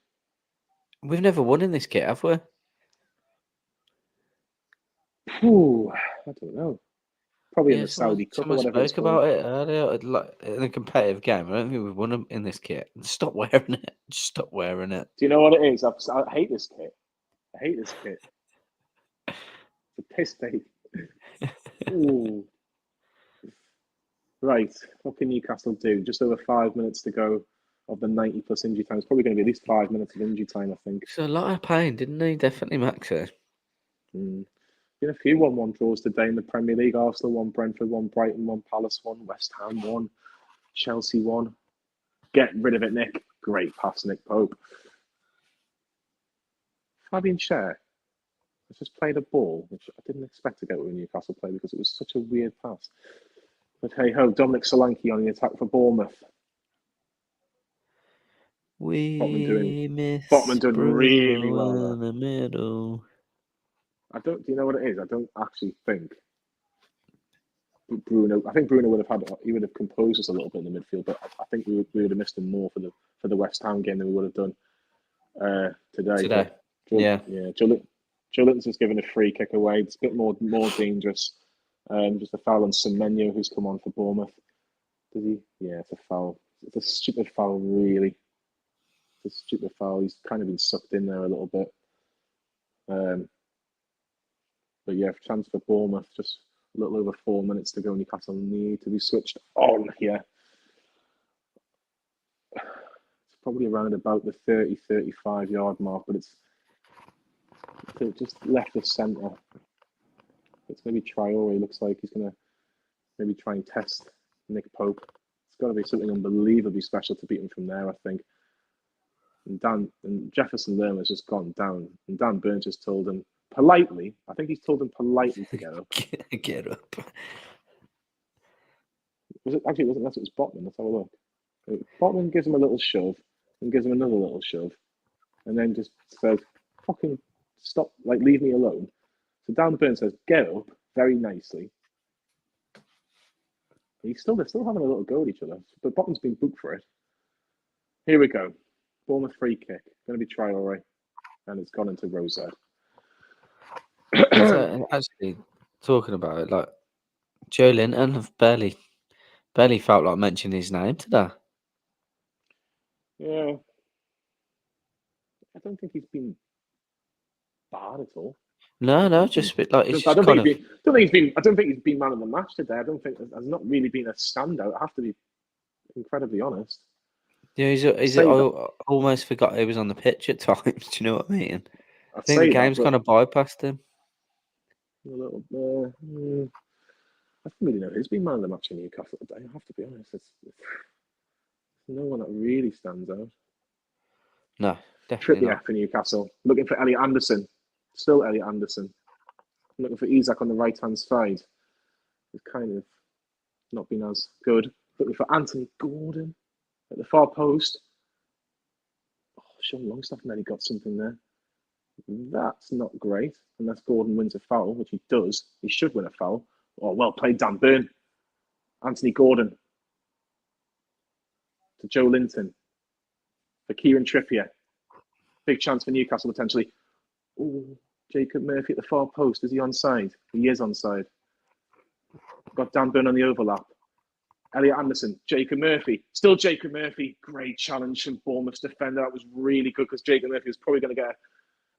S2: We've never won in this kit, have we?
S1: Ooh, I don't know. Probably in the Saudi Cup or whatever.
S2: Spoke about it earlier, like, in a competitive game. I don't think we've won in this kit. Stop wearing it. Just stop wearing it.
S1: Do you know what it is? I hate this kit. It's a piss take. Ooh. Right. What can Newcastle do? Just over 5 minutes to go of the 90 plus injury time. It's probably going to be at least 5 minutes of injury time, I think.
S2: It's a lot of pain, didn't he? Definitely, Maxi.
S1: Been a few 1-1 draws today in the Premier League. Arsenal 1, Brentford 1, Brighton 1, Palace 1, West Ham 1, Chelsea 1. Get rid of it, Nick. Great pass, Nick Pope. Fabian Schär has just played a ball, which I didn't expect to get with a Newcastle play because it was such a weird pass. But hey ho, Dominic Solanke on the attack for Bournemouth. Botman doing really well
S2: in the middle.
S1: do you know what it is? I don't actually think Bruno. I think Bruno would have composed us a little bit in the midfield, but I think we would have missed him more for the West Ham game than we would have done today. Joe Linton's just given a free kick away. It's a bit more dangerous. Just a foul on Semenyo, who's come on for Bournemouth. Does he? Yeah, it's a foul. It's a stupid foul, really. It's a stupid foul. He's kind of been sucked in there a little bit. But yeah, chance for Bournemouth. Just a little over 4 minutes to go. Newcastle need to be switched on here. It's probably around about the 30, 35 yard mark, but it's just left of centre. It's maybe Traore. Looks like he's going to maybe try and test Nick Pope. It's got to be something unbelievably special to beat him from there, I think. And Jefferson Lerma has just gone down, and Dan Burns just told him politely, I think he's told him politely to get up.
S2: Get up.
S1: Was it actually? Wasn't that? It was Botman. Let's have a look. Botman gives him a little shove and gives him another little shove, and then just says, "Fucking stop! Like leave me alone." So Dan Burn says, "Get up," very nicely. They're still having a little go at each other, but Botman's been booked for it. Here we go. Bournemouth free kick. Going to be Traore, and it's gone into Rosette.
S2: Actually, talking about it, like Joe Linton have barely felt like mentioning his name today.
S1: Yeah, I don't think he's been bad at all.
S2: No, just a bit like
S1: I don't think he's been man of the match today. I don't think there's not really been a standout. I have to be incredibly honest.
S2: Yeah, I almost forgot he was on the pitch at times. Do you know what I mean? I think the game's kind of bypassed him.
S1: A little. I don't really know who's been man of the match in Newcastle today. I have to be honest. It's no one that really stands out.
S2: No, definitely not.
S1: for Newcastle. Looking for Elliot Anderson. Still Elliot Anderson. Looking for Isak on the right-hand side. It's kind of not been as good. Looking for Anthony Gordon at the far post. Oh, Sean Longstaff nearly got something there. That's not great. Unless Gordon wins a foul, which he does. He should win a foul. Oh, well played, Dan Burn. Anthony Gordon. To Joe Linton. For Kieran Trippier. Big chance for Newcastle potentially. Oh, Jacob Murphy at the far post. Is he onside? He is onside. Got Dan Burn on the overlap. Elliot Anderson, Jacob Murphy. Still Jacob Murphy. Great challenge from Bournemouth's defender. That was really good because Jacob Murphy was probably going to get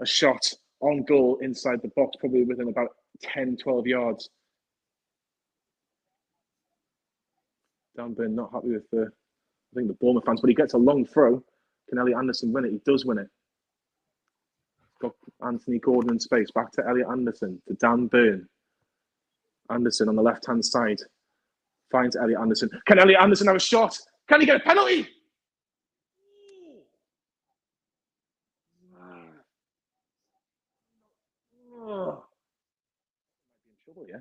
S1: a shot on goal inside the box, probably within about 10, 12 yards. Dan Burn not happy with the Bournemouth fans, but he gets a long throw. Can Elliot Anderson win it? He does win it. Got Anthony Gordon in space. Back to Elliot Anderson, to Dan Burn. Anderson on the left-hand side. Finds Elliot Anderson. Can Elliot Anderson have a shot? Can he get a penalty? Oh. Might be in trouble, yeah.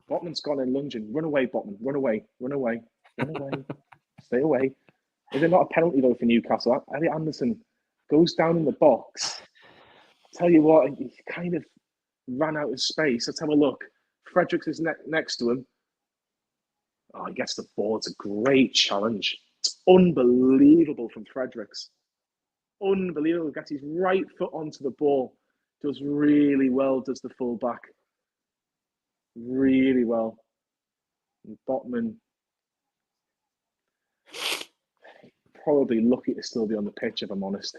S1: Botman's gone in lunging. Run away, Botman. Run away. Run away. Run away. Stay away. Is it not a penalty, though, for Newcastle? Elliot Anderson goes down in the box. Tell you what, he kind of ran out of space. Let's have a look. Fredericks is next to him. Oh, he gets the ball. It's a great challenge. It's unbelievable from Fredericks. Unbelievable. Gets his right foot onto the ball. Does really well, does the fullback. Really well. And Botman, probably lucky to still be on the pitch, if I'm honest.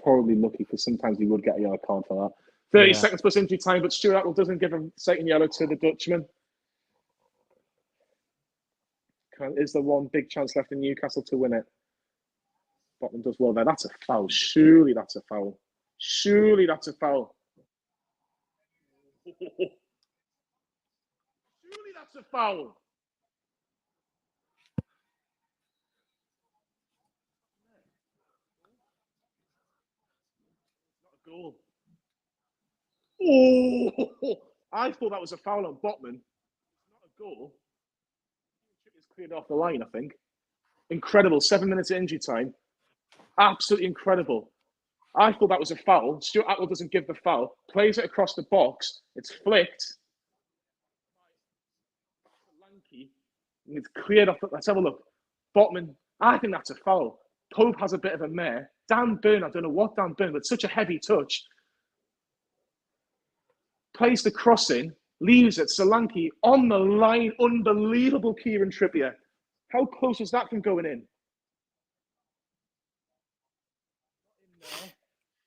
S1: Probably lucky, because sometimes he would get a yellow card for that. 30 seconds plus injury time, but Stuart Atwell doesn't give a second yellow to the Dutchman. Is there one big chance left in Newcastle to win it? Botman does well there. That's a foul. Surely that's a foul. Surely that's a foul. Surely that's a foul. Not a goal. Oh, I thought that was a foul on Botman. It's not a goal. It's cleared off the line, I think. Incredible. 7 minutes of injury time. Absolutely incredible. I thought that was a foul. Stuart Atwell doesn't give the foul. Plays it across the box. It's flicked. Lanky. And it's cleared off. Let's have a look. Botman. I think that's a foul. Pope has a bit of a mare. Dan Burn, I don't know what Dan Burn, but such a heavy touch. Plays the cross in, leaves it. Solanke on the line. Unbelievable, Kieran Trippier. How close was that from going in?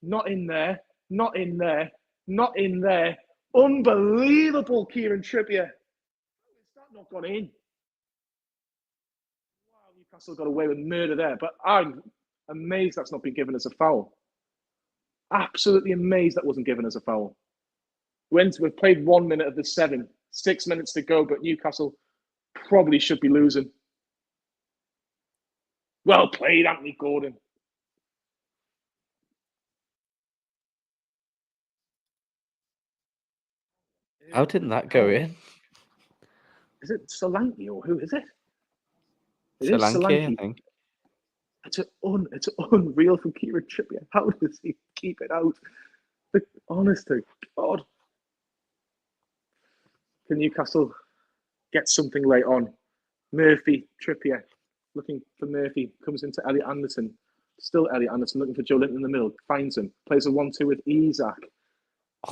S1: Not in there. Not in there. Not in there. Unbelievable, Kieran Trippier. Is that not gone in? Wow, Newcastle got away with murder there, but I'm amazed that's not been given as a foul. Absolutely amazed that wasn't given as a foul. We've played 1 minute of the 7, 6 minutes to go, but Newcastle probably should be losing. Well played, Anthony Gordon.
S2: How didn't that go in?
S1: Is it Solanke or who is it? It is
S2: Solanke, I
S1: Solanke.
S2: think.
S1: It's unreal from Kieran Trippier. How does he keep it out? Honest to God. Can Newcastle get something late on? Murphy, Trippier, looking for Murphy, comes into Elliot Anderson. Still Elliot Anderson looking for Joe Linton in the middle, finds him, plays a 1-2 with Isaac.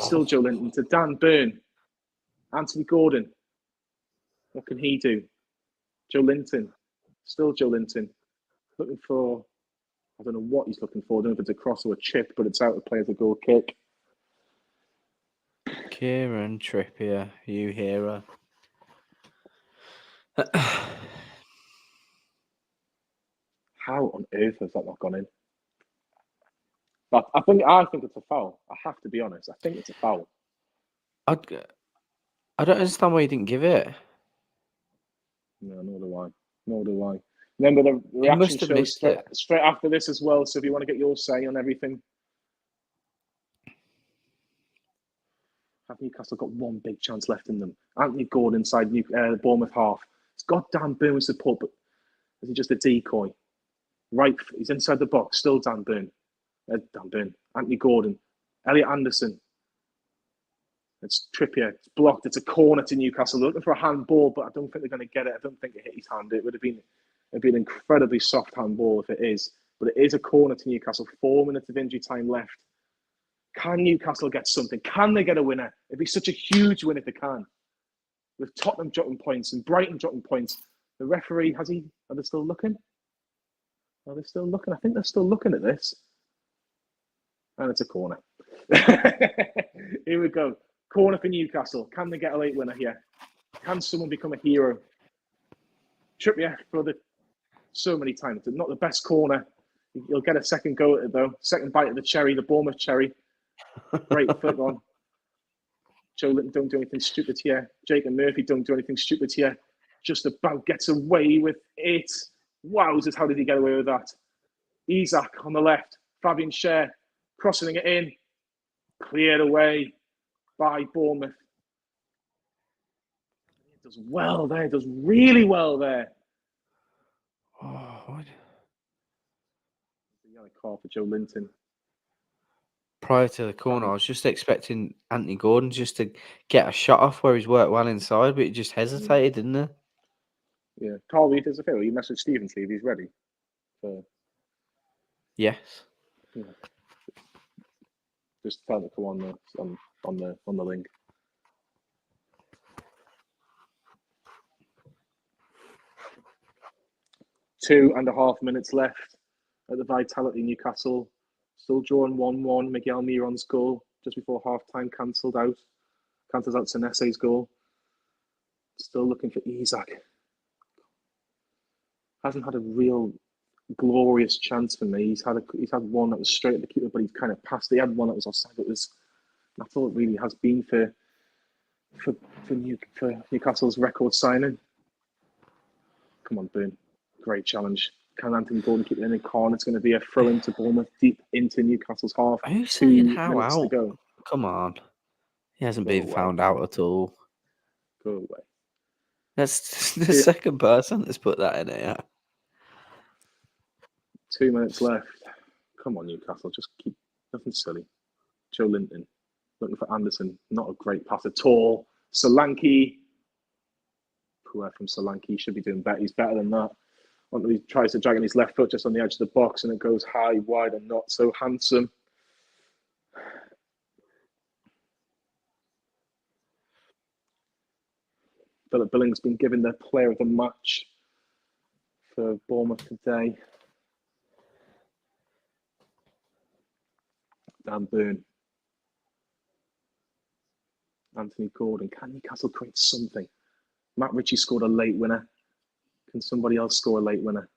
S1: Still Joe Linton to Dan Burn. Anthony Gordon. What can he do? Joe Linton. Still Joe Linton. Looking for, I don't know what he's looking for. I don't know if it's a cross or a chip, but it's out to play as a goal kick.
S2: Kieran Trippier, you hero.
S1: How on earth has that not gone in? But I think it's a foul. I have to be honest. I think it's a foul.
S2: I don't understand why you didn't give it.
S1: No, nor do I. Remember the
S2: He
S1: reaction
S2: must have
S1: show
S2: missed it.
S1: straight after this as well. So if you want to get your say on everything, have Newcastle got one big chance left in them? Anthony Gordon inside the Bournemouth half. It's goddamn Bourne support, but is he just a decoy? Right, he's inside the box. Still Dan Burn. Anthony Gordon. Elliot Anderson. It's Trippier. It's blocked. It's a corner to Newcastle. They're looking for a handball, but I don't think they're going to get it. I don't think it hit his hand. It'd be an incredibly soft handball if it is. But it is a corner to Newcastle. 4 minutes of injury time left. Can Newcastle get something? Can they get a winner? It'd be such a huge win if they can. With Tottenham dropping points and Brighton dropping points. The referee, are they still looking? Are they still looking? I think they're still looking at this. And it's a corner. Here we go. Corner for Newcastle. Can they get a late winner here? Can someone become a hero? Trippier for so many times. Not the best corner. You'll get a second go at it though. Second bite of the cherry, the Bournemouth cherry. Great foot on. Joe Linton don't do anything stupid here. Jacob Murphy don't do anything stupid here. Just about gets away with it. Wowzers, how did he get away with that? Isaac on the left. Fabian Schär crossing it in. Cleared away by Bournemouth. It does well there. It does really well there.
S2: Oh, what?
S1: The yellow card for Joe Linton.
S2: Prior to the corner, I was just expecting Anthony Gordon just to get a shot off where he's worked well inside, but he just hesitated, didn't he?
S1: Yeah. Karl, there's a feel. You message Stephen, see if he's ready.
S2: Yes.
S1: Yeah. Just tell him to come on the link. Two and a half minutes left at the Vitality. Newcastle still drawing 1-1. Miguel Miron's goal just before half-time cancels out Senese's goal. Still looking for Isaac. Hasn't had a real glorious chance for me. He's had one that was straight at the keeper, but he kind of passed. He had one that was offside. That's all it really has been for Newcastle's record signing. Come on, Boone. Great challenge. Can Anthony Gordon keep it in? Karl, it's going to be a throw into Bournemouth deep into Newcastle's half.
S2: Are you saying how
S1: 2 minutes
S2: out?
S1: to go.
S2: Come on. He hasn't
S1: Go
S2: been
S1: away.
S2: found out at all.
S1: Go away.
S2: That's the second person that's put that in here.
S1: 2 minutes left. Come on, Newcastle. Just keep nothing silly. Joe Linton looking for Anderson. Not a great pass at all. Solanke. Poor from Solanke. Should be doing better. He's better than that. He tries to drag in his left foot just on the edge of the box and it goes high, wide, and not so handsome. Philip Billings been given the player of the match for Bournemouth today. Dan Burn. Anthony Gordon. Can Newcastle create something? Matt Ritchie scored a late winner. Can somebody else score a late winner?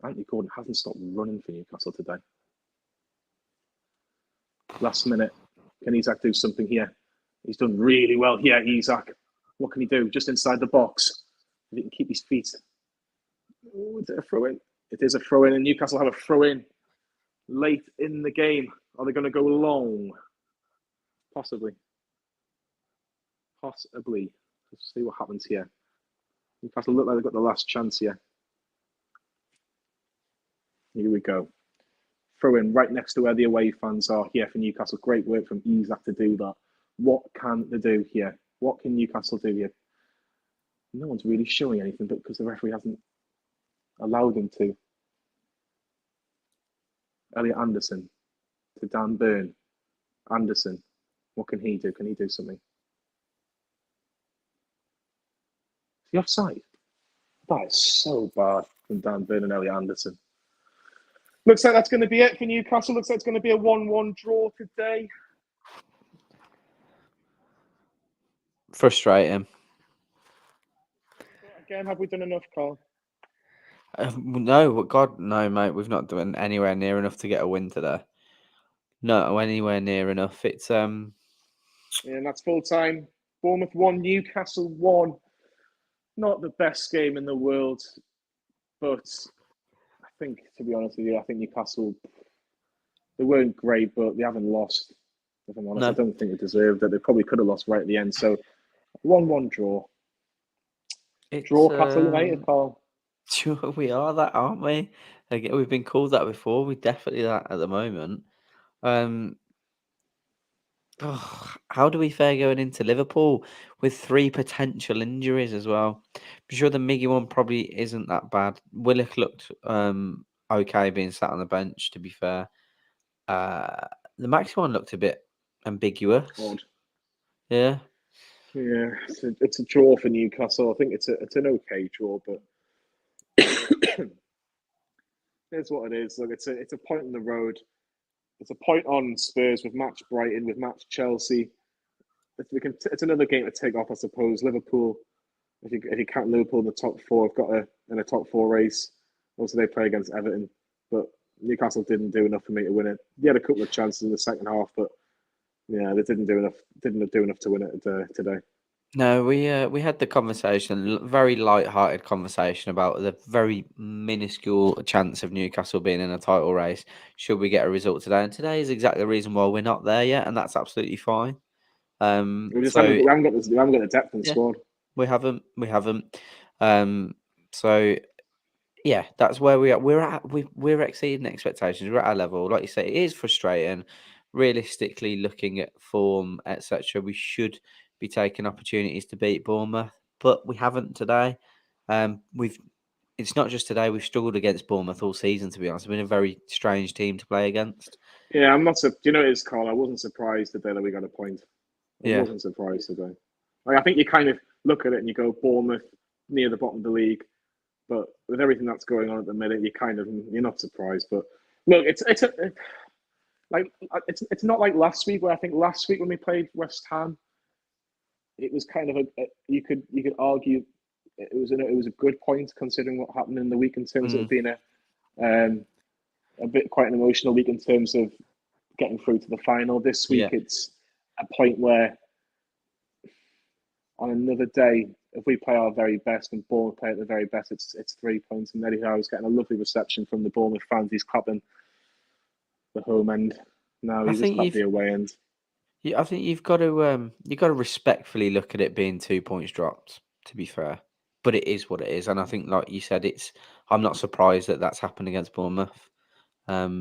S1: Anthony Gordon hasn't stopped running for Newcastle today. Last minute. Can Isaac do something here? He's done really well here, Isaac. What can he do? Just inside the box. If he can keep his feet. Oh, is it a throw-in? It is a throw-in, and Newcastle have a throw-in late in the game. Are they going to go long? Possibly. Possibly. Let's see what happens here. Newcastle look like they've got the last chance here. Here we go. Throw in right next to where the away fans are here for Newcastle. Great work from Isak to do that. What can they do here? What can Newcastle do here? No one's really showing anything, but because the referee hasn't allowed them to. Elliot Anderson to Dan Burn. Anderson, what can he do? Can he do something? Is he offside? That is so bad from Dan Burn and Elliot Anderson. Looks like that's going to be it for Newcastle. Looks like it's going to be a 1-1 draw today.
S2: Frustrating.
S1: Again, have we done enough, Carl?
S2: No, God, no, mate. We've not done anywhere near enough to get a win today. No, anywhere near enough. It's
S1: Yeah, and that's full time. Bournemouth 1, Newcastle 1. Not the best game in the world, but I think, to be honest with you, I think Newcastle, they weren't great, but they haven't lost. If I'm honest,
S2: No.
S1: I don't think they deserved it. They probably could have lost right at the end. So 1-1 draw. Draw Castle United, Carl.
S2: Sure, we are that, aren't we? Again, we've been called that before. We're definitely that at the moment. How do we fare going into Liverpool with 3 potential injuries as well? I'm sure the Miggy one probably isn't that bad. Willock looked okay being sat on the bench, to be fair. The Maxi one looked a bit ambiguous.
S1: Odd.
S2: Yeah.
S1: Yeah, it's a draw for Newcastle. I think it's an okay draw, but here's what it is. Look, it's a point in the road. It's a point on Spurs. We've matched Brighton. We've matched Chelsea. It's another game to take off, I suppose. Liverpool, if you count Liverpool in the top 4, have got in a top 4 race. Also, they play against Everton, but Newcastle didn't do enough for me to win it. They had a couple of chances in the second half, but yeah, they didn't do enough. Didn't do enough to win it today.
S2: No, we had the conversation, very light-hearted conversation about the very minuscule chance of Newcastle being in a title race should we get a result today. And today is exactly the reason why we're not there yet, and that's absolutely fine.
S1: We haven't got the depth in the squad.
S2: We haven't. So yeah, that's where we are. We're exceeding expectations. We're at our level. Like you say, it is frustrating. Realistically, looking at form, etc., we should be taking opportunities to beat Bournemouth, but we haven't today. It's not just today. We've struggled against Bournemouth all season. To be honest, it's been a very strange team to play against.
S1: Yeah, I'm not. You know, it's Carl. I wasn't surprised today that we got a point. I
S2: Yeah.
S1: wasn't surprised today. Like, I think you kind of look at it and you go, Bournemouth near the bottom of the league, but with everything that's going on at the minute, you're not surprised. But look, it's not like last week, where I think last week when we played West Ham, it was kind of you could argue it was a good point considering what happened in the week in terms of it being a bit quite an emotional week in terms of getting through to the final. This week, it's a point where on another day, if we play our very best and Bournemouth play at the very best, it's 3 points. And Eddie Howe's getting a lovely reception from the Bournemouth fans. He's clapping the home end. Now he's just clapped the away end.
S2: Yeah, I think you've got to respectfully look at it being 2 points dropped. To be fair, but it is what it is, and I think, like you said, I'm not surprised that that's happened against Bournemouth. They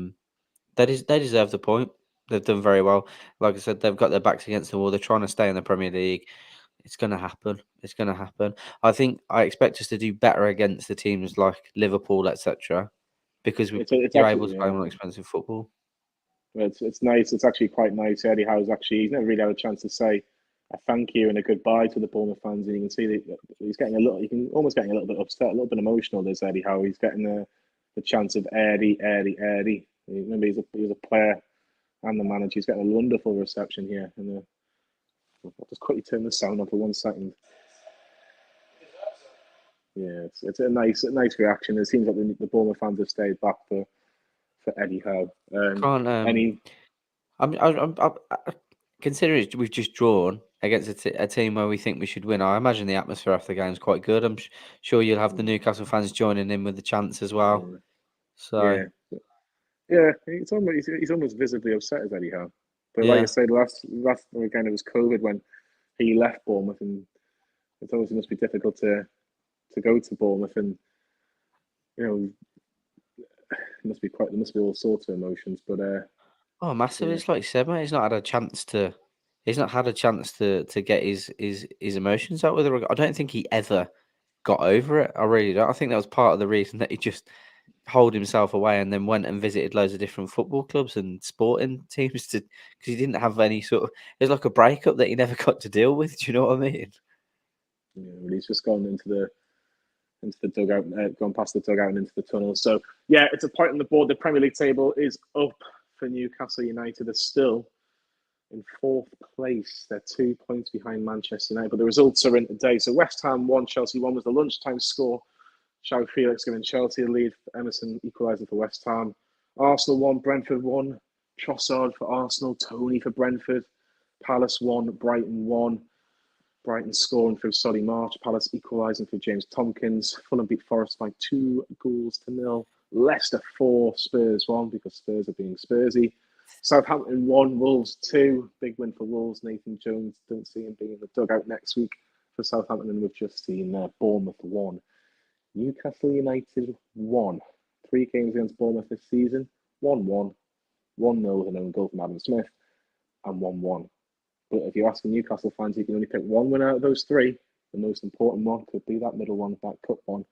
S2: deserve the point. They've done very well. Like I said, they've got their backs against the wall. They're trying to stay in the Premier League. It's going to happen. It's going to happen. I expect us to do better against the teams like Liverpool, etc., because you're able to play more expensive football.
S1: It's nice. It's actually quite nice. Eddie Howe's he's never really had a chance to say a thank you and a goodbye to the Bournemouth fans, and you can see that he's getting almost getting a little bit upset, a little bit emotional. There's Eddie Howe. He's getting the chance of Eddie. Remember, he's a player and the manager. He's getting a wonderful reception here. And I'll just quickly turn the sound on for 1 second. Yeah, it's a nice reaction. It seems like the Bournemouth fans have stayed back for Eddie Howe.
S2: Considering we've just drawn against a team where we think we should win, I imagine the atmosphere after the game is quite good. I'm sure you'll have the Newcastle fans joining in with the chants as well.
S1: Yeah, he's almost visibly upset as Eddie Howe. But like I say, the last again, it was COVID when he left Bournemouth, and it's always must be difficult to go to Bournemouth, and you know, there must be all sorts of emotions. But
S2: massive!
S1: yeah,
S2: It's like you said, mate. He's not had a chance to get his emotions out with her. I don't think he ever got over it. I really don't. I think that was part of the reason that he just hold himself away and then went and visited loads of different football clubs and sporting teams because he didn't have any sort of. It was like a breakup that he never got to deal with. Do you know what I mean?
S1: yeah, he's just gone into the dugout, gone past the dugout and into the tunnel. So yeah, it's a point on the board. The Premier League table is up for Newcastle United. They're still in fourth place. They're 2 points behind Manchester United, but the results are in today. So West Ham 1, Chelsea 1 was the lunchtime score. João Felix giving Chelsea a lead. Emerson equalising for West Ham. Arsenal 1, Brentford 1. Trossard for Arsenal. Tony for Brentford. Palace 1, Brighton 1. Brighton scoring through Solly March. Palace equalising for James Tompkins. Fulham beat Forest by 2-0. Leicester 4, Spurs 1 because Spurs are being Spursy. Southampton 1, Wolves 2. Big win for Wolves. Nathan Jones, don't see him being in the dugout next week for Southampton, and we've just seen Bournemouth 1. Newcastle United 1. 3 games against Bournemouth this season. 1-1. 1-0 with an own goal from Adam Smith. And 1-1. But if you're asking Newcastle fans, you can only pick one win out of those 3. The most important one could be that middle one, that cup one,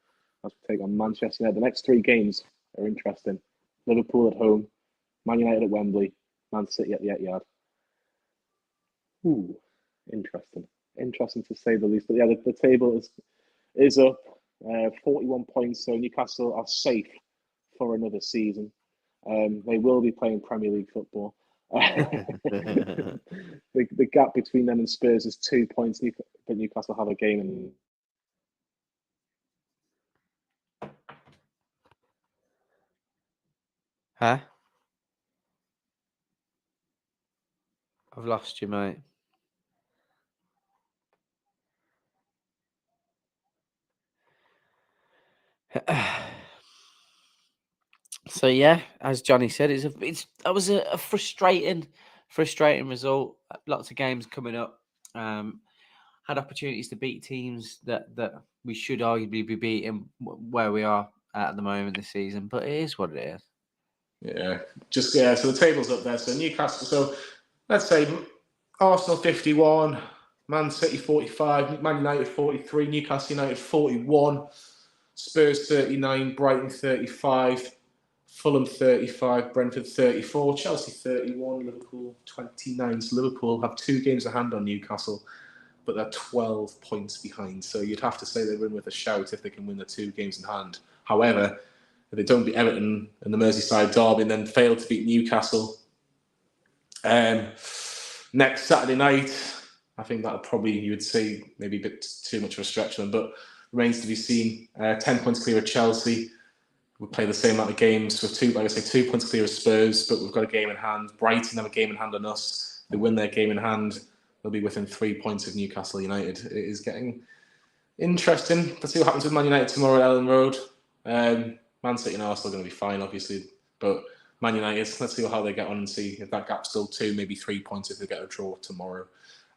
S1: as we take on Manchester United. The next 3 games are interesting. Liverpool at home, Man United at Wembley, Man City at the Etihad. Ooh, interesting. Interesting to say the least. But yeah, the table is up. 41 points, so Newcastle are safe for another season. They will be playing Premier League football. The gap between them and Spurs is 2 points, but Newcastle have a game. And
S2: Huh? I've lost you, mate. So yeah, as Johnny said, that was a frustrating result. Lots of games coming up. Had opportunities to beat teams that we should arguably be beating where we are at the moment this season, but it is what it is.
S1: Yeah, so the table's up there. So Newcastle. So let's say Arsenal 51, Man City 45, Man United 43, Newcastle United 41, Spurs 39, Brighton 35. Fulham 35, Brentford 34, Chelsea 31, Liverpool 29. So Liverpool have 2 games of hand on Newcastle, but they're 12 points behind. So you'd have to say they're in with a shout if they can win the 2 games in hand. However, if they don't beat Everton in the Merseyside derby and then fail to beat Newcastle next Saturday night, I think that probably, you would say, maybe a bit too much of a stretch for them, but remains to be seen. 10 points clear of Chelsea. We play the same amount of games with 2 points clear of Spurs, but we've got a game in hand. Brighton have a game in hand on us. They win their game in hand, they'll be within 3 points of Newcastle United. It is getting interesting. Let's see what happens with Man United tomorrow at Ellen Road. Man City and Arsenal are going to be fine, obviously, but Man United, let's see how they get on and see if that gap's still 2, maybe 3 points if they get a draw tomorrow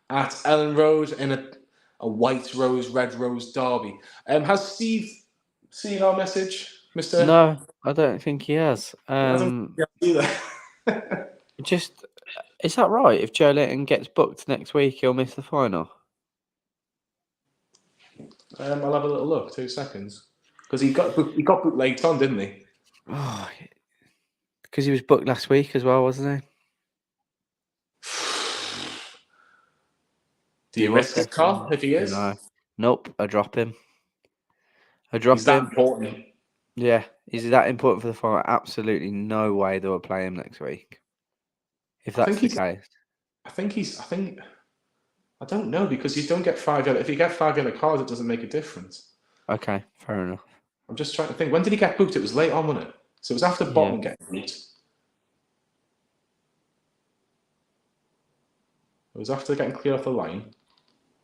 S1: at Ellen Road in a white rose, red rose derby. Has Steve seen our message? Mr.
S2: No, I don't think he has. Just, is that right? If Joe Linton gets booked next week, he'll miss the final.
S1: I'll have a little look. 2 seconds, because he got booked late on, didn't he?
S2: Oh, because he was booked last week as well, wasn't he?
S1: Do you risk it, Carl? If he is,
S2: no. Nope. I drop him. He's
S1: that important.
S2: Yeah, is he that important for the final? Absolutely no way they will play him next week. If that's the case,
S1: I don't know, because you don't get 5 yellow. If you get 5 yellow cards, it doesn't make a difference.
S2: Okay, fair enough.
S1: I'm just trying to think. When did he get booked? It was late on, wasn't it? So it was after Botman getting booked. It was after getting cleared off the line.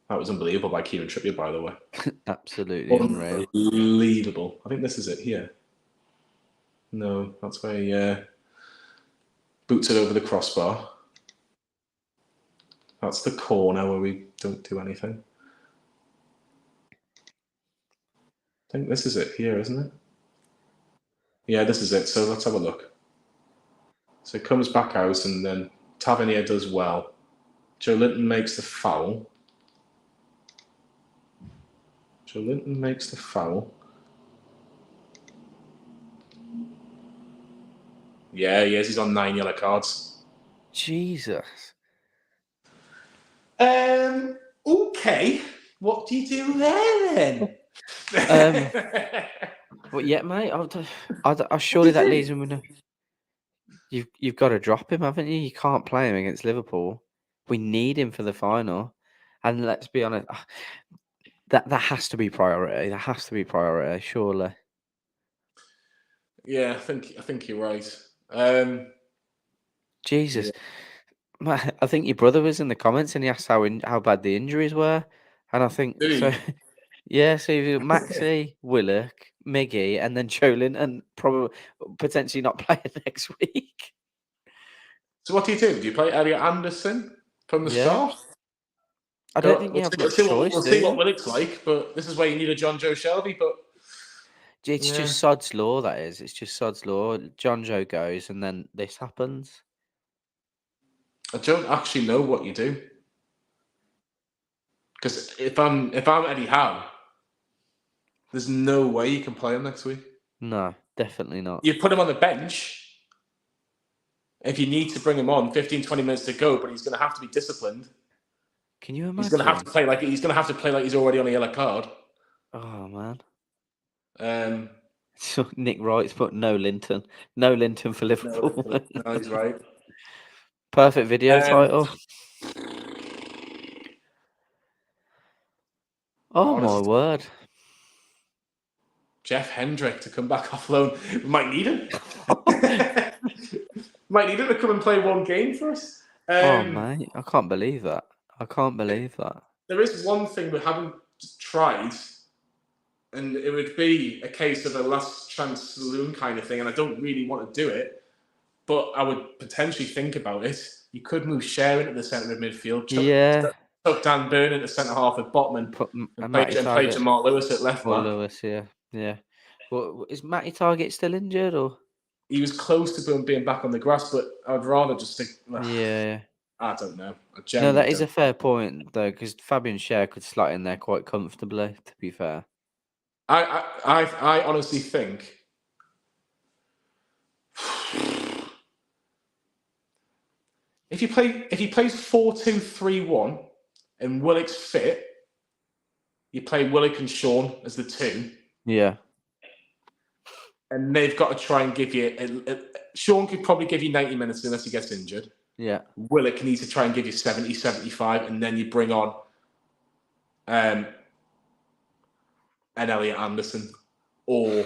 S1: That was unbelievable by Kieran Trippier, by the way.
S2: Absolutely unreal.
S1: Unbelievable. I think this is it here. No, that's where he boots it over the crossbar. That's the corner where we don't do anything. I think this is it here, isn't it? Yeah, this is it. So let's have a look. So it comes back out, and then Tavernier does well. Joe Linton makes the foul. Yeah, he is. He's on 9 yellow cards.
S2: Jesus.
S1: Okay. What do you do there then?
S2: Well, yeah, mate. I surely that leaves him with no. You've got to drop him, haven't you? You can't play him against Liverpool. We need him for the final, and let's be honest, that has to be priority. That has to be priority, surely.
S1: Yeah, I think you're right.
S2: Jesus, Matt, I think your brother was in the comments and he asked how bad the injuries were, and I think
S1: Did
S2: so.
S1: he?
S2: Yeah, so you've got Maxi, Willock, Miggy, and then Cholin, and probably potentially not playing next week.
S1: So what do? Do you play Elliot Anderson from the
S2: Yeah,
S1: start?
S2: I don't think you have
S1: We'll
S2: much
S1: see
S2: choice,
S1: we'll
S2: do
S1: see what
S2: you?
S1: Willock's like, but this is where you need a John Joe Shelby. But
S2: It's
S1: yeah,
S2: just sod's law. That is, it's just sod's law. John Joe goes, and then this happens.
S1: I don't actually know what you do, because if I'm Eddie Howe, there's no way you can play him next week.
S2: No, definitely not.
S1: You put him on the bench if you need to bring him on 15, 20 minutes to go, but he's going to have to be disciplined.
S2: Can you
S1: He's going to have
S2: imagine?
S1: to play like he's already on a yellow card.
S2: Oh man.
S1: Um,
S2: So Nick Wright's put no Linton. No Linton for Liverpool.
S1: no, he's right.
S2: Perfect video title. Oh my word.
S1: Jeff Hendrick to come back off loan. We might need him. Might need him to come and play one game for us.
S2: Oh mate, I can't believe that.
S1: There is one thing we haven't tried, and it would be a case of a last chance saloon kind of thing, and I don't really want to do it, but I would potentially think about it. You could move Cher into the centre of midfield, chuck Dan Burn into centre half at Botman, and play Jamal Lewis at left back.
S2: Lewis, yeah. Well, is Matty Target still injured, or?
S1: He was close to being back on the grass, but I'd rather just stick.
S2: Yeah.
S1: I don't know.
S2: No, that is a fair point though, because Fabian Schär could slot in there quite comfortably. To be fair,
S1: I honestly think if he plays 4-2-3-1 and Willock's fit, you play Willock and Sean as the two.
S2: Yeah.
S1: And they've got to try and give you. Sean could probably give you 90 minutes unless he gets injured.
S2: Yeah.
S1: Willock needs to try and give you 70, 75, and then you bring on an Elliot Anderson or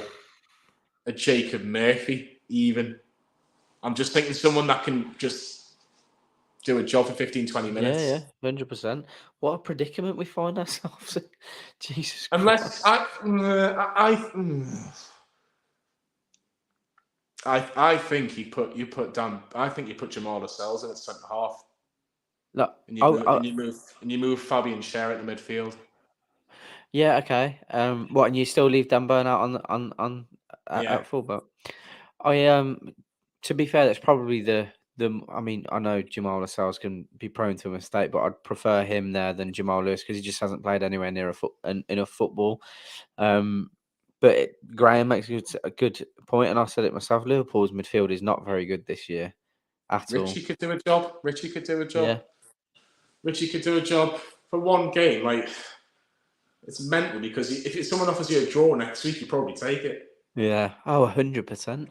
S1: a Jacob Murphy, even. I'm just thinking someone that can just do a job for 15, 20 minutes.
S2: Yeah, 100%. What a predicament we find ourselves in. Jesus Christ.
S1: Unless I think you put Jamal Lascelles in at centre half.
S2: No,
S1: and you move Fabian Schär at the midfield.
S2: Yeah, okay. What, and you still leave Dan Burn out at fullback? To be fair, that's probably the. I mean, I know Jamal Lascelles can be prone to a mistake, but I'd prefer him there than Jamal Lewis because he just hasn't played anywhere near enough football. But Graham makes a good point, and I said it myself. Liverpool's midfield is not very good this year at all.
S1: Richie could do a job.
S2: Yeah.
S1: Richie could do a job for one game. Like, it's mental because if someone offers you a draw next week, you probably take it.
S2: Yeah. Oh, 100%.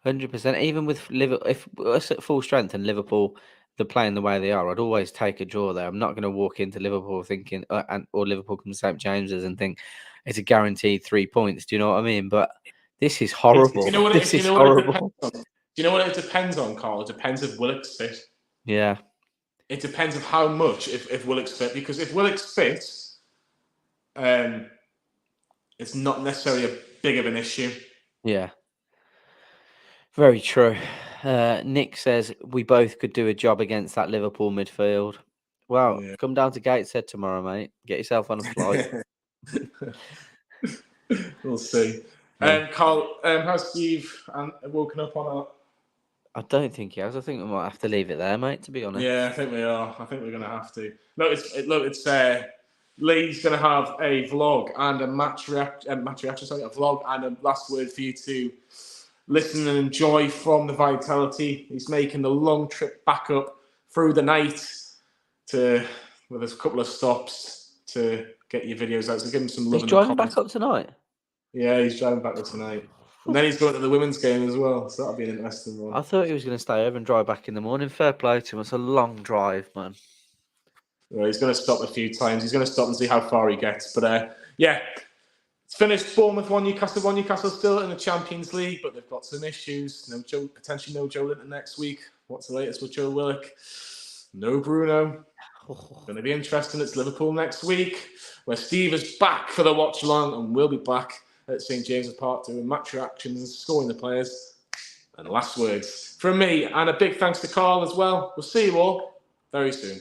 S2: 100%. Even with Liverpool, if us at full strength and Liverpool, they're playing the way they are, I'd always take a draw there. I'm not going to walk into Liverpool thinking, or Liverpool come to St James's and think it's a guaranteed 3 points. Do you know what I mean? But this is horrible.
S1: Do you know what
S2: this is horrible.
S1: Do you know what it depends on, Carl? It depends if Willock's fit.
S2: Yeah.
S1: It depends of how much if Willock's fit. Because if Willock's fit, it's not necessarily a big of an issue.
S2: Yeah. Very true. Nick says we both could do a job against that Liverpool midfield. Well,
S1: Yeah.
S2: come down to Gateshead tomorrow, mate. Get yourself on a flight.
S1: We'll see.
S2: Yeah.
S1: Carl, how's Steve woken up on our...
S2: I don't think he has. I think we might have to leave it there, mate, to be honest.
S1: Yeah, I think we are. I think we're going to have to. It's Lee's going to have a vlog and a match reaction, a vlog and a last word for you to listen and enjoy from the Vitality. He's making the long trip back up through the night with a couple of stops to get your videos out. So give him some love.
S2: He's
S1: in
S2: driving
S1: the comments.
S2: back up tonight.
S1: Yeah, he's driving back up tonight. And then he's going to the women's game as well. So that'll be an interesting one.
S2: I thought he was going to stay over and drive back in the morning. Fair play to him. It's a long drive, man.
S1: Well, he's going to stop a few times. He's going to stop and see how far he gets. But yeah, it's finished. Bournemouth 1, Newcastle 1. Newcastle still in the Champions League, but they've got some issues. Potentially no Joe Linton next week. What's the latest with Joe Willock? No Bruno. Going to be interesting. It's Liverpool next week, where Steve is back for the watch-along, and we'll be back at St James's Park doing match reactions and scoring the players. And last words from me, and a big thanks to Karl as well. We'll see you all very soon.